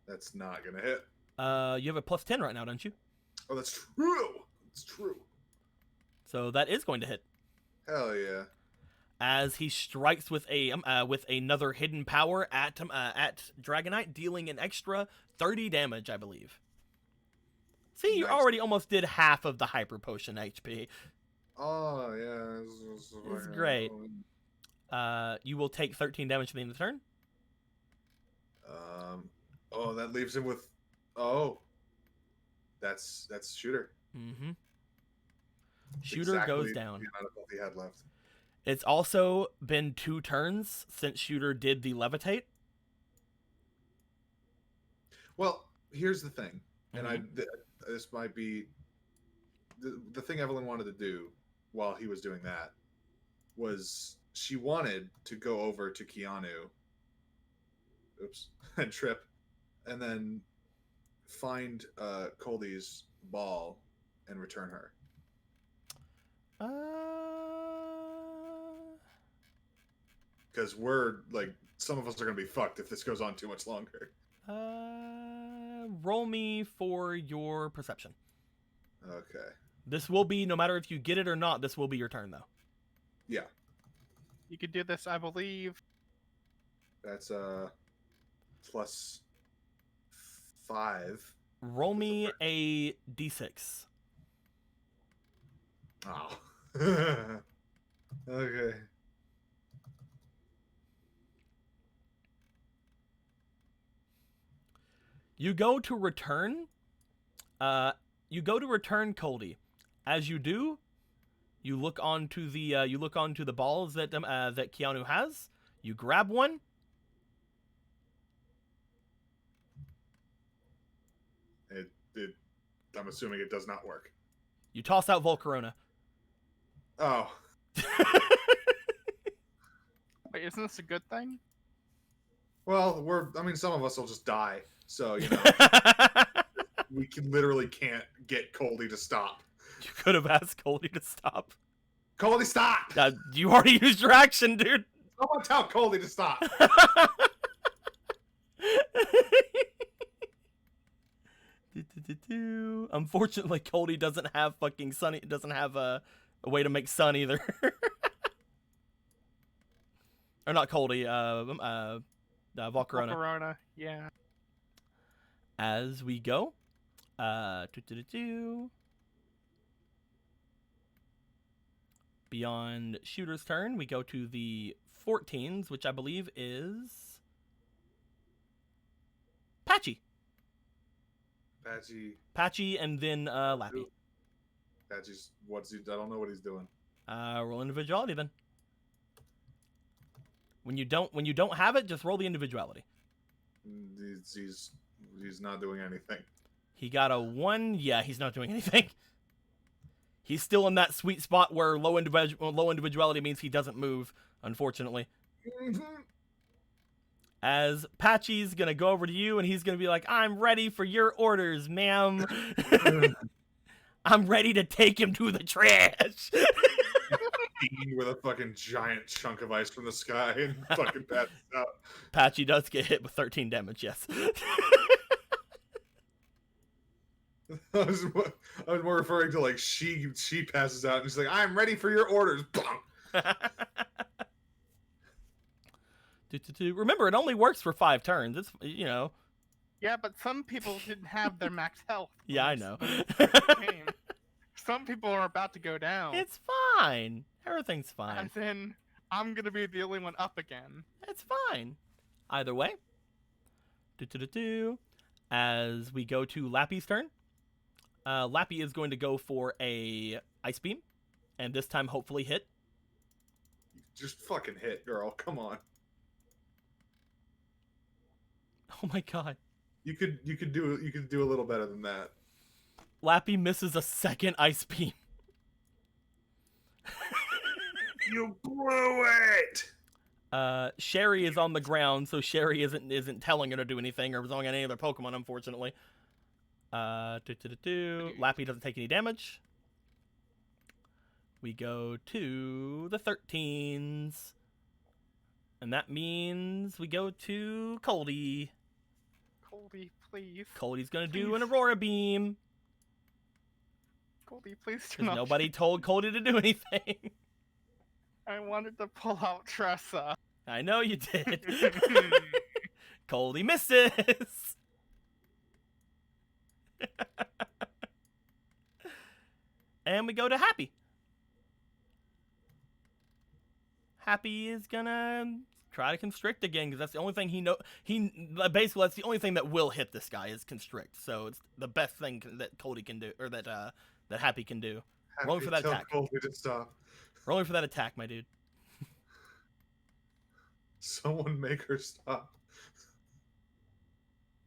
That's not gonna hit. You have a plus 10 right now, don't you? Oh, that's true. It's true. So that is going to hit. Hell yeah. As he strikes with another hidden power at Dragonite, dealing an extra 30 damage, I believe. See, you Nice. already almost did half of the Hyper Potion HP. Oh yeah. It's great. You will take 13 damage at the end of the turn. Oh, that leaves him with. Oh. That's Shooter. Mm-hmm. Shooter Exactly goes down. the amount of health he had left. It's also been 2 turns since Shooter did the levitate. Well, here's the thing, and Mm-hmm. this might be the thing Evelyn wanted to do while he was doing that was she wanted to go over to Keanu, and trip, and then find Coldy's ball and return her. Because we're like, some of us are gonna be fucked if this goes on too much longer. Roll me for your perception. Okay. This will be, no matter if you get it or not, this will be your turn, though. Yeah. You could do this, I believe. That's plus 5. Roll me a d6. Oh. Okay. You go to return. You go to return Coldy. As you do, you look onto the balls that that Keanu has. You grab one. I'm assuming it does not work. You toss out Volcarona. Oh. Wait, isn't this a good thing? Well, some of us will just die. So, we literally can't get Coldy to stop. You could have asked Coldy to stop. Coldy, stop! You already used your action, dude. Someone tell Coldy to stop. Unfortunately, Coldy doesn't have fucking sun. It doesn't have a way to make sun either. Or not Coldy. Volcarona. Corona, yeah. As we go, beyond Shooter's turn, we go to the 14s, which I believe is Patchy. Patchy, and then Lappy. Patchy's I don't know what he's doing. Roll individuality then. When you don't have it, just roll the individuality. He's not doing anything. He got a 1. Yeah, he's not doing anything. He's still in that sweet spot where low individuality means he doesn't move, unfortunately. As Patchy's gonna go over to you and he's gonna be like, "I'm ready for your orders, ma'am. I'm ready to take him to the trash." With a fucking giant chunk of ice from the sky and fucking passes out. Patchy does get hit with 13 damage, yes. I was more referring to like she passes out and she's like, "I'm ready for your orders." Remember, it only works for 5 turns. It's Yeah, but some people didn't have their max health. Yeah, I know. Game. Some people are about to go down. It's fine. Everything's fine. And then I'm gonna be the only one up again. It's fine. Either way. As we go to Lappy's turn. Lappy is going to go for a Ice Beam. And this time hopefully hit. Just fucking hit, girl. Come on. Oh my god. You could do a little better than that. Lappy misses a second Ice Beam. You blew it. Sherry is on the ground, so Sherry isn't telling her to do anything or throwing at any other Pokemon, unfortunately. Lappy doesn't take any damage. We go to the 13s. And that means we go to Coldy. Coldy, please. Coldy's gonna do an Please. Aurora Beam. Coldy, please do Because not. nobody told Coldy to do anything. I wanted to pull out Tressa. I know you did. Coldy misses. And we go to Happy. Happy is gonna try to constrict again because that's the only thing basically that's the only thing that will hit this guy is constrict. So it's the best thing that Coldy can do, or that Happy can do. Rolling for that Tell attack. Colby to stop. Rolling for that attack, my dude. Someone make her stop.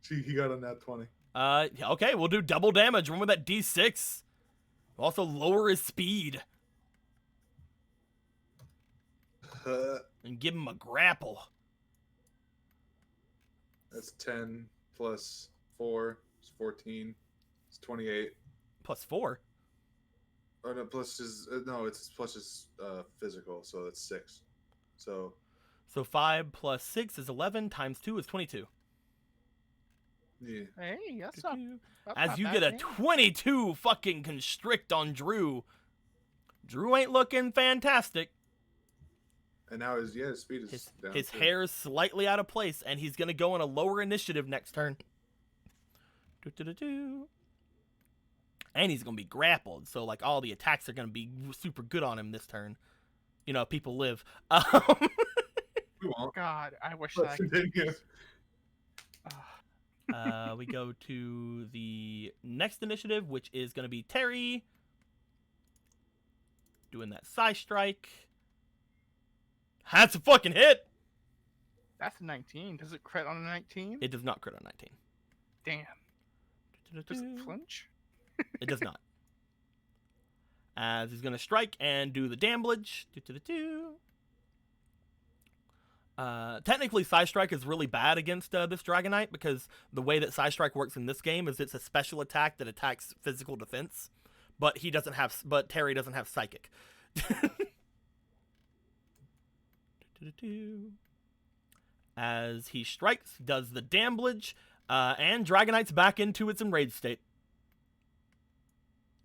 He got a nat 20. Okay, we'll do double damage. Remember that D6. We'll also lower his speed and give him a grapple. That's 10 plus 4 is 14. It's 28. Plus 4. Oh no, plus his it's plus his physical, so that's 6. So 5 plus 6 is 11, times 2 is 22. yeah. Hey, that's not. that's As not you bad, get a man. 22 fucking constrict on Drew. Drew ain't looking fantastic. And now his speed is down. His too. hair's slightly out of place, and he's gonna go on a lower initiative next turn. And he's gonna be grappled, so like all the attacks are gonna be super good on him this turn. You know, people live. We won't. God, I wish Let's that I could. continue. Ugh. We go to the next initiative, which is gonna be Terry doing that Psy Strike. That's a fucking hit. That's a 19. Does it crit on a 19? It does not crit on 19. Damn. Does it flinch? It does not. As he's going to strike and do the damage. Technically, Psy Strike is really bad against this Dragonite because the way that Psy Strike works in this game is it's a special attack that attacks physical defense, but Terry doesn't have Psychic. As he strikes, does the damage, and Dragonite's back into its enraged state.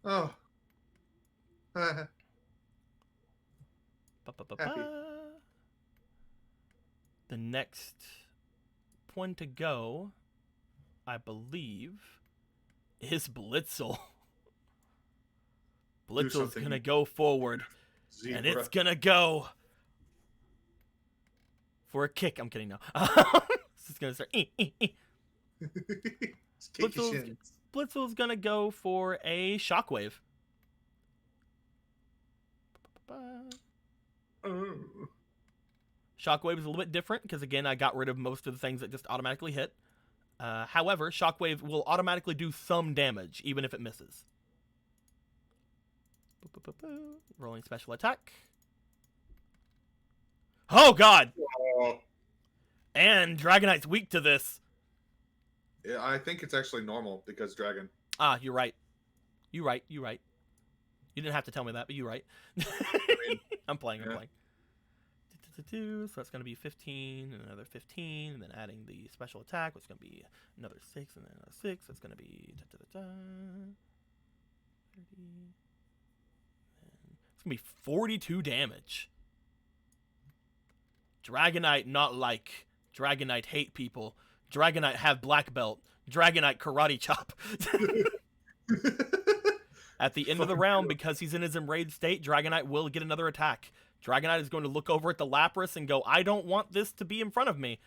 Oh. Ba-ba-ba-ba. The next one to go, I believe, is Blitzel. Blitzel's something, gonna go forward, Zebra. and it's gonna go for a kick. I'm kidding, no. It's gonna start. Kick your Blitzel's, shins. Blitzel's gonna go for a Shockwave. Oh. Shockwave is a little bit different because, again, I got rid of most of the things that just automatically hit. However, Shockwave will automatically do some damage, even if it misses. Rolling special attack. Oh, God! Oh. And Dragonite's weak to this. Yeah, I think it's actually normal because dragon. Ah, you're right. You're right. You didn't have to tell me that, but you're right. mean, I'm playing. yeah. So that's going to be 15, and another 15, and then adding the special attack, which is going to be another 6, and then another 6. That's going to be 30. It's going to be 42 damage. Dragonite not like. Dragonite hate people. Dragonite have black belt. Dragonite karate chop. At the end of the round, because he's in his enraged state, Dragonite will get another attack. Dragonite is going to look over at the Lapras and go, I don't want this to be in front of me.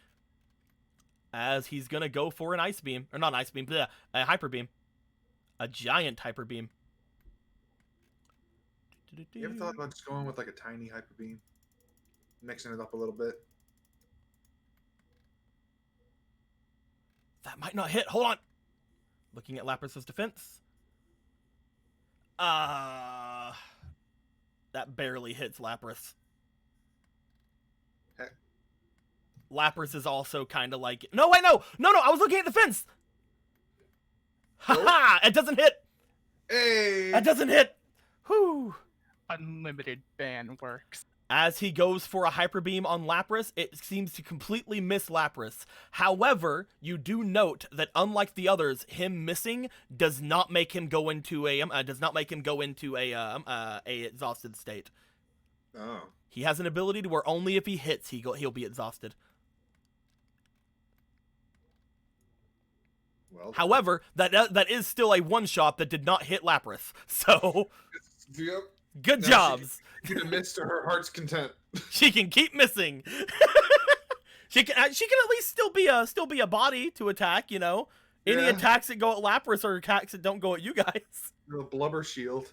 As he's going to go for an Ice Beam. Or not an Ice Beam, but a Hyper Beam. A giant Hyper Beam. You ever thought about just going with like a tiny hyper beam, mixing it up a little bit? That might not hit. Hold on. Looking at Lapras's defense. That barely hits Lapras. Heck. Lapras is also kind of like... No, wait, no! No, I was looking at the fence! Haha! It doesn't hit! Hey. It doesn't hit! Whew! Unlimited ban works. As he goes for a Hyper Beam on Lapras, it seems to completely miss Lapras. However, you do note that unlike the others, him missing does not make him go into a exhausted state. Oh. He has an ability to where only if he hits he'll be exhausted. Well. However, that is still a one shot that did not hit Lapras. So, Yep. good Now jobs. She can miss to her heart's content. She can keep missing. she can at least still be a body to attack, you know. Any Yeah. attacks that go at Lapras are attacks that don't go at you guys. The blubber shield.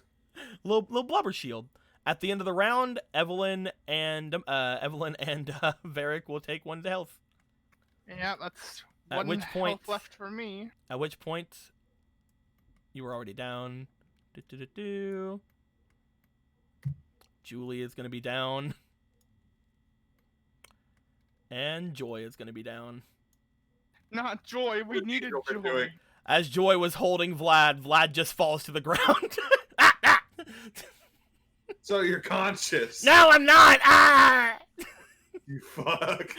Little blubber shield. At the end of the round, Evelyn and Varric will take 1 to health. Yeah, that's At one which point- health left for me. At which point, you were already down. Julie is gonna be down. And Joy is gonna be down. Not Joy. We What's needed Joy Joy. doing? As Joy was holding Vlad just falls to the ground. So you're conscious. No, I'm not! Ah! You fuck.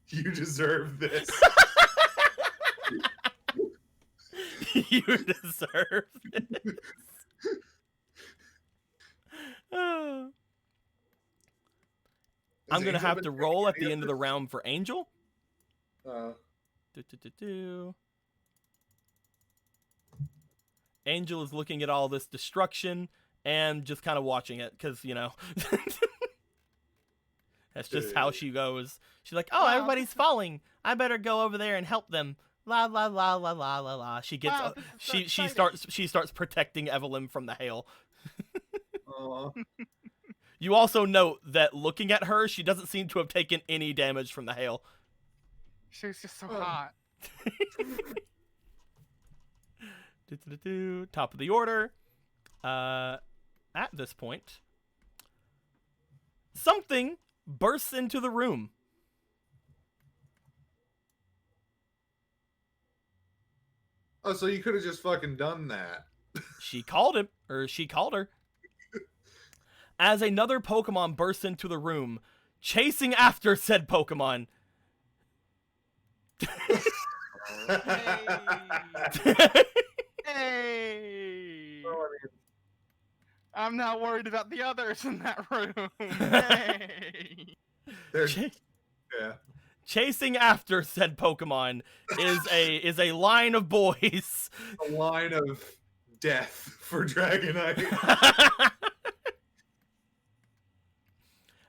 You deserve this. You deserve this. Ah. I'm Has gonna Angel have been to doing roll at any the end of the this? round for Angel. Uh, Angel is looking at all this destruction and just kind of watching it because, you know, that's just how she goes. She's like, oh, Wow. everybody's falling. I better go over there and help them. La la la la la la la. She gets Wow, this is so she exciting. starts protecting Evelyn from the hail. aw. You also note that looking at her, she doesn't seem to have taken any damage from the hail. She's just so Oh. hot. Top of the order. At this point, something bursts into the room. Oh, so you could have just fucking done that. She called her. As another Pokemon bursts into the room, chasing after said Pokemon. Hey! Oh, I'm not worried about the others in that room. Hey! They're- Ch- yeah. Chasing after said Pokemon is a line of boys. A line of death for Dragonite.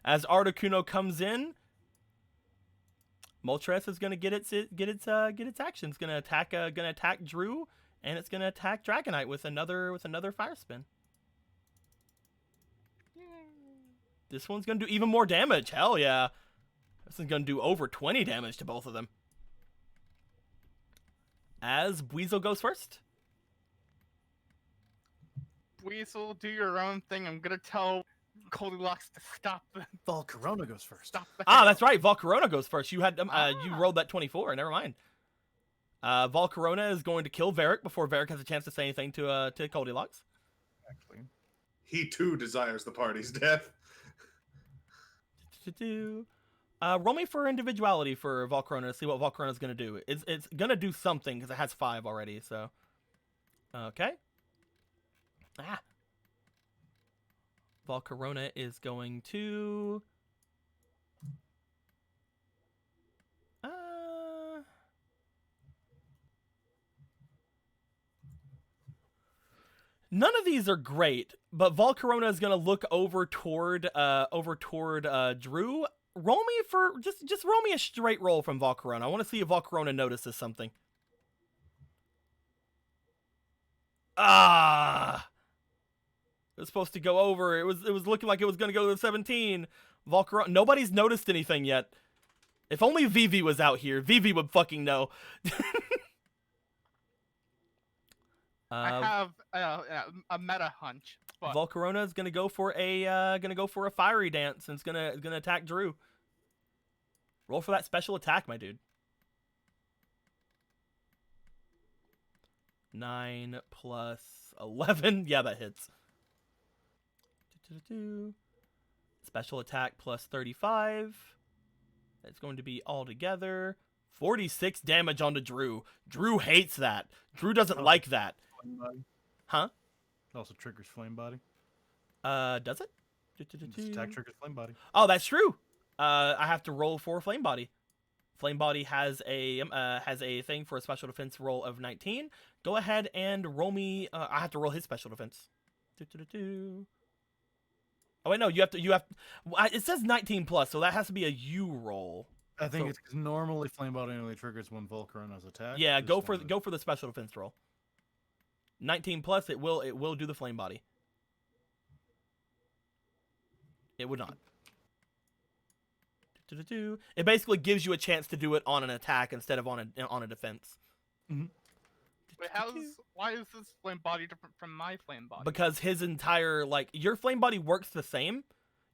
As Articuno comes in, Moltres is gonna get its action. It's gonna attack Drew, and it's gonna attack Dragonite with another Fire Spin. This one's gonna do even more damage. Hell yeah! This one's gonna do over 20 damage to both of them. As Buizel goes first. Weasel, do your own thing. I'm gonna tell Goldilocks to stop the Volcarona goes first. stop the. Ah, hail. that's right. Volcarona goes first. You had you Ah. rolled that 24. Never mind. Volcarona is going to kill Varric before Varric has a chance to say anything to Goldilocks. Actually. He too desires the party's death. Roll me for individuality for Volcarona to see what Volcarona's going to do. It's going to do something because it has 5 already, so. Okay. Ah. Volcarona is going to... None of these are great, but Volcarona is gonna look over toward Drew. Roll me for just roll me a straight roll from Volcarona. I want to see if Volcarona notices something. Ah, it was supposed to go over. It was looking like it was gonna go to 17. Volcarona. Nobody's noticed anything yet. If only Vivi was out here, Vivi would fucking know. I have a meta hunch, but Volcarona is gonna go for a fiery dance and it's gonna attack Drew. Roll for that special attack, my dude. 9 plus 11. Yeah, that hits. Special attack plus 35. It's going to be altogether 46 damage onto Drew. Drew hates that. Drew doesn't like that. Flame body. Huh? It also triggers flame body. Does it? This attack triggers flame body. Oh, that's true. I have to roll for Flame Body. Flame Body has a thing for a special defense roll of 19. Go ahead and roll me. I have to roll his special defense. Oh wait, no, you have. It says 19 plus, so that has to be a U roll. I think So- it's because normally flame body only triggers when Volcarona's attack. Yeah, This go one for is- go for the special defense roll. 19 plus, it will do the Flame Body. It would not. It basically gives you a chance to do it on an attack instead of on a defense. wait, why is this flame body different from my flame body? Because his entire, like, your flame body works the same.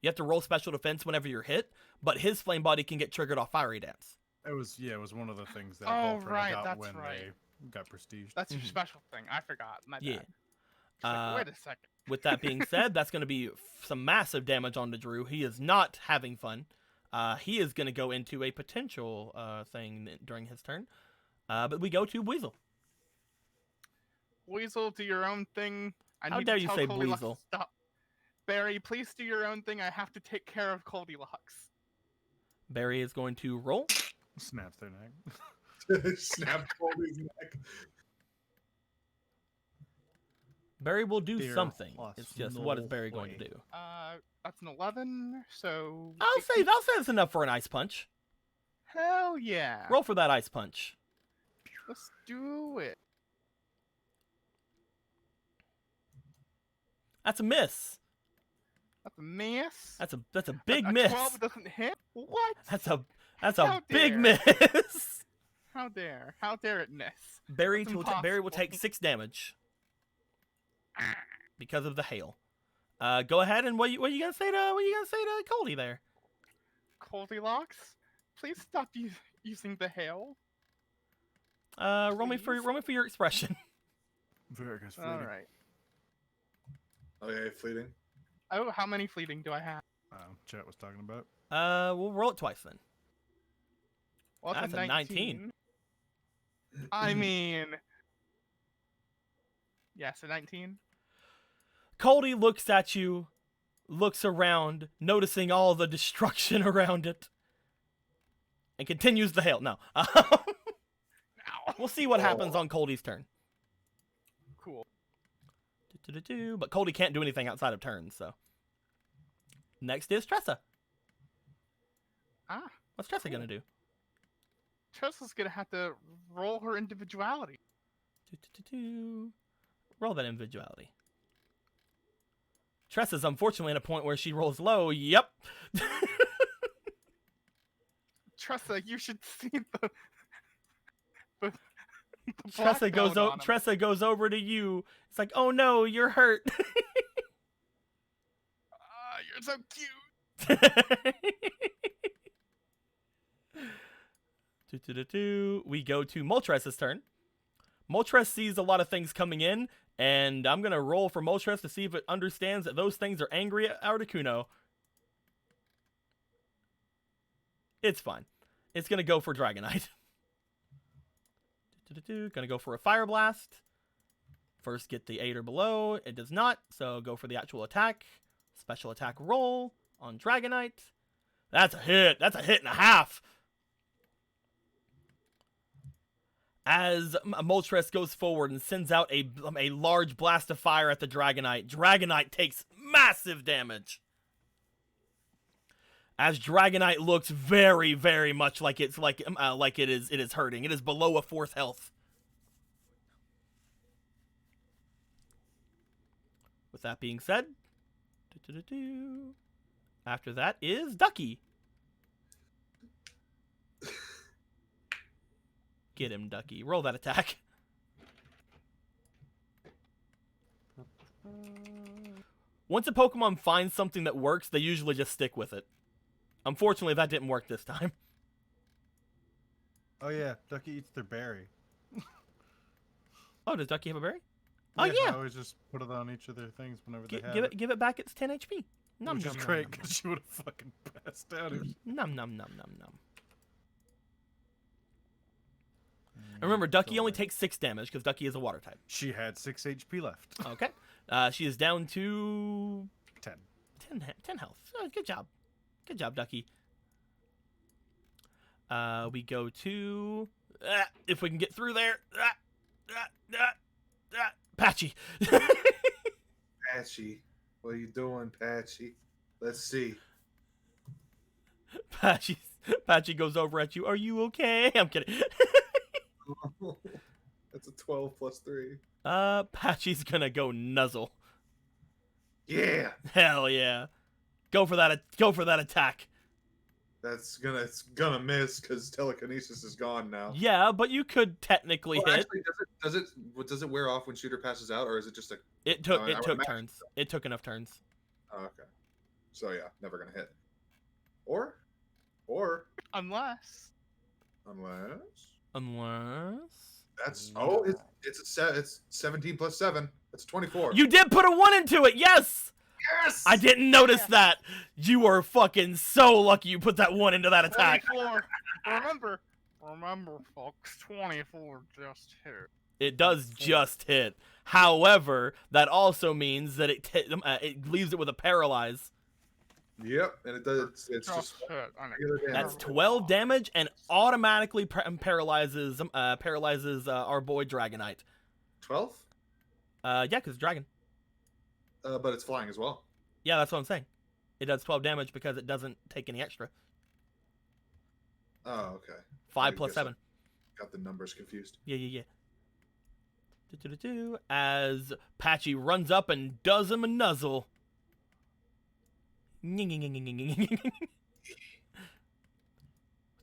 You have to roll special defense whenever you're hit, but his flame body can get triggered off fiery dance. It was one of the things that Oh, Volcarona right, got that's when right. they got prestige. That's your Mhm. special thing. I forgot. My Yeah. bad. It's like, wait a second. With that being said, that's going to be some massive damage onto Drew. He is not having fun. He is going to go into a potential thing during his turn. But we go to Weasel. Weasel, do your own thing. I How need dare to you tell say Goldilocks Weasel. to stop. Barry, please do your own thing. I have to take care of Goldilocks. Barry is going to roll. Snaps their neck. Snap Colby's neck. Barry will do Dear something. plus It's just what is Barry going to no do? That's an 11. So I'll say that's enough for an ice punch. hell yeah. Roll for that ice punch. Let's do it. That's a miss. That's a miss. That's a big a miss. 12 doesn't hit. What? That's a How big dare. miss. How dare? How dare it miss? Barry That's Barry will impossible. take 6 damage because of the hail. Go ahead and what you gonna say to Coldy there? Goldilocks, please stop using the hail. Roll me for your expression. Very good. All right. Okay, fleeting. Oh, how many fleeting do I have? Chat was talking about. We'll roll it twice then. Well, That's a 19. I mean, yes, a 19. Coldy looks at you, looks around, noticing all the destruction around it, and continues the hail. No. Ow. We'll see what happens on Coldy's turn. Cool. But Coldy can't do anything outside of turns, so. Next is Tressa. Ah, What's Tressa cool. gonna do? Tressa's gonna have to roll her individuality. Roll that individuality. Tressa's unfortunately at a point where she rolls low. Yep. Tressa, you should see the Tressa black goes bone on him. Tressa goes over to you. It's like, oh no, you're hurt. You're so cute. We go to Moltres' turn. Moltres sees a lot of things coming in, and I'm going to roll for Moltres to see if it understands that those things are angry at Articuno. It's fine. It's going to go for Dragonite. Going to go for a Fire Blast. First get the 8 or below. It does not, so go for the actual attack. Special attack roll on Dragonite. That's a hit. That's a hit and a half. As Moltres goes forward and sends out a large blast of fire at the Dragonite, Dragonite takes massive damage. As Dragonite looks very, very much like it is hurting. It is below a 4th health. With that being said, after that is Ducky. Get him, Ducky. Roll that attack. Once a Pokemon finds something that works, they usually just stick with it. Unfortunately, that didn't work this time. Oh yeah, Ducky eats their berry. Oh, does Ducky have a berry? Oh, I yeah. always just put it on each of their things whenever they have Give it back its 10 HP. Nom, Which nom, is nom, great nom, because she would have fucking passed out. nom, nom, nom, nom, nom. And remember, Ducky only takes 6 damage because Ducky is a water type. She had 6 HP left. Okay. She is down to 10. 10 health. Good job. Good job, Ducky. We go to... if we can get through there. Patchy. Patchy. What are you doing, Patchy? Let's see. Patchy goes over at you. Are you okay? I'm kidding. That's a 12 plus 3. Patchy's gonna go nuzzle. Yeah. Hell yeah. Go for that attack. It's gonna miss because telekinesis is gone now. Yeah, but you could technically Well, hit. actually, does it wear off when shooter passes out, or is it just a? It took I would imagine turns. It took enough turns. Oh, okay. So yeah, never gonna hit. Or, Unless. Unless that's it's 17 plus 7. That's 24. you did put a 1 into it. Yes. Yes. I didn't notice that. You are fucking so lucky you put that 1 into that attack. 24. Remember, folks, 24 just hit. It does just hit. However, that also means that it leaves it with a paralyze. Yep, and it does. It's Just just hit. regular damage. That's 12 damage and automatically paralyzes our boy Dragonite. 12. Yeah, because dragon. But it's flying as well. Yeah, that's what I'm saying. It does 12 damage because it doesn't take any extra. Oh, okay. 5 I plus guess 7. I got the numbers confused. Yeah. As Patchy runs up and does him a nuzzle.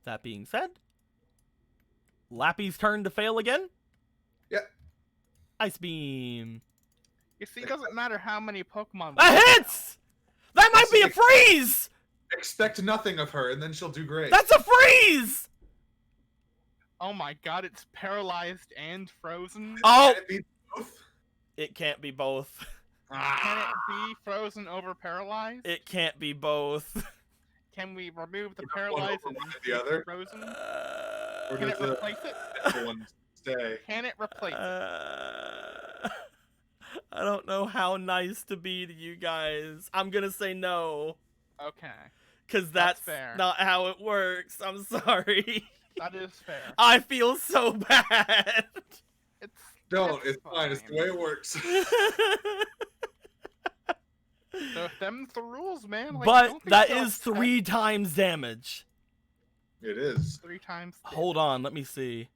That being said, Lappy's turn to fail again. Yep. Ice Beam. You see, it doesn't matter how many Pokemon. That hits! That might be a freeze! Expect nothing of her, and then she'll do great. That's a freeze! Oh my god, it's paralyzed and frozen. Oh! Can it be both? It can't be both. Can it be frozen over paralyzed? It can't be both. Can we remove the One paralyzed over and one and the other? frozen? Or Can does it the replace it? other one stay? Can it replace it? I don't know how nice to be to you guys. I'm gonna say no. Okay, Because That's that's fair. not how it works. I'm sorry. that is fair. I feel so bad. It's fine. It's the way it works. Them's the rules, man. Like, But don't be that so is upset. 3 times damage. It is. 3 times. Hold on, let me see.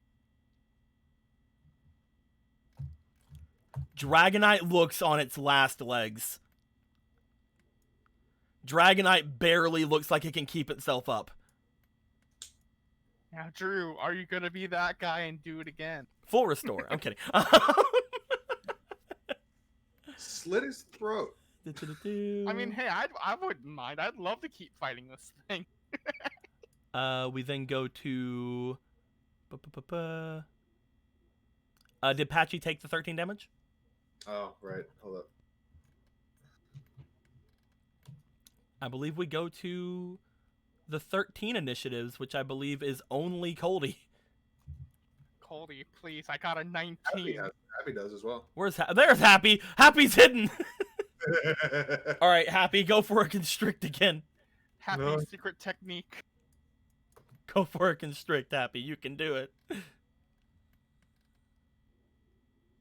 Dragonite looks on its last legs. Dragonite barely looks like it can keep itself up. Now, Drew, are you gonna be that guy and do it again? Full restore. I'm kidding. Slit his throat. I mean, hey, I wouldn't mind. I'd love to keep fighting this thing. We then go to... did Patchy take the 13 damage? Oh, right. Hold up. I believe we go to the 13 initiatives, which I believe is only Coldy. Coldy, please, I got a 19. Happy does as well. Where's There's Happy. Happy's hidden. All right, Happy, go for a constrict again. Happy No. secret technique. Go for a constrict, Happy. You can do it.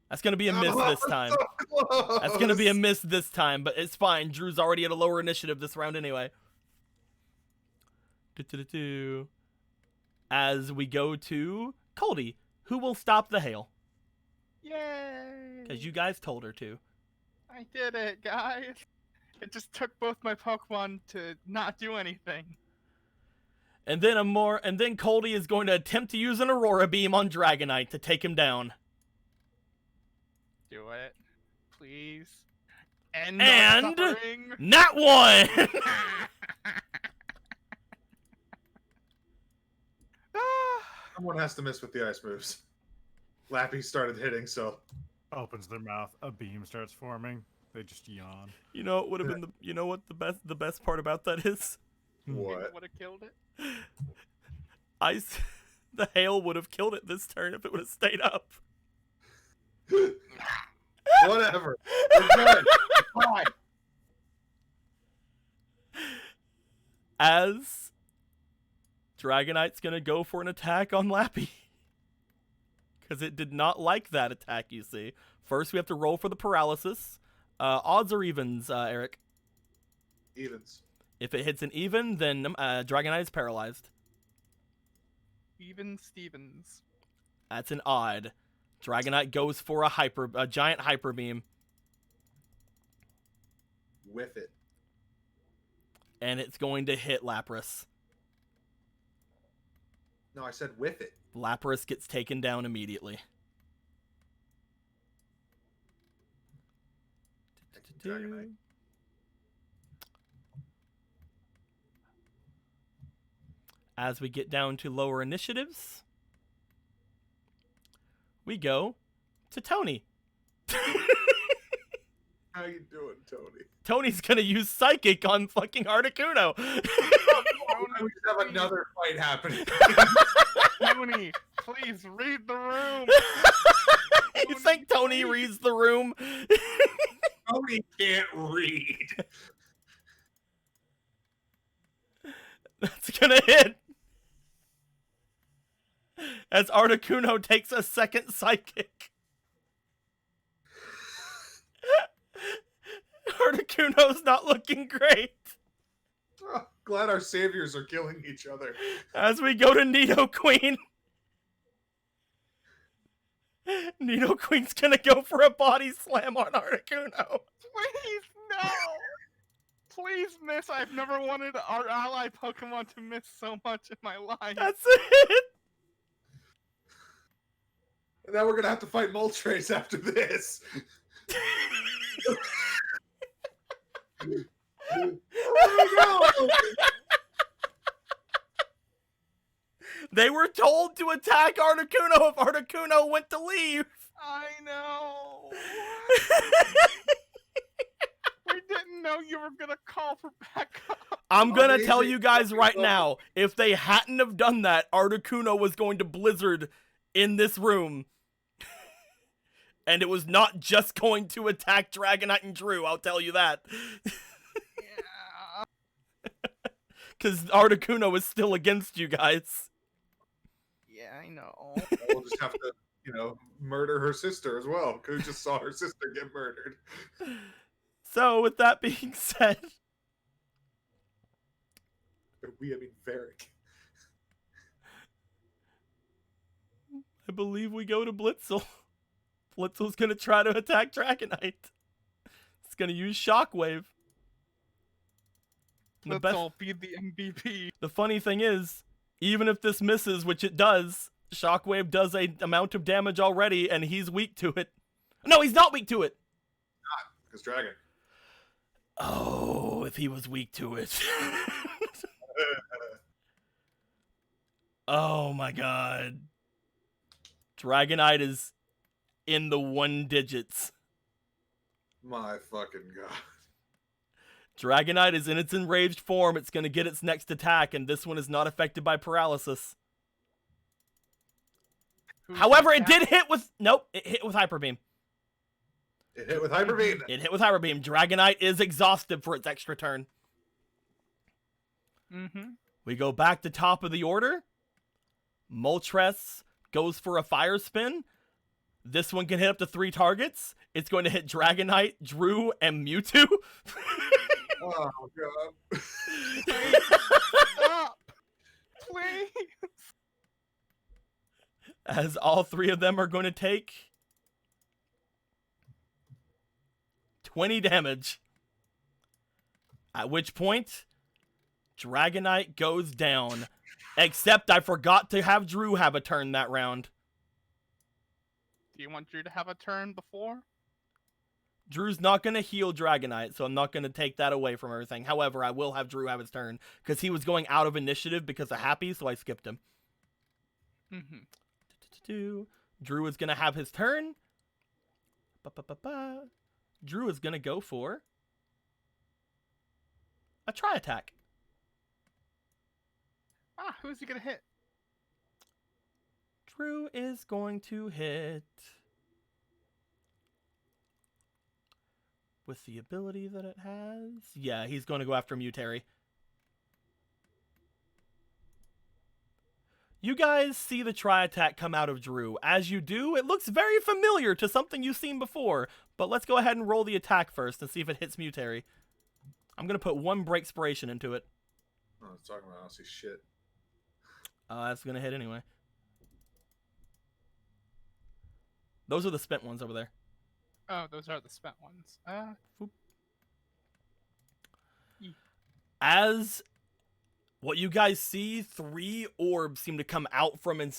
That's gonna be a miss this time. That's gonna be a miss this time, but it's fine. Drew's already at a lower initiative this round anyway. As we go to Coldy, who will stop the hail? Yay! Because you guys told her to. I did it, guys. It just took both my Pokemon to not do anything. And then Coldy is going to attempt to use an Aurora Beam on Dragonite to take him down. Do it. Please. And, And- suffering. Nat 1! Someone has to miss with the ice moves. Lappy started hitting, so Opens their mouth. A beam starts forming. They just yawn. You know what would have been you know what the best part about that is? what? Would have killed it. The hail would have killed it this turn if it would have stayed up. Whatever. We're good. Fine. As Dragonite's gonna go for an attack on Lappy. Because it did not like that attack, you see. First, we have to roll for the paralysis. Odds or evens, Eric? Evens. If it hits an even, then Dragonite is paralyzed. Even Stevens. That's an odd. Dragonite goes for a giant hyper beam, Whiff it. and it's going to hit Lapras. No, I said whiff it. Lapras gets taken down immediately. Dragonite. As we get down to lower initiatives, we go to Tony. How you doing, Tony? Tony's gonna use Psychic on fucking Articuno. We just have another fight happening. Tony, please read the room. You think Tony reads the room? Tony can't read. That's gonna hit. As Articuno takes a second Psychic. Articuno's not looking great. Oh, glad our saviors are killing each other. As we go to Nidoqueen. Nidoqueen's gonna go for a body slam on Articuno. Please, no. Please miss. I've never wanted our ally Pokemon to miss so much in my life. That's it. And now we're gonna have to fight Moltres after this. Oh, no! They were told to attack Articuno if Articuno went to leave. I know. We didn't know you were gonna call for backup. I'm gonna Amazing. tell you guys right now, if they hadn't have done that, Articuno was going to Blizzard in this room. And it was not just going to attack Dragonite and Drew, I'll tell you that. Yeah. Because Articuno is still against you guys. Yeah, I know. We'll just have to, murder her sister as well. Because we just saw her sister get murdered. So, with that being said, I mean, Varric. I believe we go to Blitzel. Blitzel's gonna try to attack Dragonite. It's gonna use Shockwave. And Let's all be the MVP. the funny thing is, even if this misses, which it does, Shockwave does a amount of damage already, and he's weak to it. No, he's not weak to it. Because Dragon. Oh, if he was weak to it. Oh my god. Dragonite is in the 1 digits. My fucking god. Dragonite is in its enraged form. It's going to get its next attack, and this one is not affected by paralysis. However, it did hit with... Nope, it hit with Hyper Beam. It hit with Hyper Beam. It hit with Hyper Beam. Dragonite is exhausted for its extra turn. Mm-hmm. We go back to top of the order. Moltres goes for a Fire Spin. This one can hit up to 3 targets. It's going to hit Dragonite, Drew, and Mewtwo. Oh, god. Stop! Please! As all 3 of them are going to take 20 damage. At which point, Dragonite goes down. Except I forgot to have Drew have a turn that round. Do you want Drew to have a turn before? Drew's not going to heal Dragonite, so I'm not going to take that away from everything. However, I will have Drew have his turn, because he was going out of initiative because of Happy, so I skipped him. Drew is going to have his turn. Drew is going to go for a Tri-Attack. Who's he gonna hit? Drew is going to hit with the ability that it has. Yeah, he's going to go after Mutary. You guys see the Tri-Attack come out of Drew. As you do, it looks very familiar to something you've seen before. But let's go ahead and roll the attack first and see if it hits Mutary. I'm going to put 1 Breakspiration into it. Oh, I was talking about I don't see shit. That's going to hit anyway. Those are the spent ones over there. Oh, those are the spent ones. As what you guys see, 3 orbs seem to come out from the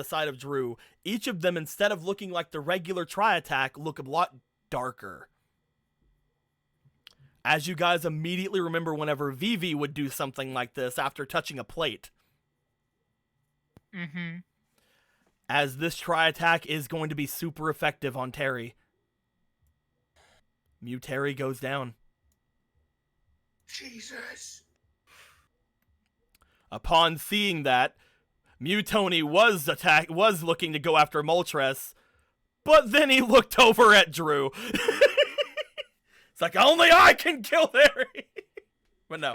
side of Drew. Each of them, instead of looking like the regular Tri-Attack, look a lot darker. As you guys immediately remember whenever Vivi would do something like this after touching a plate. As this Tri-Attack is going to be super effective on Terry. Mutary goes down. Jesus. Upon seeing that, Mutony was looking to go after Moltres, but then he looked over at Drew. It's like, only I can kill Terry. But no.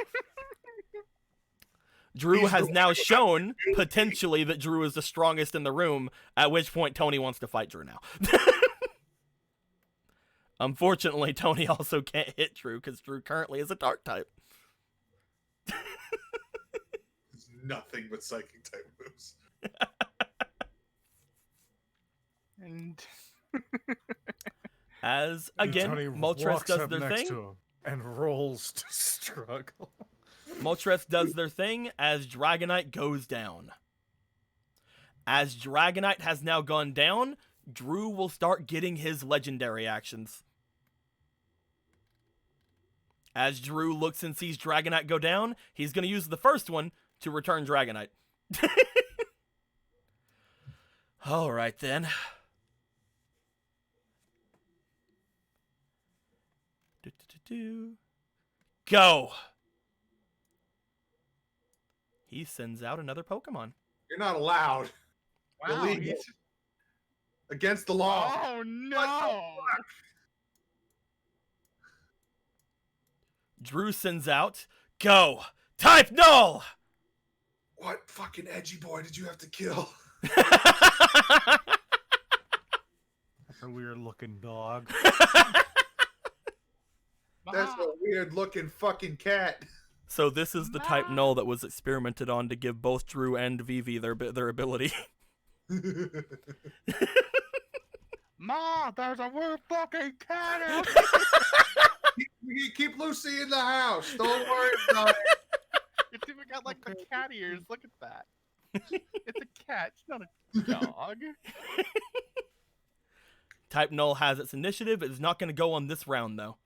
Drew has now shown, potentially, that Drew is the strongest in the room, at which point Tony wants to fight Drew now. Unfortunately, Tony also can't hit Drew, because Drew currently is a dark type. It's nothing but psychic type moves. And As, again, Tony Moltres walks does up their next thing. to him and rolls to struggle. Moltres does their thing as Dragonite goes down. As Dragonite has now gone down, Drew will start getting his legendary actions. As Drew looks and sees Dragonite go down, he's going to use the first one to return Dragonite. Alright then. Go! He sends out another Pokemon. You're not allowed. wow, Illegal. he's... Against the law. Oh no! Drew sends out, go! Type Null! What fucking edgy boy did you have to kill? That's a weird looking dog. That's a weird looking fucking cat. So this is the type Null that was experimented on to give both Drew and Vivi their ability. Ma, there's a weird fucking cat out Keep Lucy in the house. Don't worry about it. It's even got like the cat ears. Look at that. It's a cat. It's not a dog. Type Null has its initiative. It is not going to go on this round, though.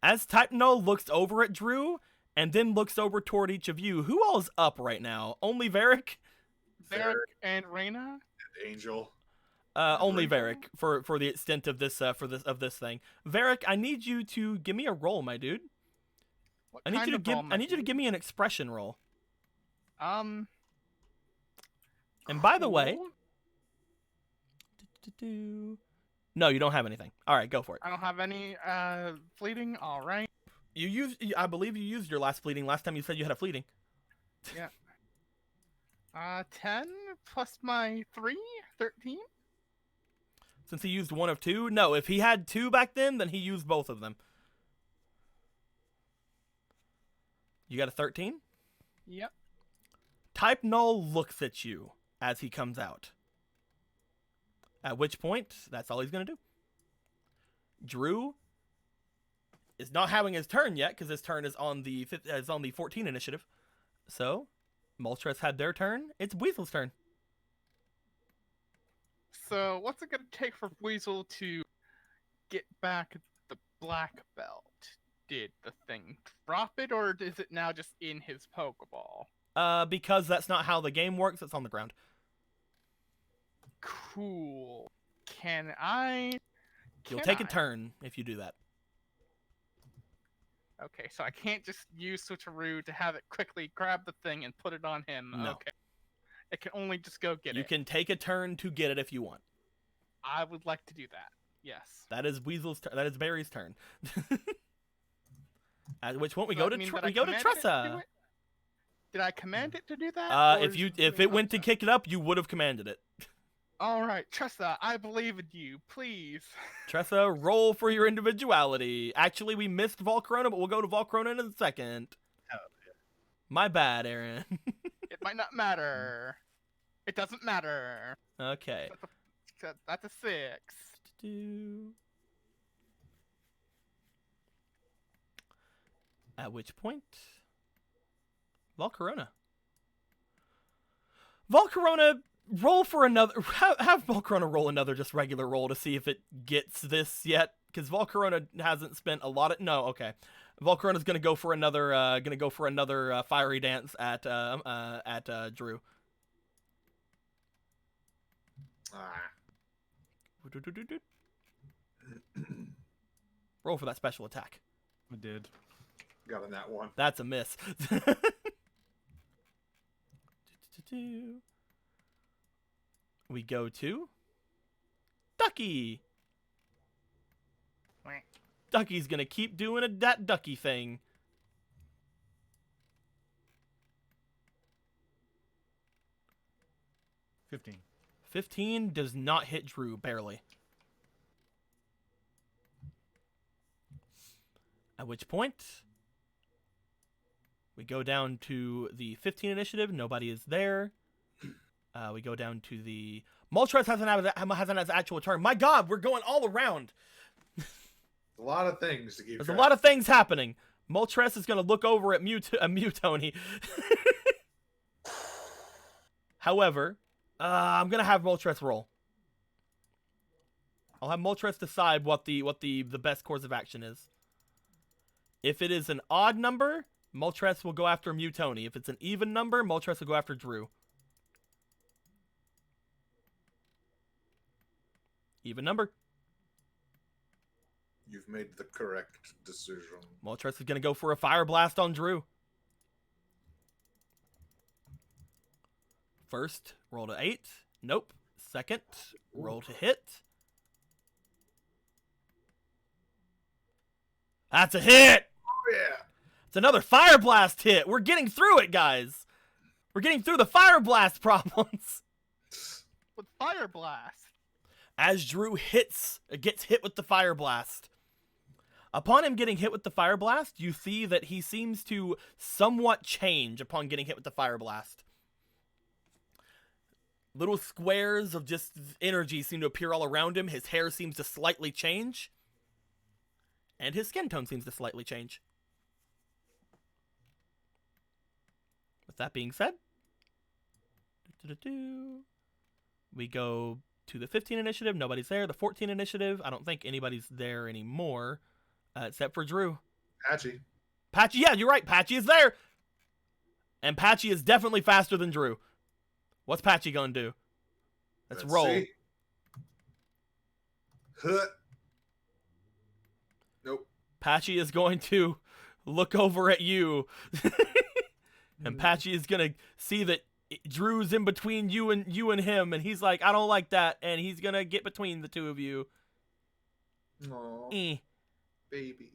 As Type Null looks over at Drew, and then looks over toward each of you, who all is up right now? Only Varric? Varric and Reyna. Angel. Only Varric for the extent of this thing. Varric, I need you to give me a roll, my dude. What I need kind you to of give ball, my I need you to dude? give me an expression roll. Um. And by the way, cool. no, you don't have anything. All right, go for it. I don't have any fleeting. All right. I believe you used your last fleeting last time you said you had a fleeting. 10 plus my 3, 13. Since he used one of two? No, if he had two back then he used both of them. You got a 13? Yep. Type Null looks at you as he comes out. At which point, that's all he's going to do. Drew is not having his turn yet because his turn is on the 14 initiative. So, Moltres had their turn. It's Weasel's turn. So, what's it gonna take for Weasel to get back the black belt? Did the thing drop it, or is it now just in his Pokeball? Because that's not how the game works. It's on the ground. Cool. Can I? You'll Can take a I? turn if you do that. Okay, so I can't just use Switcheroo to have it quickly grab the thing and put it on him. No. Okay. It can only just go get You it. can take a turn to get it if you want. I would like to do that. Yes. That is Weasel's. That is Barry's turn. At which point we Does go that to mean that I we go to commanded it do Tressa. it? Did I command it to do that? or If is you it if doing it went to something? kick it up, you would have commanded it. All right, Tressa, I believe in you. Please. Tressa, roll for your individuality. Actually, we missed Volcarona, but we'll go to Volcarona in a second. Oh, My bad, Aaron. It might not matter. It doesn't matter. Okay. That's a 6. At which point, Volcarona. Volcarona, roll for another. Have Volcarona roll another just regular roll to see if it gets this yet, because Volcarona hasn't spent a lot of. No, okay. Volcarona's gonna go for another. Fiery dance at Drew. Ah. Roll for that special attack. I did. Got on that one. That's a miss. We go to Ducky. Ducky's gonna keep doing that Ducky thing. $15. 15 does not hit Drew, barely. At which point, we go down to the 15 initiative. Nobody is there. We go down to the... Moltres hasn't had his actual turn. My god, we're going all around. A lot of things to keep There's a track lot of things happening. Moltres is going to look over at Mutoni. However, I'm going to have Moltres roll. I'll have Moltres decide what the best course of action is. If it is an odd number, Moltres will go after Mutoni. If it's an even number, Moltres will go after Drew. Even number. You've made the correct decision. Moltres is going to go for a Fire Blast on Drew. First, roll to 8. Nope. Second, roll to hit. That's a hit! Oh yeah. It's another Fire Blast hit. We're getting through it, guys. We're getting through the Fire Blast problems. With Fire Blast. As Drew gets hit with the Fire Blast. Upon him getting hit with the Fire Blast, you see that he seems to somewhat change upon getting hit with the Fire Blast. Little squares of just energy seem to appear all around him. His hair seems to slightly change. And his skin tone seems to slightly change. With that being said, we go to the 15 initiative. Nobody's there. The 14 initiative, I don't think anybody's there anymore, except for Drew. Patchy. Patchy, yeah, you're right. Patchy is there. And Patchy is definitely faster than Drew. What's Patchy gonna do? Let's roll. See. Huh. Nope. Patchy is going to look over at you. And Patchy is going to see that Drew's in between you and him, and he's like, I don't like that, and he's going to get between the two of you. Aw, Eh. baby.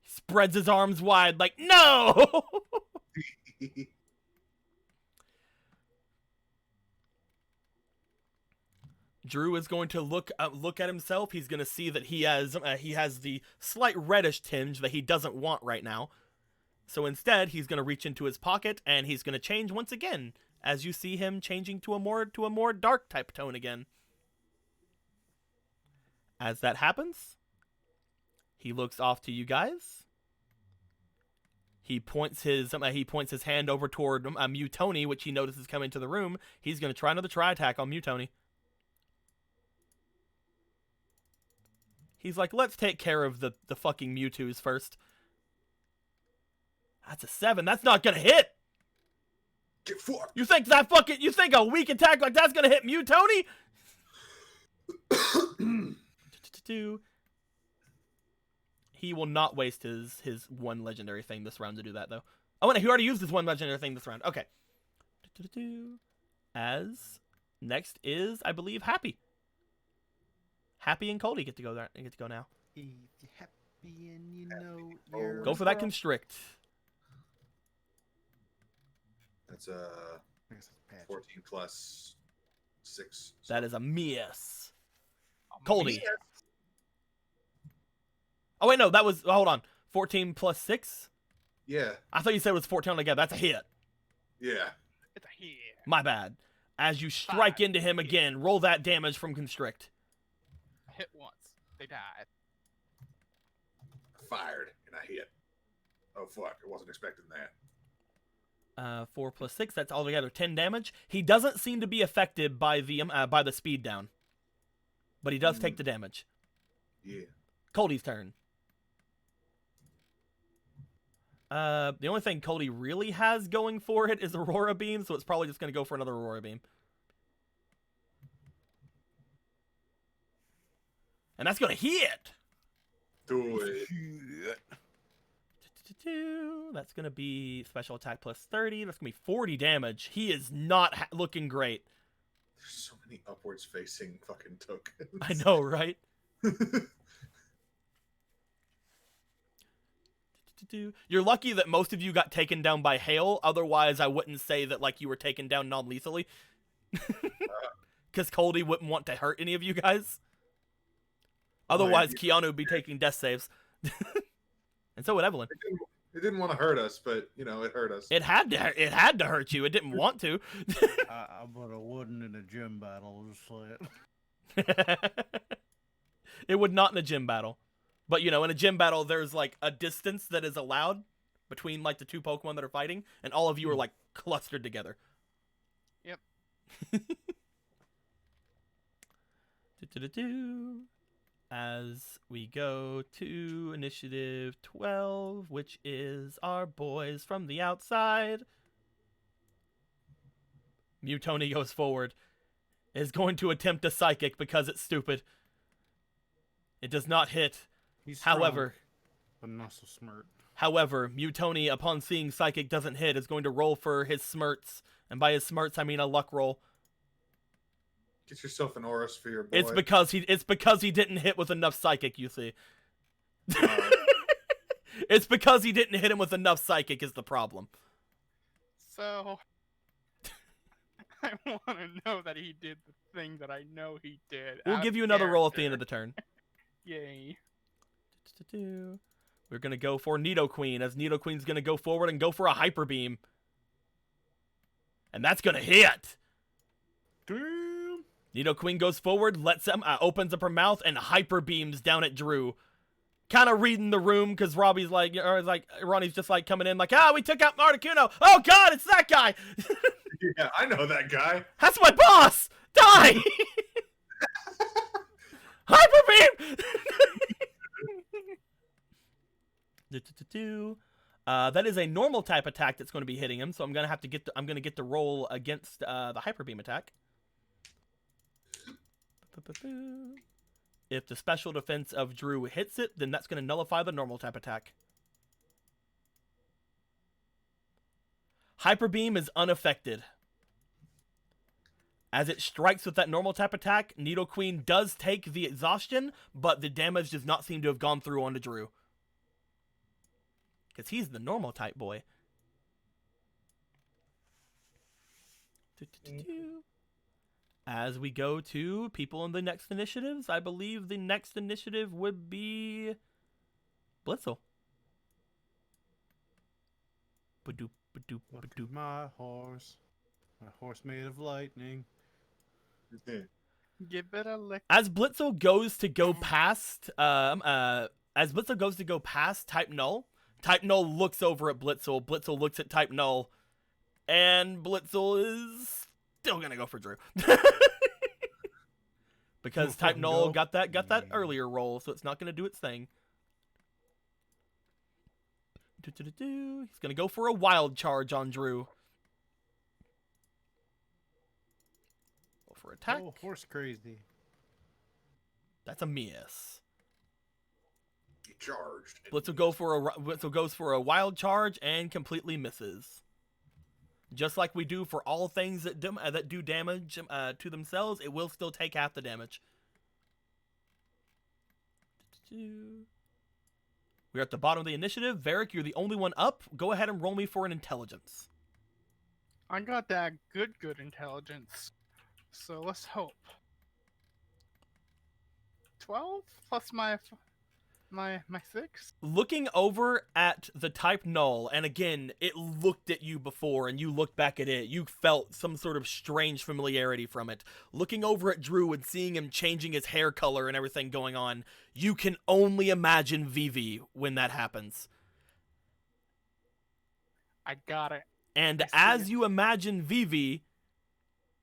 Spreads his arms wide like, no! Drew is going to look at himself. He's going to see that he has the slight reddish tinge that he doesn't want right now. So instead, he's going to reach into his pocket and he's going to change once again, as you see him changing to a more dark type tone again. As that happens, he looks off to you guys. He points his hand over toward Mutoni, which he notices come into the room. He's going to try another try attack on Mutoni. He's like, let's take care of the fucking Mewtwo's first. That's a 7. That's not gonna hit. Get fucked. You think a weak attack like that's gonna hit Mew, Tony? He will not waste his one legendary thing this round to do that, though. Oh, and he already used his one legendary thing this round. Okay. As next is, I believe, Happy. Happy and Coldy get to go there. Get to go now. If you're happy and you know Oh, you're Go for that constrict. That's I guess it's patchy. 14 plus 6. That is a miss. Oh, Coldy. man. Oh wait, no, that was. Hold on. 14 plus 6. Yeah. I thought you said it was 14 altogether. That's a hit. Yeah. It's a hit. My bad. As you strike into him again, roll that damage from constrict. I hit once. They died. Fired and I hit. Oh fuck! I wasn't expecting that. 4 plus 6. That's altogether 10 damage. He doesn't seem to be affected by the speed down, but he does take the damage. Yeah. Coldy's turn. The only thing Coldy really has going for it is Aurora Beam, so it's probably just going to go for another Aurora Beam. And that's going to hit! Do it. That's going to be special attack plus 30. That's going to be 40 damage. He is not looking great. There's so many upwards facing fucking tokens. I know, right? You're lucky that most of you got taken down by hail. Otherwise, I wouldn't say that like you were taken down non-lethally. Because Coldy wouldn't want to hurt any of you guys. Otherwise, Keanu would be taking death saves. And so would Evelyn. It didn't want to hurt us, but you know it hurt us. It had to hurt you. It didn't want to. But I wouldn't in a gym battle. Just like It would not in a gym battle. But, you know, in a gym battle, there's, like, a distance that is allowed between, like, the two Pokemon that are fighting, and all of you are, like, clustered together. Yep. As we go to Initiative 12, which is our boys from the outside. Mewtoni goes forward. Is going to attempt a Psychic because it's stupid. It does not hit. He's strong, However, but not so smart. Mewtoni, upon seeing Psychic doesn't hit, is going to roll for his smirts. And by his smirts, I mean a luck roll. Get yourself an aura sphere, boy. It's because he didn't hit with enough Psychic, you see. It's because he didn't hit him with enough Psychic is the problem. So, I want to know that he did the thing that I know he did. We'll out give of you another roll at the character. end of the turn. Yay. We're going to go for Nidoqueen, as Nidoqueen's going to go forward and go for a Hyper Beam. And that's going to hit! Damn. Nidoqueen goes forward, opens up her mouth, and Hyper Beams down at Drew. Kind of reading the room, because Ronnie's just like coming in like, we took out Articuno! Oh god, it's that guy! Yeah, I know that guy. That's my boss! Die! Hyper Beam! That is a normal type attack that's going to be hitting him, so I'm going to get the roll against the Hyper Beam attack. If the special defense of Drew hits it, then that's going to nullify the normal type attack. Hyper Beam is unaffected. As it strikes with that normal type attack, Nidoqueen does take the exhaustion, but the damage does not seem to have gone through onto Drew. Because he's the normal type boy. As we go to people in the next initiatives, I believe the next initiative would be Blitzel. Ba-doop, ba-doop, Look ba-doop. at my horse made of lightning. Give it a lick. As Blitzel goes to go past, Type Null, Type Null looks over at Blitzel. Blitzel looks at Type Null, and Blitzel is still gonna go for Drew. because We'll type fucking null go. got that Yeah. earlier roll, so it's not going to do its thing. He's going to go for a wild charge on Drew. Go for attack. Oh, horse crazy. That's a miss. He charged. Blitzel goes for a wild charge and completely misses. Just like we do for all things that do damage to themselves, it will still take half the damage. We're at the bottom of the initiative. Varric, you're the only one up. Go ahead and roll me for an intelligence. I got that good intelligence. So let's hope. 12 plus my 6. Looking over at the type null, and again, it looked at you before, and you looked back at it. You felt some sort of strange familiarity from it. Looking over at Drew and seeing him changing his hair color and everything going on, you can only imagine Vivi when that happens. I got it. And I see as it. you imagine Vivi,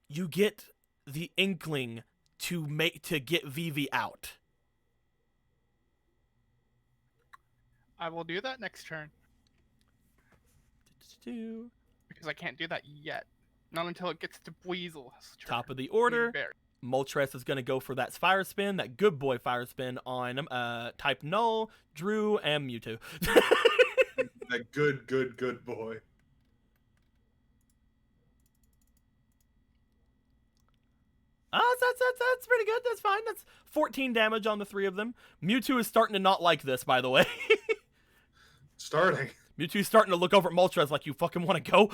you get the inkling to get Vivi out. I will do that next turn because I can't do that yet. Not until it gets to Weasel's turn. Top of the order. Being buried. Moltres is going to go for that fire spin, that good boy fire spin on type null, Drew, and Mewtwo. That good boy. That's pretty good. That's fine. That's 14 damage on the three of them. Mewtwo is starting to not like this, by the way. Starting. Mewtwo's starting to look over at Moltres like, you fucking want to go?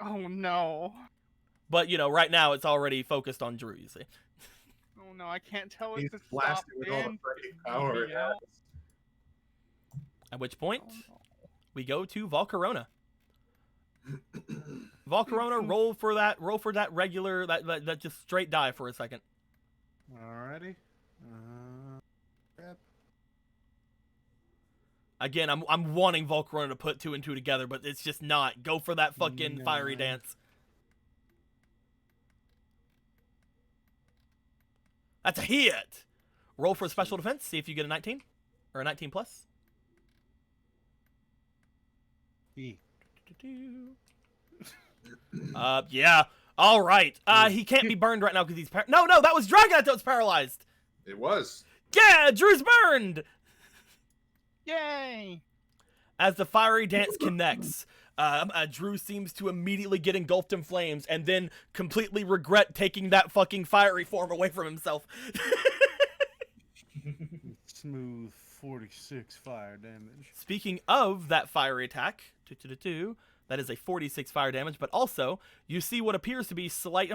Oh no. But, you know, right now it's already focused on Drew, you see. Oh no, I can't tell He's it to stop blasted with all the and freaking power. me out. At which point, Oh, no. we go to Volcarona. Volcarona, roll for that regular, that just straight die for a second. Alrighty. Again, I'm wanting Volcarona to put 2 and 2 together, but it's just not. Go for that fucking fiery No. dance. That's a hit. Roll for special defense. See if you get a 19 or a 19 plus. E. Yeah. All right. He can't be burned right now because he's no, that was Dragonite that was paralyzed. It was. Yeah, Drew's burned. Yay! As the fiery dance connects, Drew seems to immediately get engulfed in flames and then completely regret taking that fucking fiery form away from himself. Smooth 46 fire damage. Speaking of that fiery attack, that is a 46 fire damage, but also you see what appears to be slight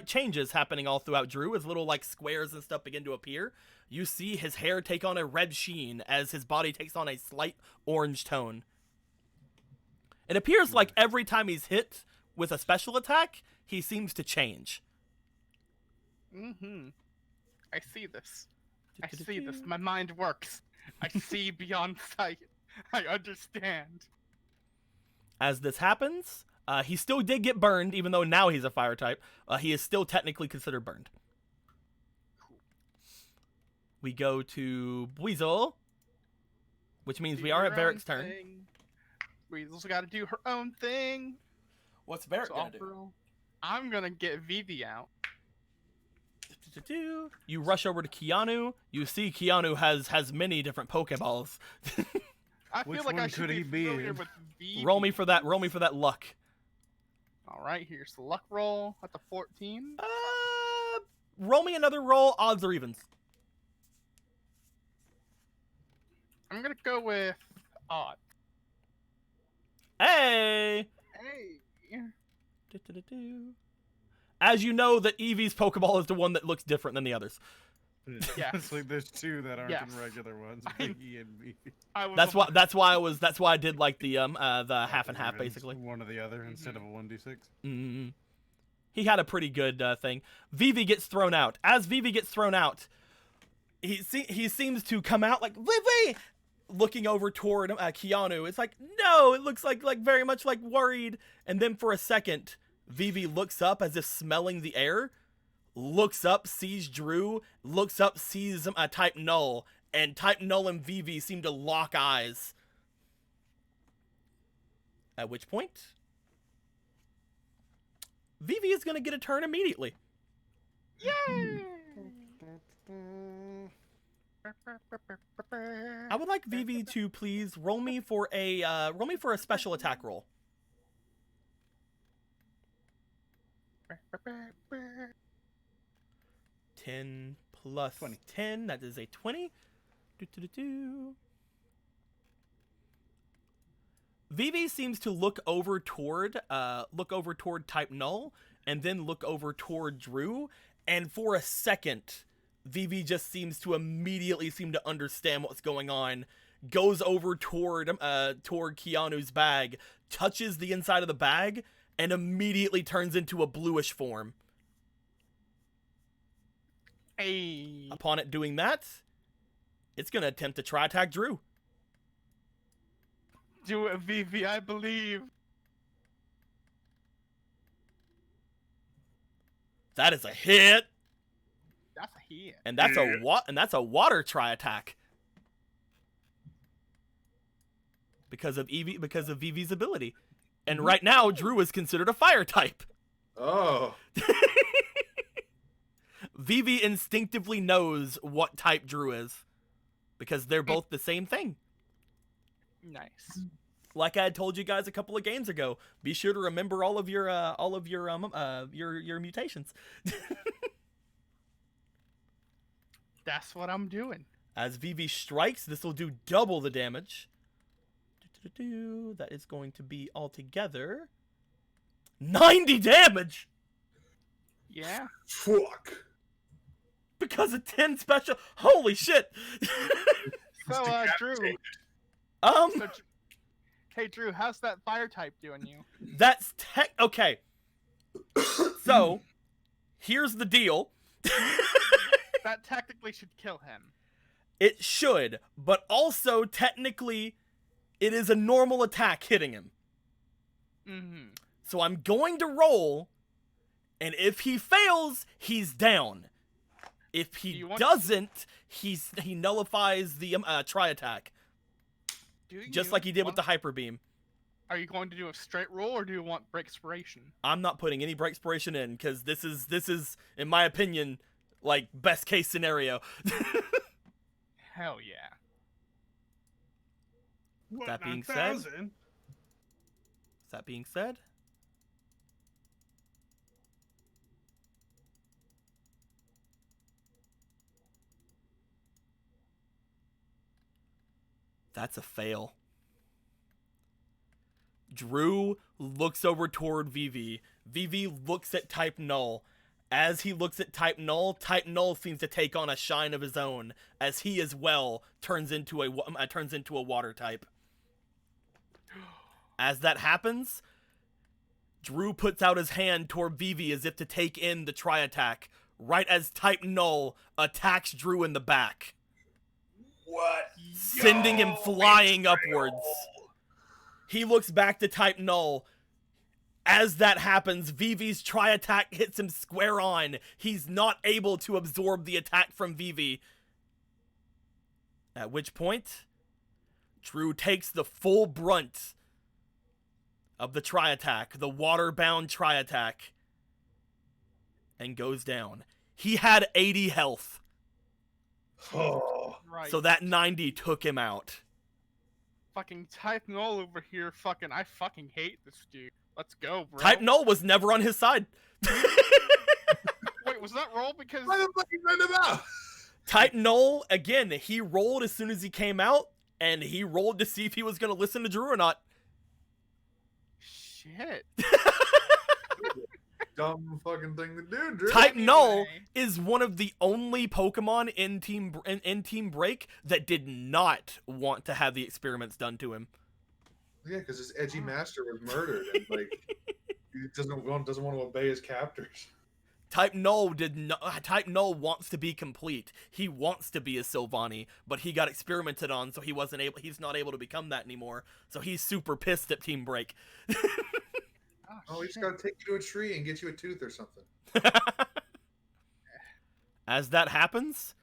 changes happening all throughout Drew as little like squares and stuff begin to appear. You see his hair take on a red sheen as his body takes on a slight orange tone. It appears like every time he's hit with a special attack, he seems to change. Mm-hmm. I see this. I see this. My mind works. I see beyond sight. I understand. As this happens, he still did get burned, even though now he's a fire type. He is still technically considered burned. Cool. We go to Weasel, which means we Do are at your own Varric's turn. thing. Weasel's got to do her own thing. What's Varric So gonna do? I'm gonna get Vivi out. You rush over to Keanu. You see Keanu has many different Pokeballs. I Which feel like I one should could be he be familiar in? with Vivi. Roll me for that luck. All right, here's the luck roll at the 14. Roll me another roll, odds or evens. I'm gonna go with odd. Hey! Hey. As you know, that Eevee's Pokeball is the one that looks different than the others. Yes. It's like there's two that aren't Yes. in regular ones. I- Biggie and B. I was That's why I did like the half and half basically. One or the other instead of a 1d6. Mm. He had a pretty good thing. Vivi gets thrown out. As Vivi gets thrown out, he seems to come out like Vivi, looking over toward Keanu. It's like, no, it looks like very much like worried. And then for a second, Vivi looks up as if smelling the air, looks up, sees Drew, looks up, sees Type Null, and Type Null and Vivi seem to lock eyes. At which point, Vivi is going to get a turn immediately. Yay! I would like Vivi to please roll me for a special attack roll. 10 plus 20. 10, that is a 20. Vivi seems to look over toward Type Null, and then look over toward Drew, and for a second, Vivi just seems to immediately understand what's going on, goes over toward Keanu's bag, touches the inside of the bag, and immediately turns into a bluish form. Hey. Upon it doing that, it's going to attempt to try attack Drew. Do it, Vivi, I believe. That is a hit, That's a hit. and that's a water try attack. Because of Vivi's ability. And right now, Drew is considered a fire type. Oh. Vivi instinctively knows what type Drew is. Because they're both the same thing. Nice. Like I had told you guys a couple of games ago, be sure to remember all of your mutations. That's what I'm doing. As Vivi strikes, this will do double the damage. That is going to be altogether 90 damage Yeah. Fuck. because of 10 special. Holy shit! So, Drew. Um, So, hey, Drew, how's that fire type doing you? that's okay. So, here's the deal. That technically should kill him. It should, but also technically, it is a normal attack hitting him. Mm-hmm. So I'm going to roll, and if he fails, he's down. If Do he you want- doesn't, he nullifies the try attack, just like he did with the hyper beam. Are you going to do a straight roll, or do you want break inspiration? I'm not putting any break inspiration in because this is, in my opinion, like best case scenario. Hell yeah. What, That being said- 9,000? That being said, that's a fail. Drew looks over toward Vivi. Vivi looks at Type Null. As he looks at Type Null seems to take on a shine of his own, as he as well turns into a water type. As that happens, Drew puts out his hand toward Vivi as if to take in the try attack, right as Type Null attacks Drew in the back, What? sending him flying upwards. He looks back to Type Null. As that happens, Vivi's try attack hits him square on. He's not able to absorb the attack from Vivi. At which point, Drew takes the full brunt of the try attack, the water-bound try attack, and goes down. He had 80 health, Oh. Right. so that 90 took him out. fucking Type Null over here. I fucking hate this dude. Let's go, bro. Type Null was never on his side. Wait, was that roll because? Why the fuck you send him out? Type Null, again, he rolled as soon as he came out, and he rolled to see if he was going to listen to Drew or not. Shit. Dumb fucking thing to do, Drew. Type Null Anyway. is one of the only Pokemon in Team Break that did not want to have the experiments done to him. Yeah, because his edgy master was murdered, and like he doesn't want to obey his captors. Type Null Type Null wants to be complete. He wants to be a Sylvani, but he got experimented on, so he's not able to become that anymore. So he's super pissed at Team Break. Oh, he's got to take you to a tree and get you a tooth or something. As that happens,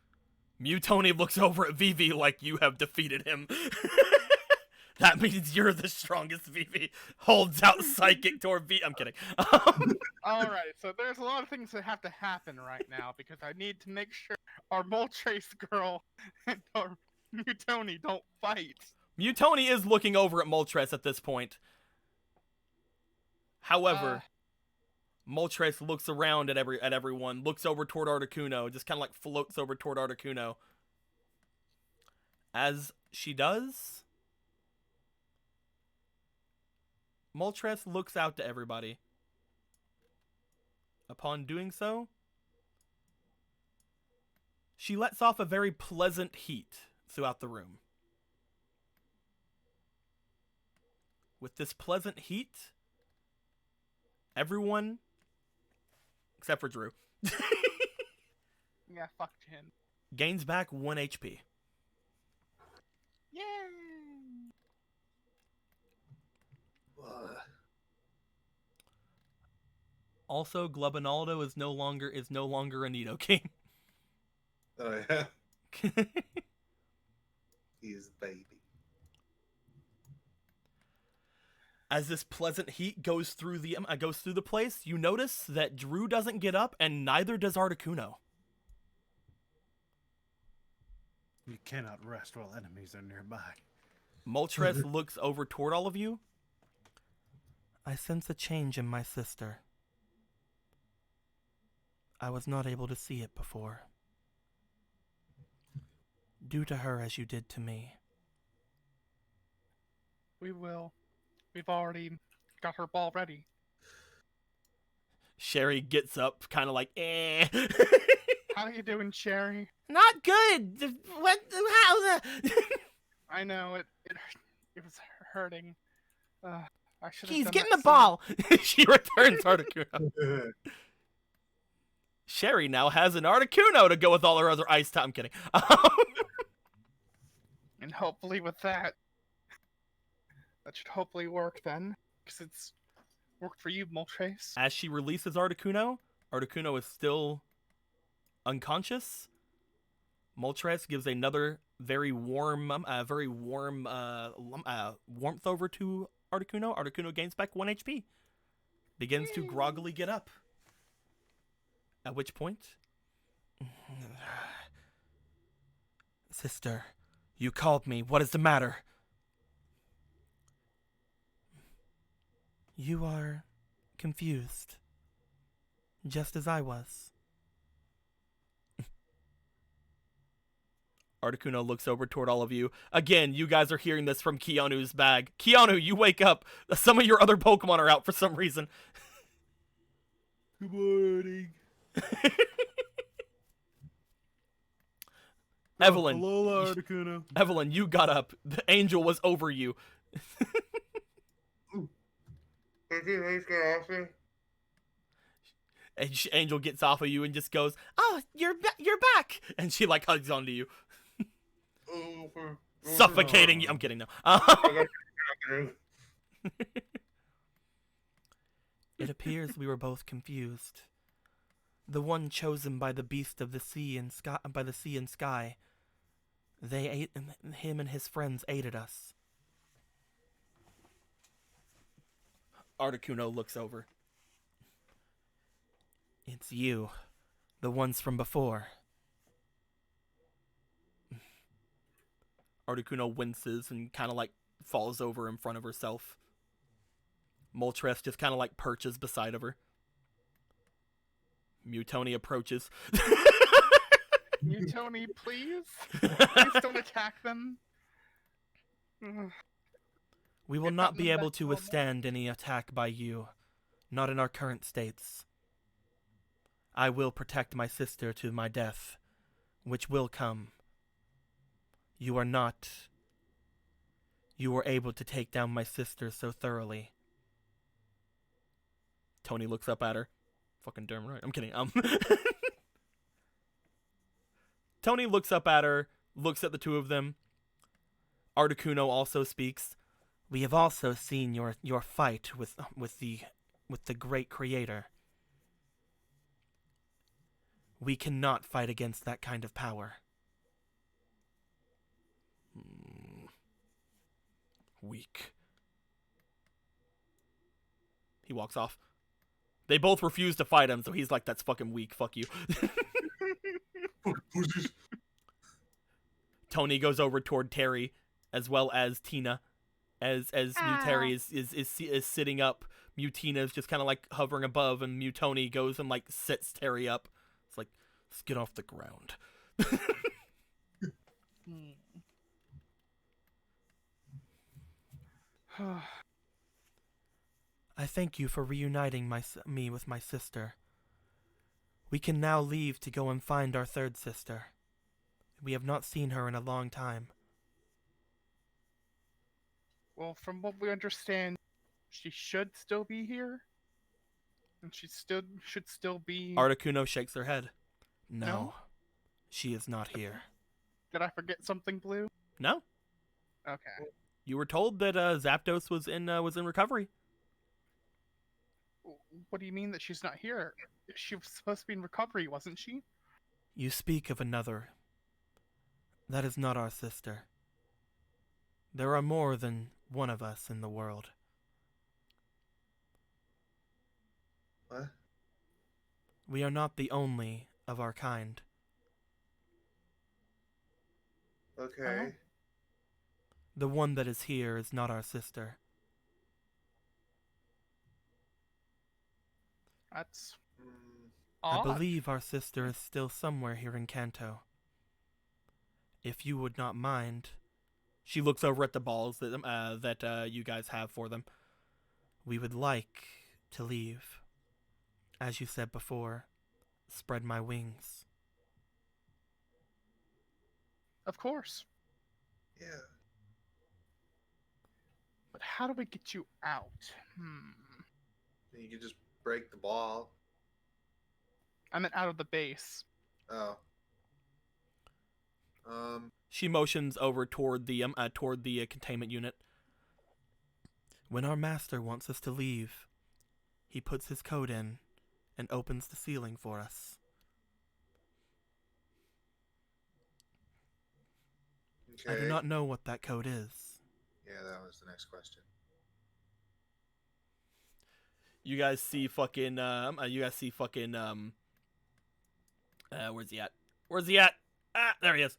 Mutoni looks over at Vivi like you have defeated him. That means you're the strongest, Vivi. Holds out psychic toward Vivi. I'm kidding. Alright, so there's a lot of things that have to happen right now because I need to make sure our Moltres girl and our Mutoni don't fight. Mutoni is looking over at Moltres at this point. However, Moltres looks around at everyone, looks over toward Articuno, just kind of like floats over toward Articuno. As she does, Moltres looks out to everybody. Upon doing so, she lets off a very pleasant heat throughout the room. With this pleasant heat, everyone, except for Drew, Yeah, fuck him. gains back 1 HP. Yay! Also, Glubinaldo is no longer a Nido King. Oh yeah, he's baby. As this pleasant heat goes through the place, you notice that Drew doesn't get up, and neither does Articuno. You cannot rest while enemies are nearby. Moltres looks over toward all of you. I sense a change in my sister. I was not able to see it before. Do to her as you did to me. We will. We've already got her ball ready. Sherry gets up, kind of like, eh. How you doing, Sherry? Not good. What? How? I know it was hurting. I should. He's getting the ball. She returns Articuno. Sherry now has an Articuno to go with all her other ice type. I'm kidding. And hopefully with that should hopefully work then, because it's worked for you, Moltres. As she releases Articuno, Articuno is still unconscious. Moltres gives another very warm warmth over to Articuno. Articuno gains back 1 HP. Begins to groggily get up. At which point, sister, you called me. What is the matter? You are confused, just as I was. Articuno looks over toward all of you. Again, you guys are hearing this from Keanu's bag. Keanu, you wake up. Some of your other Pokemon are out for some reason. Good morning. Evelyn, Hello, Articuno. Evelyn, you got up. The angel was over you. Did you please get off me? And Angel gets off of you and just goes, "Oh, you're back!" And she like hugs onto you, suffocating you. I'm kidding, no. It appears we were both confused. The one chosen by the beast of the sea and sky, by the sea and sky. Him and his friends aided us. Articuno looks over. It's you, the ones from before. Articuno winces and kind of like falls over in front of herself. Moltres just kind of like perches beside of her. Mutoni approaches. Mutoni, please? Please don't attack them. We will Get not that be in the able back to door. withstand any attack by you. Not in our current states. I will protect my sister to my death, which will come. You are not. You were able to take down my sister so thoroughly. Tony looks up at her. Fucking damn right. I'm kidding. Tony looks up at her, looks at the two of them. Articuno also speaks. We have also seen your fight with the great creator. We cannot fight against that kind of power. Weak. He walks off. They both refuse to fight him, so he's like, that's fucking weak, fuck you. Tony goes over toward Terry, as well as Tina, as Terry is sitting up. Mutina is just kind of like hovering above, and Tony goes and like sits Terry up. It's like, let's get off the ground. I thank you for reuniting me with my sister. We can now leave to go and find our third sister. We have not seen her in a long time. Well, from what we understand, she should still be here. And she should still be... Articuno shakes her head. No, No? she is not here. Did I forget something, Blue? No, Okay. you were told that Zapdos was in recovery. What do you mean that she's not here? She was supposed to be in recovery, wasn't she? You speak of another. That is not our sister. There are more than one of us in the world. What? We are not the only of our kind. Okay. The one that is here is not our sister. That's Mm, I odd. believe our sister is still somewhere here in Kanto. If you would not mind. She looks over at the balls that you guys have for them. We would like to leave. As you said before, spread my wings. Of course. yeah. But how do we get you out? You could just break the ball. I meant out of the base. Oh. She motions over toward the containment unit. When our master wants us to leave, he puts his code in and opens the ceiling for us. Okay. I do not know what that code is. Yeah, that was the next question. You guys see fucking where's he at? Where's he at? Ah, there he is.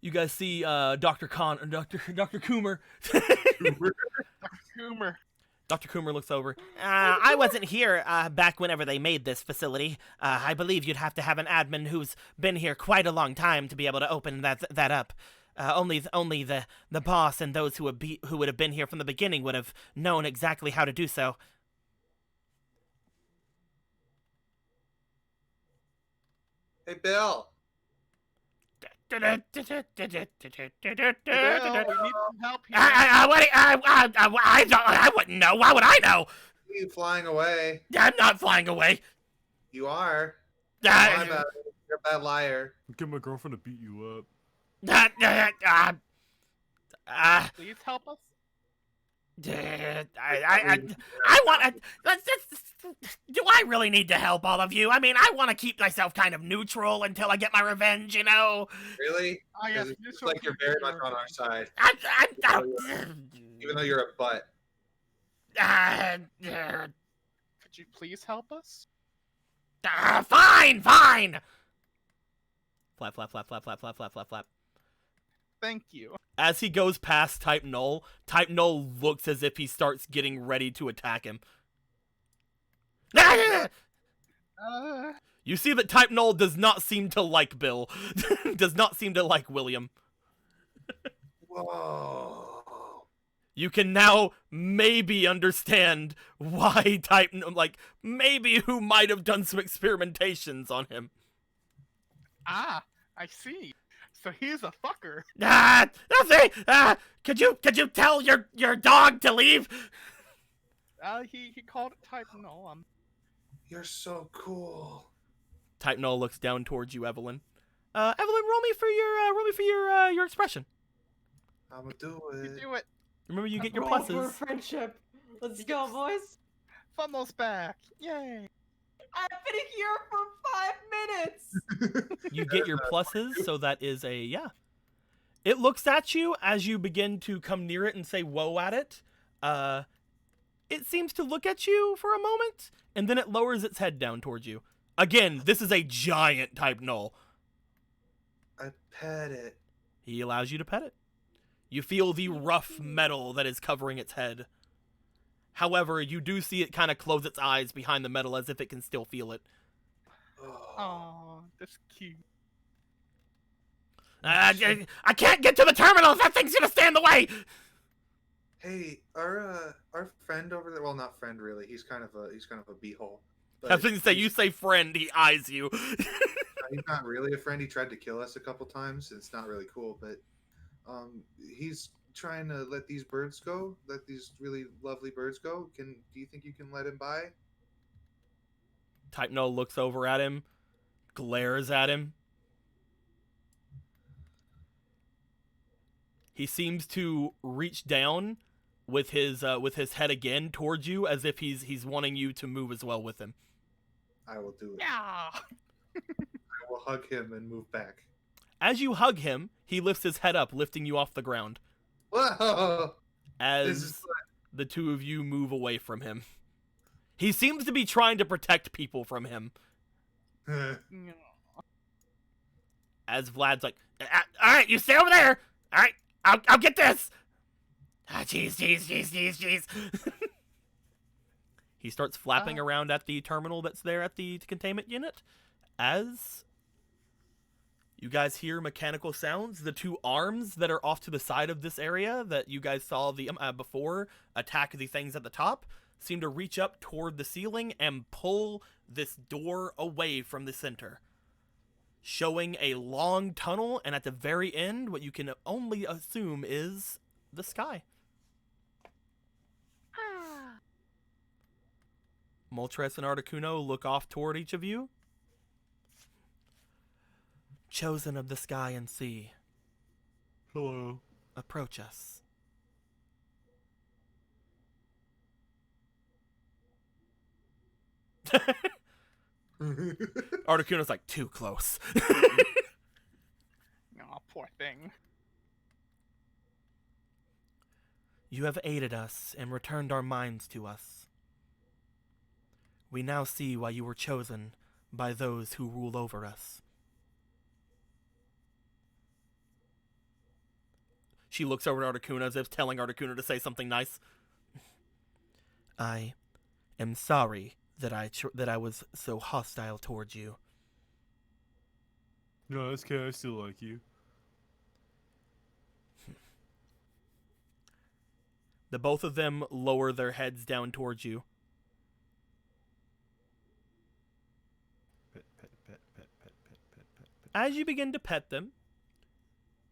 You guys see Dr. Coomer. Humor. Dr. Coomer looks over. I wasn't here back whenever they made this facility. I believe you'd have to have an admin who's been here quite a long time to be able to open that up. Only the boss and those who would have been here from the beginning would have known exactly how to do so. Hey, Bill. Bill, we need some help here. I wouldn't know. Why would I know? You flying away? I'm not flying away. You are. Lie about it. You're a bad liar. Get my girlfriend to beat you up. Please help us. I want to. Do I really need to help all of you? I mean, I want to keep myself kind of neutral until I get my revenge, you know? Really? Oh, yes, 'Cause it you looks should like you're very much on our side, even though you're a butt. Could you please help us? Fine. Flap, flap, flap, flap, flap, flap, flap, flap, flap. Thank you. As he goes past Type Null looks as if he starts getting ready to attack him. You see that Type Null does not seem to like Bill. Does not seem to like William. Whoa. You can now maybe understand why maybe who might have done some experimentations on him. I see. So he's a fucker. Nothing. Could you tell your dog to leave? He called it type no. You're so cool. Type Null looks down towards you, Evelyn. Evelyn, roll me for your expression. I'm gonna do You it. do it. Remember, you get your Roll for pluses. friendship. Let's go, boys. Funnel's back. Yay. I've been here for 5 minutes. You get your pluses, so that is a yeah. It looks at you as you begin to come near it and say "whoa" at it. It seems to look at you for a moment, and then it lowers its head down towards you. Again, this is a giant type gnoll. I pet it. He allows you to pet it. You feel the rough metal that is covering its head. However, you do see it kind of close its eyes behind the metal as if it can still feel it. Oh, that's cute. I can't get to the terminal. That thing's gonna stand in the way. Hey, our friend over there. Well, not friend really. He's kind of a beehole. I was going to say, you say friend, he eyes you. He's not really a friend. He tried to kill us a couple times. It's not really cool, but he's trying to let these birds go. Let these really lovely birds go. Do you think you can let him by? Type No looks over at him, glares at him. He seems to reach down with his head again towards you, as if he's wanting you to move as well with him. I will do it. Yeah. I will hug him and move back. As you hug him, he lifts his head up, lifting you off the ground. Whoa! This As is the two of you move away from him. He seems to be trying to protect people from him. fun. As Vlad's like, all right, you stay over there. All right, I'll get this. Jeez. He starts flapping around at the terminal that's there at the containment unit. As you guys hear mechanical sounds, the two arms that are off to the side of this area that you guys saw before attack the things at the top seem to reach up toward the ceiling and pull this door away from the center, showing a long tunnel, and at the very end, what you can only assume is the sky. Moltres and Articuno look off toward each of you. Chosen of the sky and sea, Hello. approach us. Articuno's like, too close. Aw, poor thing. You have aided us and returned our minds to us. We now see why you were chosen by those who rule over us. She looks over at Articuno as if telling Articuno to say something nice. I am sorry that I was so hostile towards you. No, that's okay. I still like you. The both of them lower their heads down towards you. Pet. As you begin to pet them,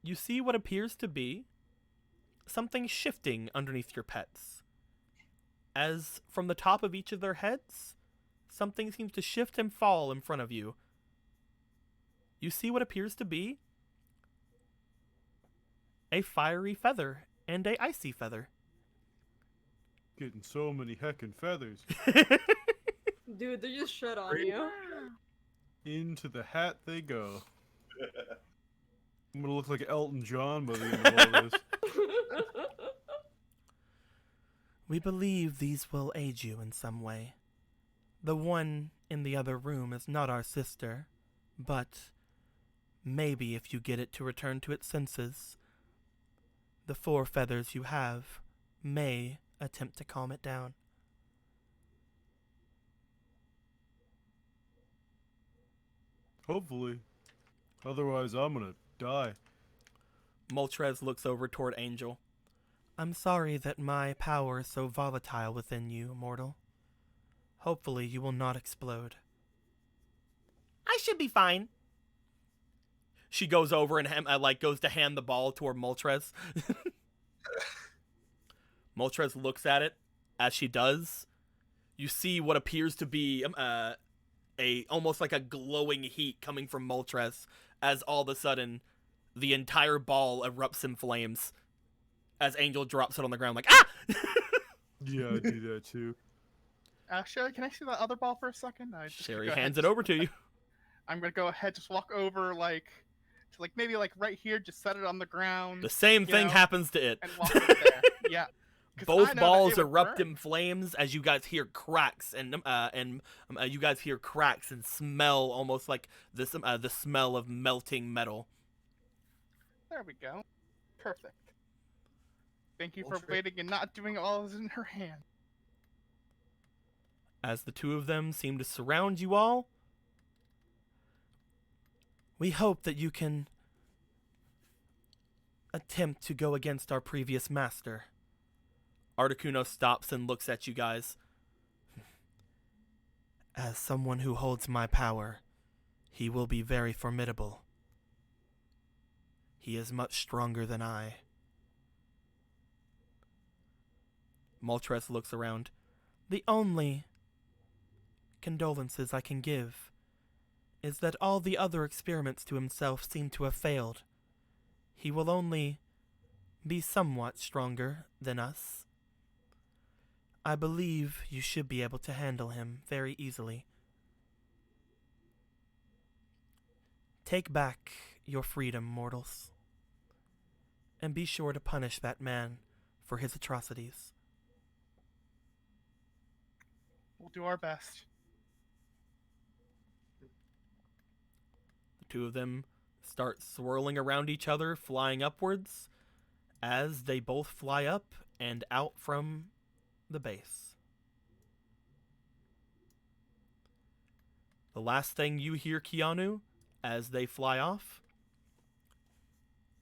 you see what appears to be something shifting underneath your pets. As from the top of each of their heads, something seems to shift and fall in front of you. You see what appears to be a fiery feather and a icy feather. Getting so many heckin' feathers. Dude, they just shit on you. Into the hat they go. I'm gonna look like Elton John by the end of all this. We believe these will aid you in some way. The one in the other room is not our sister, but maybe if you get it to return to its senses, the 4 feathers you have may attempt to calm it down. Hopefully. Otherwise, I'm gonna die. Moltres looks over toward Angel. I'm sorry that my power is so volatile within you, mortal. Hopefully you will not explode. I should be fine. She goes over and goes to hand the ball toward Moltres. Moltres looks at it. As she does, you see what appears to be almost like a glowing heat coming from Moltres, as all of a sudden the entire ball erupts in flames as Angel drops it on the ground like, ah! Yeah, I do that too. Sherry, can I see that other ball for a second? I just Sherry go ahead, hands it just- over to you. I'm gonna go ahead, just walk over, like, to like maybe like right here, just set it on the ground The same you thing know, happens to it. and walk over there. Yeah. 'Cause I Both know that balls it would erupt burn. in flames as you guys hear cracks and you guys hear cracks and smell almost like the smell of melting metal. There we go. Perfect. Thank you Well, for waiting and not doing all this in her hand. As the two of them seem to surround you all, we hope that you can attempt to go against our previous master. Articuno stops and looks at you guys. As someone who holds my power, he will be very formidable. He is much stronger than I. Moltres looks around. The only condolences I can give is that all the other experiments to himself seem to have failed. He will only be somewhat stronger than us. I believe you should be able to handle him very easily. Take back your freedom, mortals, and be sure to punish that man for his atrocities. We'll do our best. The two of them start swirling around each other, flying upwards, as they both fly up and out from the base. The last thing you hear, Keanu, as they fly off,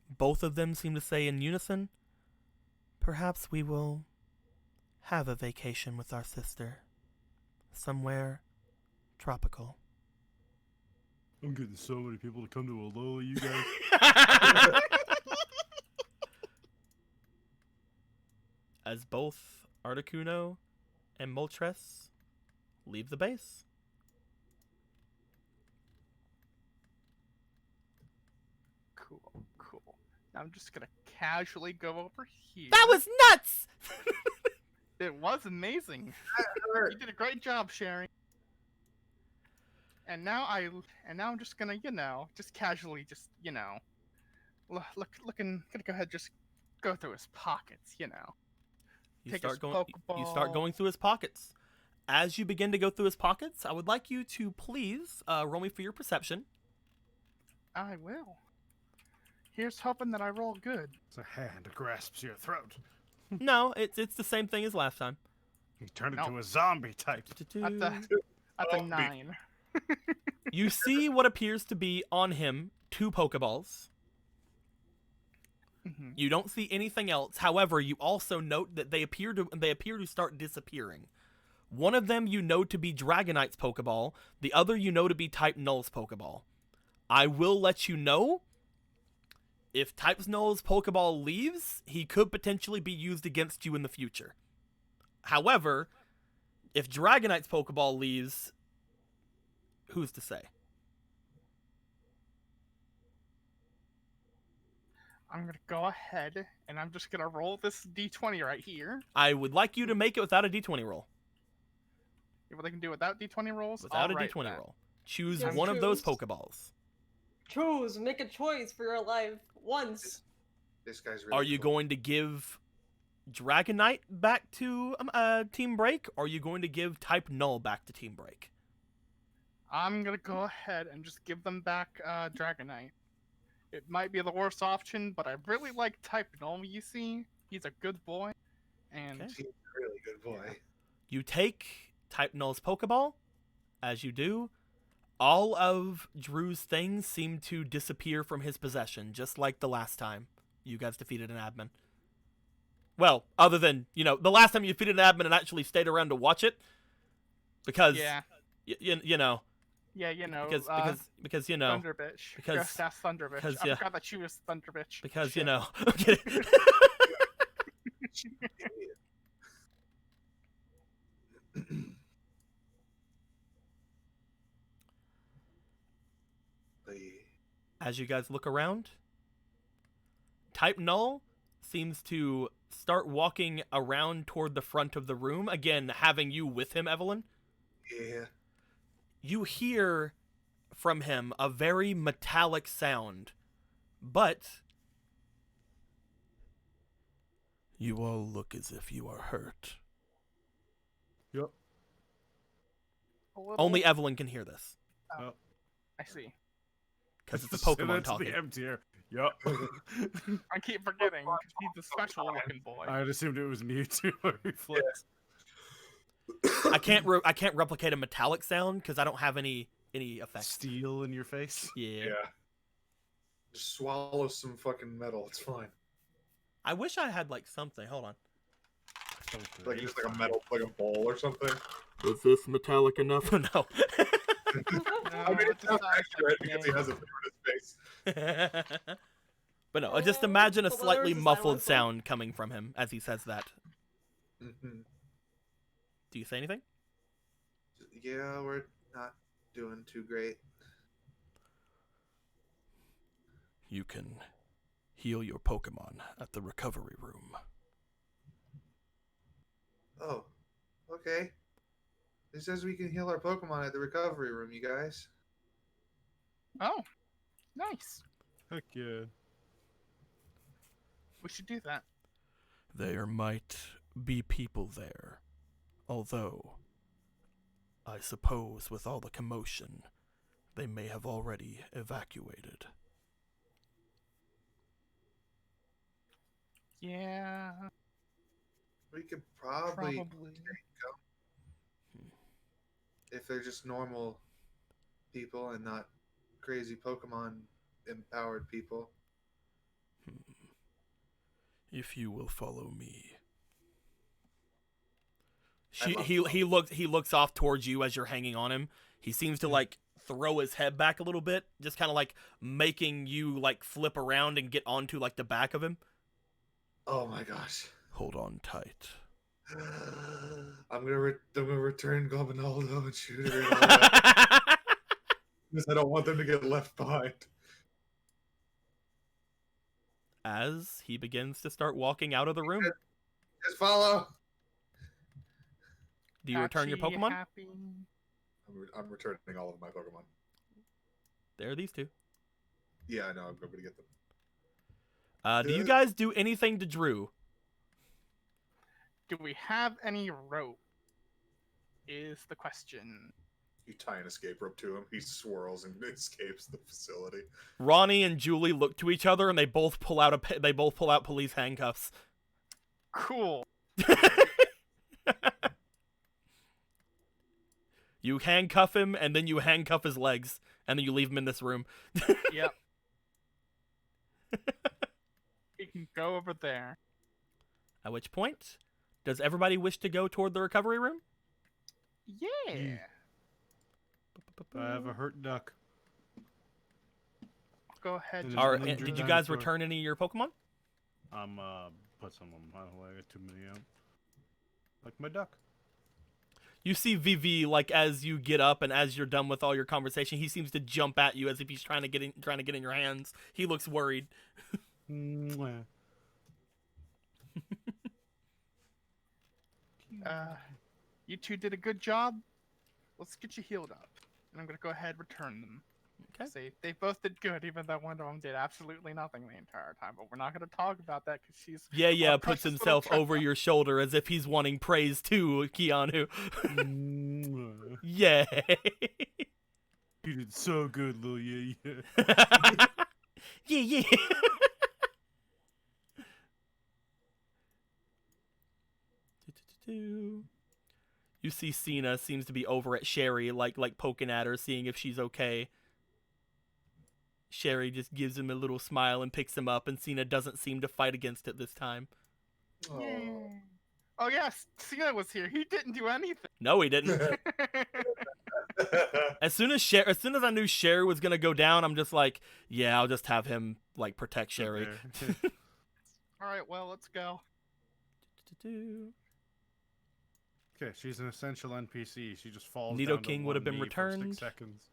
both of them seem to say in unison, "Perhaps we will have a vacation with our sister. Somewhere tropical." I'm getting so many people to come to Alola, you guys. As both Articuno and Moltres leave the base. Cool, cool. Now I'm just gonna casually go over here. That was nuts! It was amazing. You did a great job, Sherry. And now I'm just gonna, just casually, gonna go ahead, just go through his pockets, You Take his start Pokeball. going through his pockets. As you begin to go through his pockets, I would like you to please roll me for your perception. I will. Here's hoping that I roll good. It's a hand grasps your throat. No, it's the same thing as last time. You turned No. into a zombie type. At the Oh, 9. You see what appears to be on him 2 Pokeballs. Mhm. You don't see anything else. However, you also note that they appear to start disappearing. One of them you know to be Dragonite's Pokeball. The other you know to be Type Null's Pokeball. I will let you know, if Type Null's Pokeball leaves, he could potentially be used against you in the future. However, if Dragonite's Pokeball leaves, who's to say? I'm gonna go ahead and I'm just gonna roll this d20 right here. I would like you to make it without a d20 roll. If they can do without d20 rolls, Without a alright d20 then. roll. Choose Yes, one of those choose. Pokeballs. Choose, make a choice for your life once. This guy's really Are you cool. going to give Dragonite back to Team Break, or are you going to give Type Null back to Team Break? I'm gonna go ahead and just give them back Dragonite. It might be the worst option, but I really like Type Null, you see. He's a good boy. And Okay. He's a really good boy. You take Type Null's Pokeball. As you do, all of Drew's things seem to disappear from his possession, just like the last time you guys defeated an admin. Well, other than, the last time you defeated an admin and actually stayed around to watch it. Because, yeah, you know, because Thunder Bitch. because- Just ask Thunder Bitch. because, I yeah. forgot that she was Thunder Bitch. because, Shit. I'm kidding. The As you guys look around, Type Null seems to start walking around toward the front of the room, again, having you with him, Evelyn. Yeah. You hear from him a very metallic sound, but you all look as if you are hurt. Yep. Only Evelyn can hear this, I see. because it's a Say Pokemon that to talking. the MTR. Yup. I keep forgetting 'cause he's a special looking boy. I had assumed it was Mewtwo. Reflex. I can't replicate a metallic sound because I don't have any effects. Steel in your face. Yeah. Yeah. Just swallow some fucking metal. It's fine. I wish I had like something. Hold on. Like just like a metal, like a bowl or something. Is this metallic enough? No. No, I mean, it it's sounds just accurate because he has a finger in his face. But no, just imagine a Well, slightly there's a muffled silence one. sound coming from him as he says that. Mm-hmm. Do you say anything? Yeah, we're not doing too great. You can heal your Pokemon at the recovery room. Oh, okay. It says we can heal our Pokemon at the recovery room, you guys. Oh, nice. Heck yeah. We should do that. There might be people there, although I suppose with all the commotion, they may have already evacuated. Yeah, We could probably probably. if they're just normal people and not crazy Pokemon empowered people. If you will follow me. I'd love He looks off towards you as you're hanging on him. He seems to like throw his head back a little bit, just kind of like making you like flip around and get onto like the back of him. Oh my gosh. Hold on tight. I'm gonna return Gobinaldo and shoot her. Because I don't want them to get left behind. As he begins to start walking out of the room, Just follow. do you return your Happy, Pokemon? happy. I'm returning all of my Pokemon. There are these two. Yeah, I know. I'm going to get them. Do you guys do anything to Drew? Do we have any rope? Is the question. You tie an escape rope to him. He swirls and escapes the facility. Ronnie and Julie look to each other and they both pull out police handcuffs. Cool. You handcuff him and then you handcuff his legs and then you leave him in this room. Yep. He can go over there. At which point, does everybody wish to go toward the recovery room? Yeah. I have a hurt duck. Go ahead. Is and- Are, an injured did you guys dinosaur. return any of your Pokemon? I'm put some of them out of the way. I got too many out. Like my duck. You see Vivi, like as you get up and as you're done with all your conversation, he seems to jump at you as if he's trying to get in your hands. He looks worried. Mwah. You two did a good job. Let's get you healed up. And I'm gonna go ahead and return them. Okay. See, they both did good, even though one of them did absolutely nothing the entire time. But we're not gonna talk about that because she's Yeah, a puts precious little himself over treasure. your shoulder as if he's wanting praise too, Keanu. Mwah. Yay. You did so good, little yeah. Yeah. You see Cena seems to be over at Sherry, like poking at her, seeing if she's okay. Sherry just gives him a little smile and picks him up, and Cena doesn't seem to fight against it this time. Yay. Oh yes, Cena was here. He didn't do anything. No, he didn't. As soon as I knew Sherry was gonna go down, I'm just like, yeah, I'll just have him like protect Sherry. All right, well, let's go. Okay, she's an essential NPC. She just falls. Nidoking down to would have one been knee for returned. 6 seconds.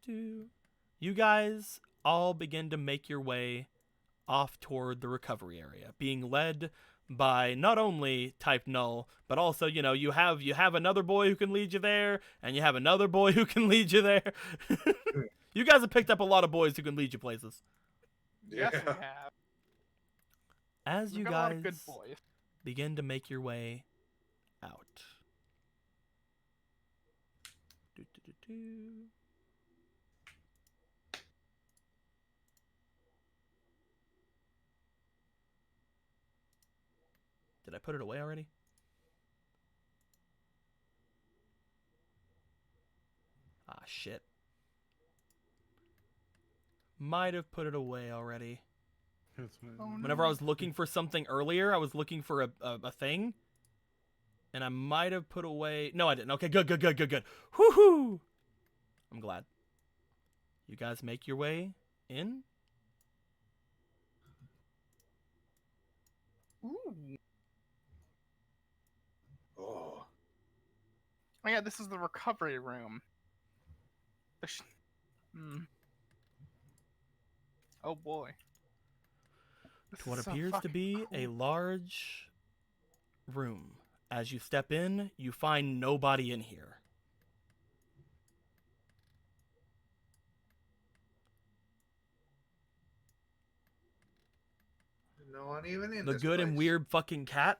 You guys all begin to make your way off toward the recovery area, being led by not only Type Null, but also, you have another boy who can lead you there, and you have another boy who can lead you there. You guys have picked up a lot of boys who can lead you places. Yes, we Yeah. have. As you We've got a lot of guys good boys. begin to make your way out. Do-do-do-do. Did I put it away already? Ah, shit. Might have put it away already. Oh, Whenever I was looking for something earlier, I was looking for a thing. And I might have put away... No, I didn't. Okay, good. Woohoo! I'm glad. You guys make your way in. Ooh. Oh. Oh yeah, this is the recovery room. Oh boy. This To what is so appears to fucking be a cool. large room. As you step in, you find nobody in here. No one even in The this good and place. weird fucking cat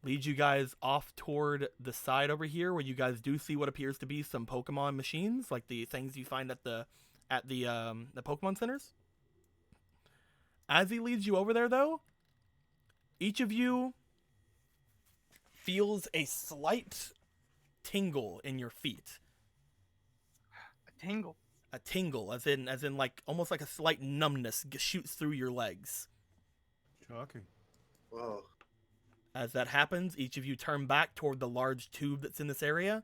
leads you guys off toward the side over here, where you guys do see what appears to be some Pokemon machines, like the things you find at the Pokemon centers. As he leads you over there, though, each of you feels a slight tingle in your feet. A tingle. A tingle, as in like almost like a slight numbness shoots through your legs. Shocking. Whoa. As that happens, each of you turn back toward the large tube that's in this area.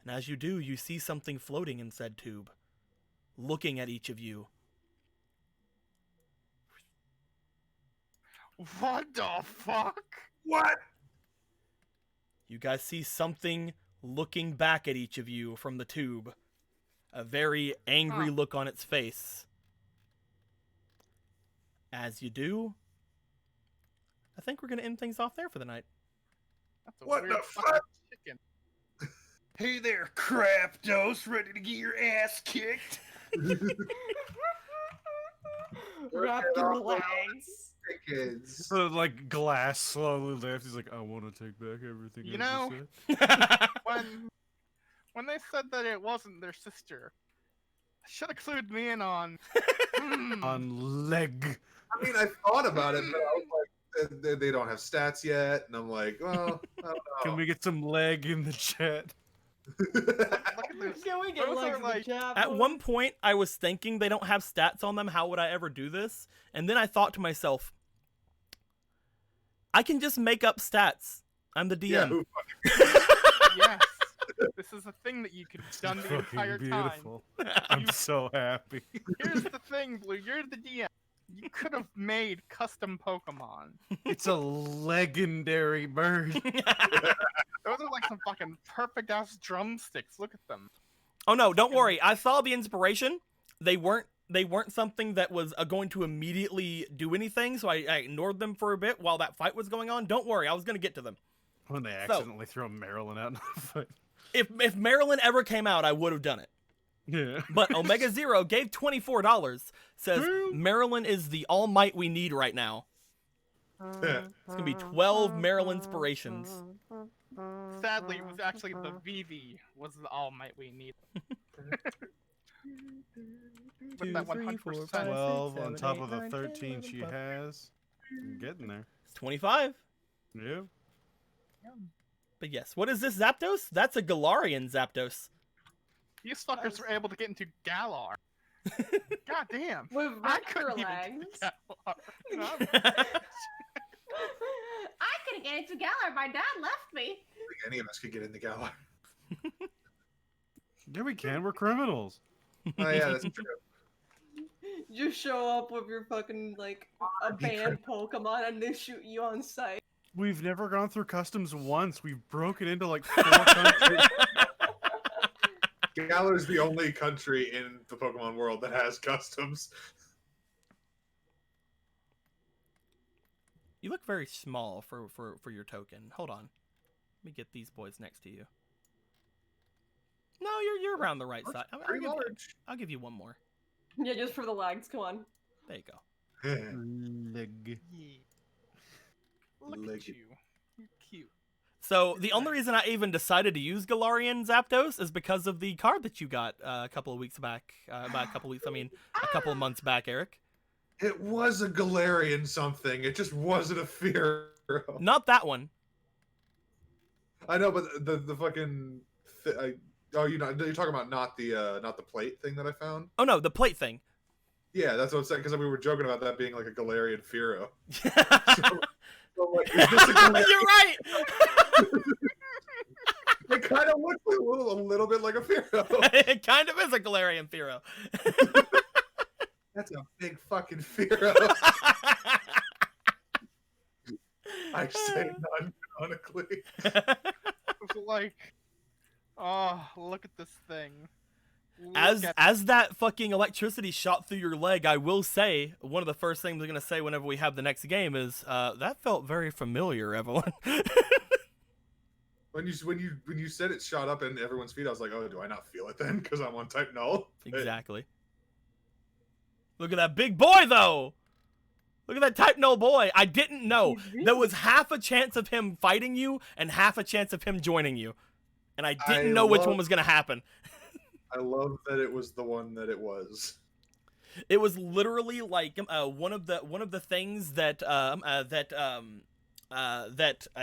And as you do, you see something floating in said tube, looking at each of you. What the fuck? What? You guys see something looking back at each of you from the tube. A very angry look on its face. As you do, I think we're going to end things off there for the night. That's a What weird the fucking fuck? chicken. Hey there, Crapdos, ready to get your ass kicked? Wrap it your off. legs. Kids. So like glass slowly lifts. He's like, I want to take back everything. You I know- just said." When they said that it wasn't their sister, should have clued me in on. On leg. I mean, I thought about it, but I was like, they don't have stats yet, and I'm like, well, I don't Can know. we get some leg in the chat? Look at this. Can we get Those legs are in the like- chat, At boys? one point, I was thinking they don't have stats on them. How would I ever do this? And then I thought to myself, I can just make up stats. I'm the DM. Yeah, who Yes. This is a thing that you could have done the Fucking entire time. beautiful. I'm so happy. Here's the thing, Blue. You're the DM. You could have made custom Pokemon. It's a legendary bird. Those are like some fucking perfect ass drumsticks. Look at them. Oh no, don't worry. I saw the inspiration. They weren't something that was going to immediately do anything, so I ignored them for a bit while that fight was going on. Don't worry, I was going to get to them. When they accidentally throw Marilyn out in the fight. If Marilyn ever came out, I would have done it. Yeah. But Omega Zero gave $24. Says Damn. Marilyn is the all might we need right now. Yeah. It's gonna be 12 Marilyn inspirations. Sadly, it was actually the VV was the all might we need. With that 2, 3, 4, 100%. 5, 12 6, on 7, top 8, of the 9, 13 10, she 11, 12. has. I'm getting there. It's 25. Yeah. But yes, what is this Zapdos? That's a Galarian Zapdos. These fuckers were able to get into Galar. God damn. With I raptor couldn't even legs. get Galar. I couldn't get into Galar. My dad left me. I think any of us could get in the Galar. Yeah, we can. We're criminals. Oh yeah, that's true. Just show up with your fucking like a banned Pokemon and they shoot you on sight. We've never gone through customs once. We've broken into like 4 countries. Galar's the only country in the Pokemon world that has customs. You look very small for your token. Hold on. Let me get these boys next to you. No, you're around the right side. Pretty large. I'll give you one more. Yeah, just for the legs. Come on. There you go. Leg. Yeah. Look Like at it. you. You're cute. So the only reason I even decided to use Galarian Zapdos is because of the card that you got a couple of weeks back. About a couple weeks. I mean, a couple of months back, Eric. It was a Galarian something. It just wasn't a Fearow. Not that one. I know, but the fucking. You're talking about not the plate thing that I found. Oh no, the plate thing. Yeah, that's what I'm saying. Because we were joking about that being like a Galarian Fearow. You're So, like, is this a Galarian? right. It kind of looks a little bit like a Fearow. It kind of is a Galarian Fearow. That's a big fucking Fearow. I say non-canonically. It's like, oh, look at this thing. Look at As that fucking electricity shot through your leg, I will say one of the first things I'm gonna say whenever we have the next game is that felt very familiar, Evelyn. When you said it shot up in everyone's feet, I was like, oh, do I not feel it then? Because I'm on type null. But Exactly. Look at that big boy though. Look at that type null boy. I didn't know there was half a chance of him fighting you and half a chance of him joining you, and I didn't know which one was gonna happen. I love that it was the one that it was. It was literally like one of the things that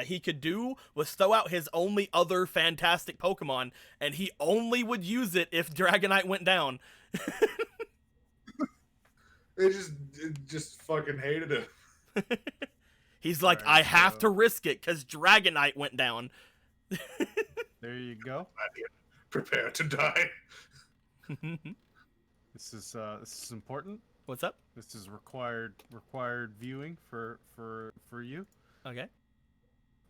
he could do was throw out his only other fantastic Pokemon, and he only would use it if Dragonite went down. It just fucking hated it. He's like, Alright, I have so- to risk it because Dragonite went down. There you go. Prepare to die. This is important. What's up? This is required viewing for you. Okay.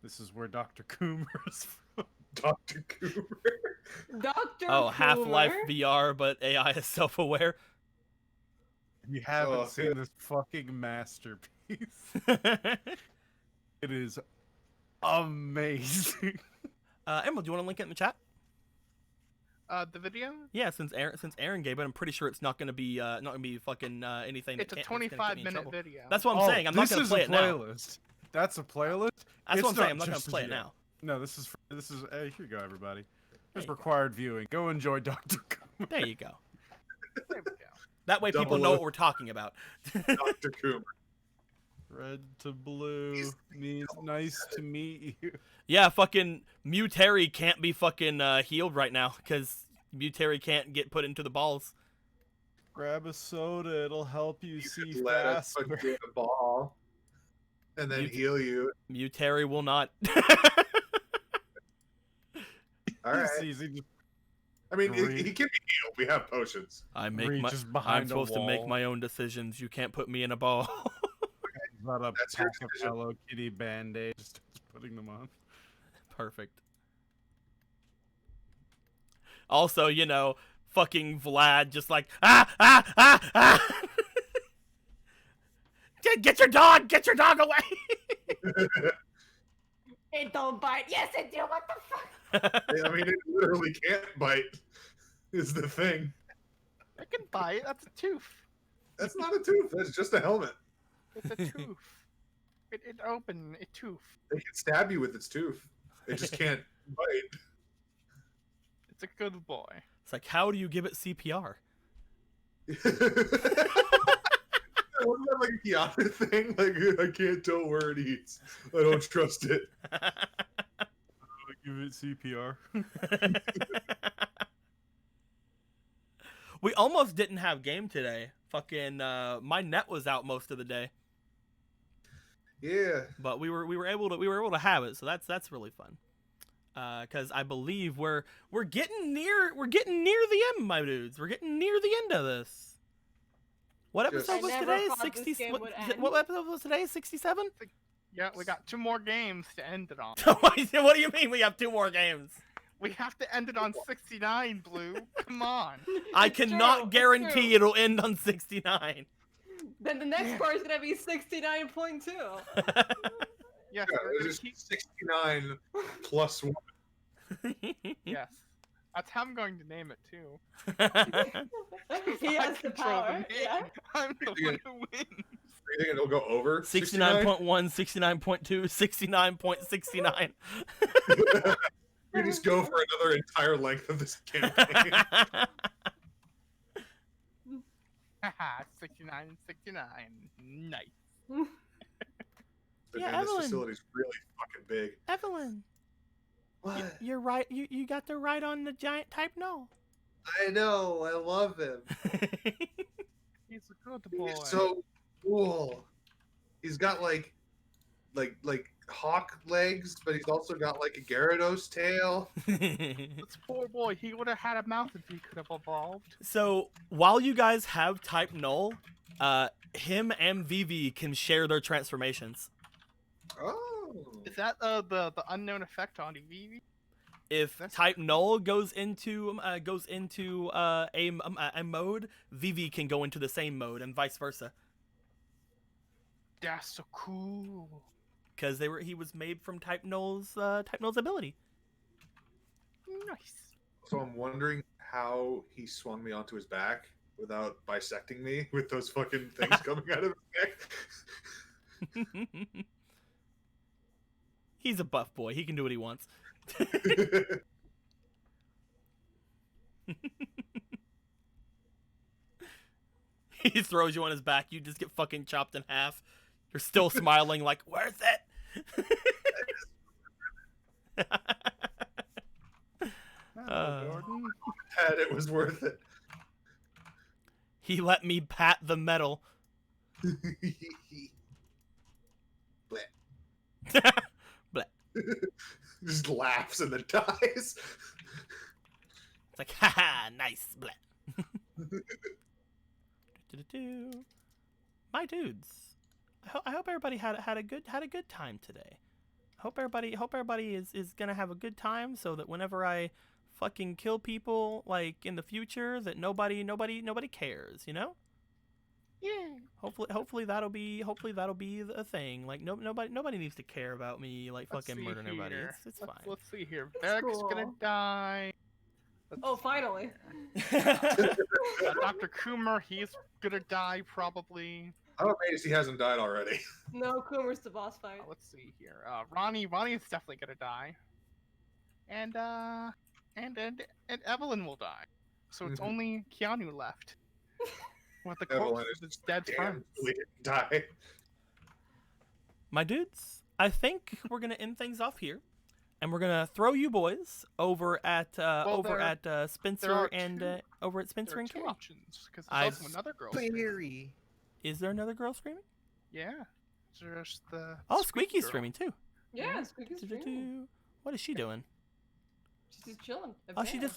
This is where Dr. Coomer is from. Dr. Cooper. Dr. Oh, Half-Life Coomer? VR, but AI is self-aware. You haven't Oh, seen this fucking masterpiece. It is amazing. Emerald, do you want to link it in the chat? the video. Yeah, since Aaron gave it, I'm pretty sure it's not gonna be fucking anything. It's a that's gonna get me in 25-minute trouble. video. That's what I'm saying. I'm not gonna play it now. playlist. That's a playlist. That's It's what I'm saying. not I'm not gonna just a play it video. now. No, this is here you go, everybody. There's you go. required viewing. Go enjoy Dr. Coomer. There you go. There we go. That way people Double know O. what we're talking about. Dr. Cooper. Red to blue means nice to meet you. Yeah, fucking Mutary can't be fucking healed right now because Mutary can't get put into the balls. Grab a soda, it'll help you see Could let us faster. put you in a ball and then heal you. Mutary will not. All right. It's easy. Just I mean, Great. he can be healed. We have potions. I make reaches I'm behind a supposed to make wall. my own decisions. You can't put me in a ball. Not a That's your pack of decision. Hello Kitty band-aids, just putting them on. Perfect. Also, you know, fucking Vlad just like ah. Get your dog! Get your dog away! It don't bite. Yes, it do. What the fuck? I mean, it literally can't bite. Is the thing. It can bite. That's a tooth. That's not a tooth. That's just a helmet. It's a tooth. It open a tooth. It can stab you with its tooth. It just can't bite. It's a good boy. It's like, how do you give it CPR? Wasn't that like a Keanu thing? Like, I can't tell where it eats. I don't trust it. Give it CPR. We almost didn't have game today. Fucking my net was out most of the day, Yeah. but we were able to have it, so that's really fun. Because I believe we're getting near the end, my dudes. We're getting near the end of this. What Just- episode I was never today? thought this 60. game would end. What episode was today? 67. Yeah, we got 2 more games to end it on. What do you mean we have 2 more games? We have to end it on 69, Blue. Come on. I It's cannot true, it's guarantee true. it'll end on 69. Then the next part is gonna be 69.2. Yes, Yeah, we're it gonna is keep- 69 plus 1. yes. That's how I'm going to name it too. He I has the control power. name. Yeah. I'm the Yeah. one who wins. You think it'll go over 69.1, 69.2, 69.69. We just go for another entire length of this campaign. Haha, 69 and 69. Nice. But Yeah, man, this Evelyn. facility's really fucking big. Evelyn, What? you're right. You got the right on the giant type null. I know. I love him. He's a good boy. He's so cool. He's got like hawk legs, but he's also got like a Gyarados tail. This poor boy, he would have had a mouth if he could have evolved. So while you guys have type null, him and Vivi can share their transformations. Oh. Is that the unknown effect on Eevee? If That's- type null goes into a mode, Vivi can go into the same mode, and vice versa. That's so cool. Because he was made from type null's ability. Nice. So I'm wondering how he swung me onto his back without bisecting me with those fucking things coming out of his neck. He's a buff boy. He can do what he wants. He throws you on his back. You just get fucking chopped in half. You're still smiling like, worth it. Hello, Gordon. And it was worth it. He let me pat the metal. Just laughs and then dies. It's like, haha, nice. Blah. Do-do-do. My dudes, I hope everybody had a good time today. Hope everybody is gonna have a good time, so that whenever I fucking kill people like in the future, that nobody cares, you know? Yeah. Hopefully that'll be a thing. Like nobody needs to care about me like Let's fucking see murdering everybody. here. It's Let's- fine. Let's see here. Varric's gonna cool. die. Oh, finally. Dr. Coomer, he's gonna die probably. I'm amazed he hasn't died already. No, Coomer's the boss fight. Let's see here. Ronnie is definitely gonna die. And Evelyn will die. So it's Mhm. only Keanu left. With the Evelyn corpse is of his dead Damn, friends. we didn't die. My dudes, I think we're gonna end things off here, and we're gonna throw you boys over at Spencer and over at Spencer There are and two Carrie. options because I've- there's also another girl. screaming. Is there another girl screaming? Yeah. There's the. Oh, Squeaky Squeaky's girl. streaming too. Yeah, Squeaky's streaming. Do-do-do. What is she doing? She's just chilling. a Oh, she's fan. just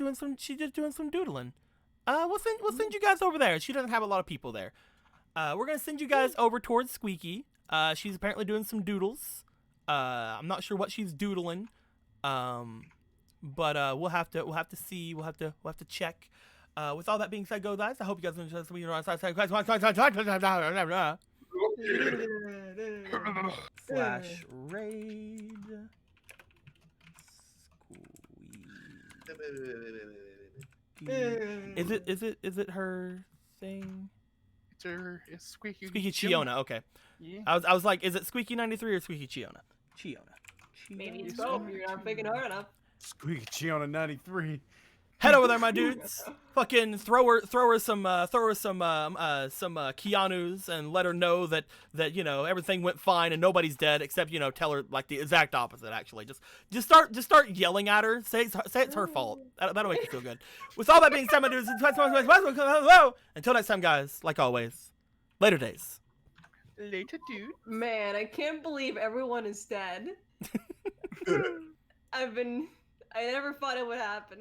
doing some doodling. We'll send you guys over there. She doesn't have a lot of people there. We're gonna send you guys over towards Squeaky. She's apparently doing some doodles. I'm not sure what she's doodling. But we'll have to see. We'll have to check. With all that being said, go guys. I hope you guys enjoyed slash raid. Is it her thing? It's Squeaky. Squeaky Chiona. Okay. Yeah. I was like, is it Squeaky 93 or Squeaky Chiona? Chiona. Maybe it's both. You're not thinking hard enough. Squeaky Chiona 93. Head over there, my dudes. Fucking throw her some Keanu's and let her know that everything went fine and nobody's dead except tell her like the exact opposite. Actually, just start yelling at her. Say it's her fault. That'll make you feel good. With all that being said, my dudes, until next time, guys. Like always, later days. Later, dude. Man, I can't believe everyone is dead. I never thought it would happen.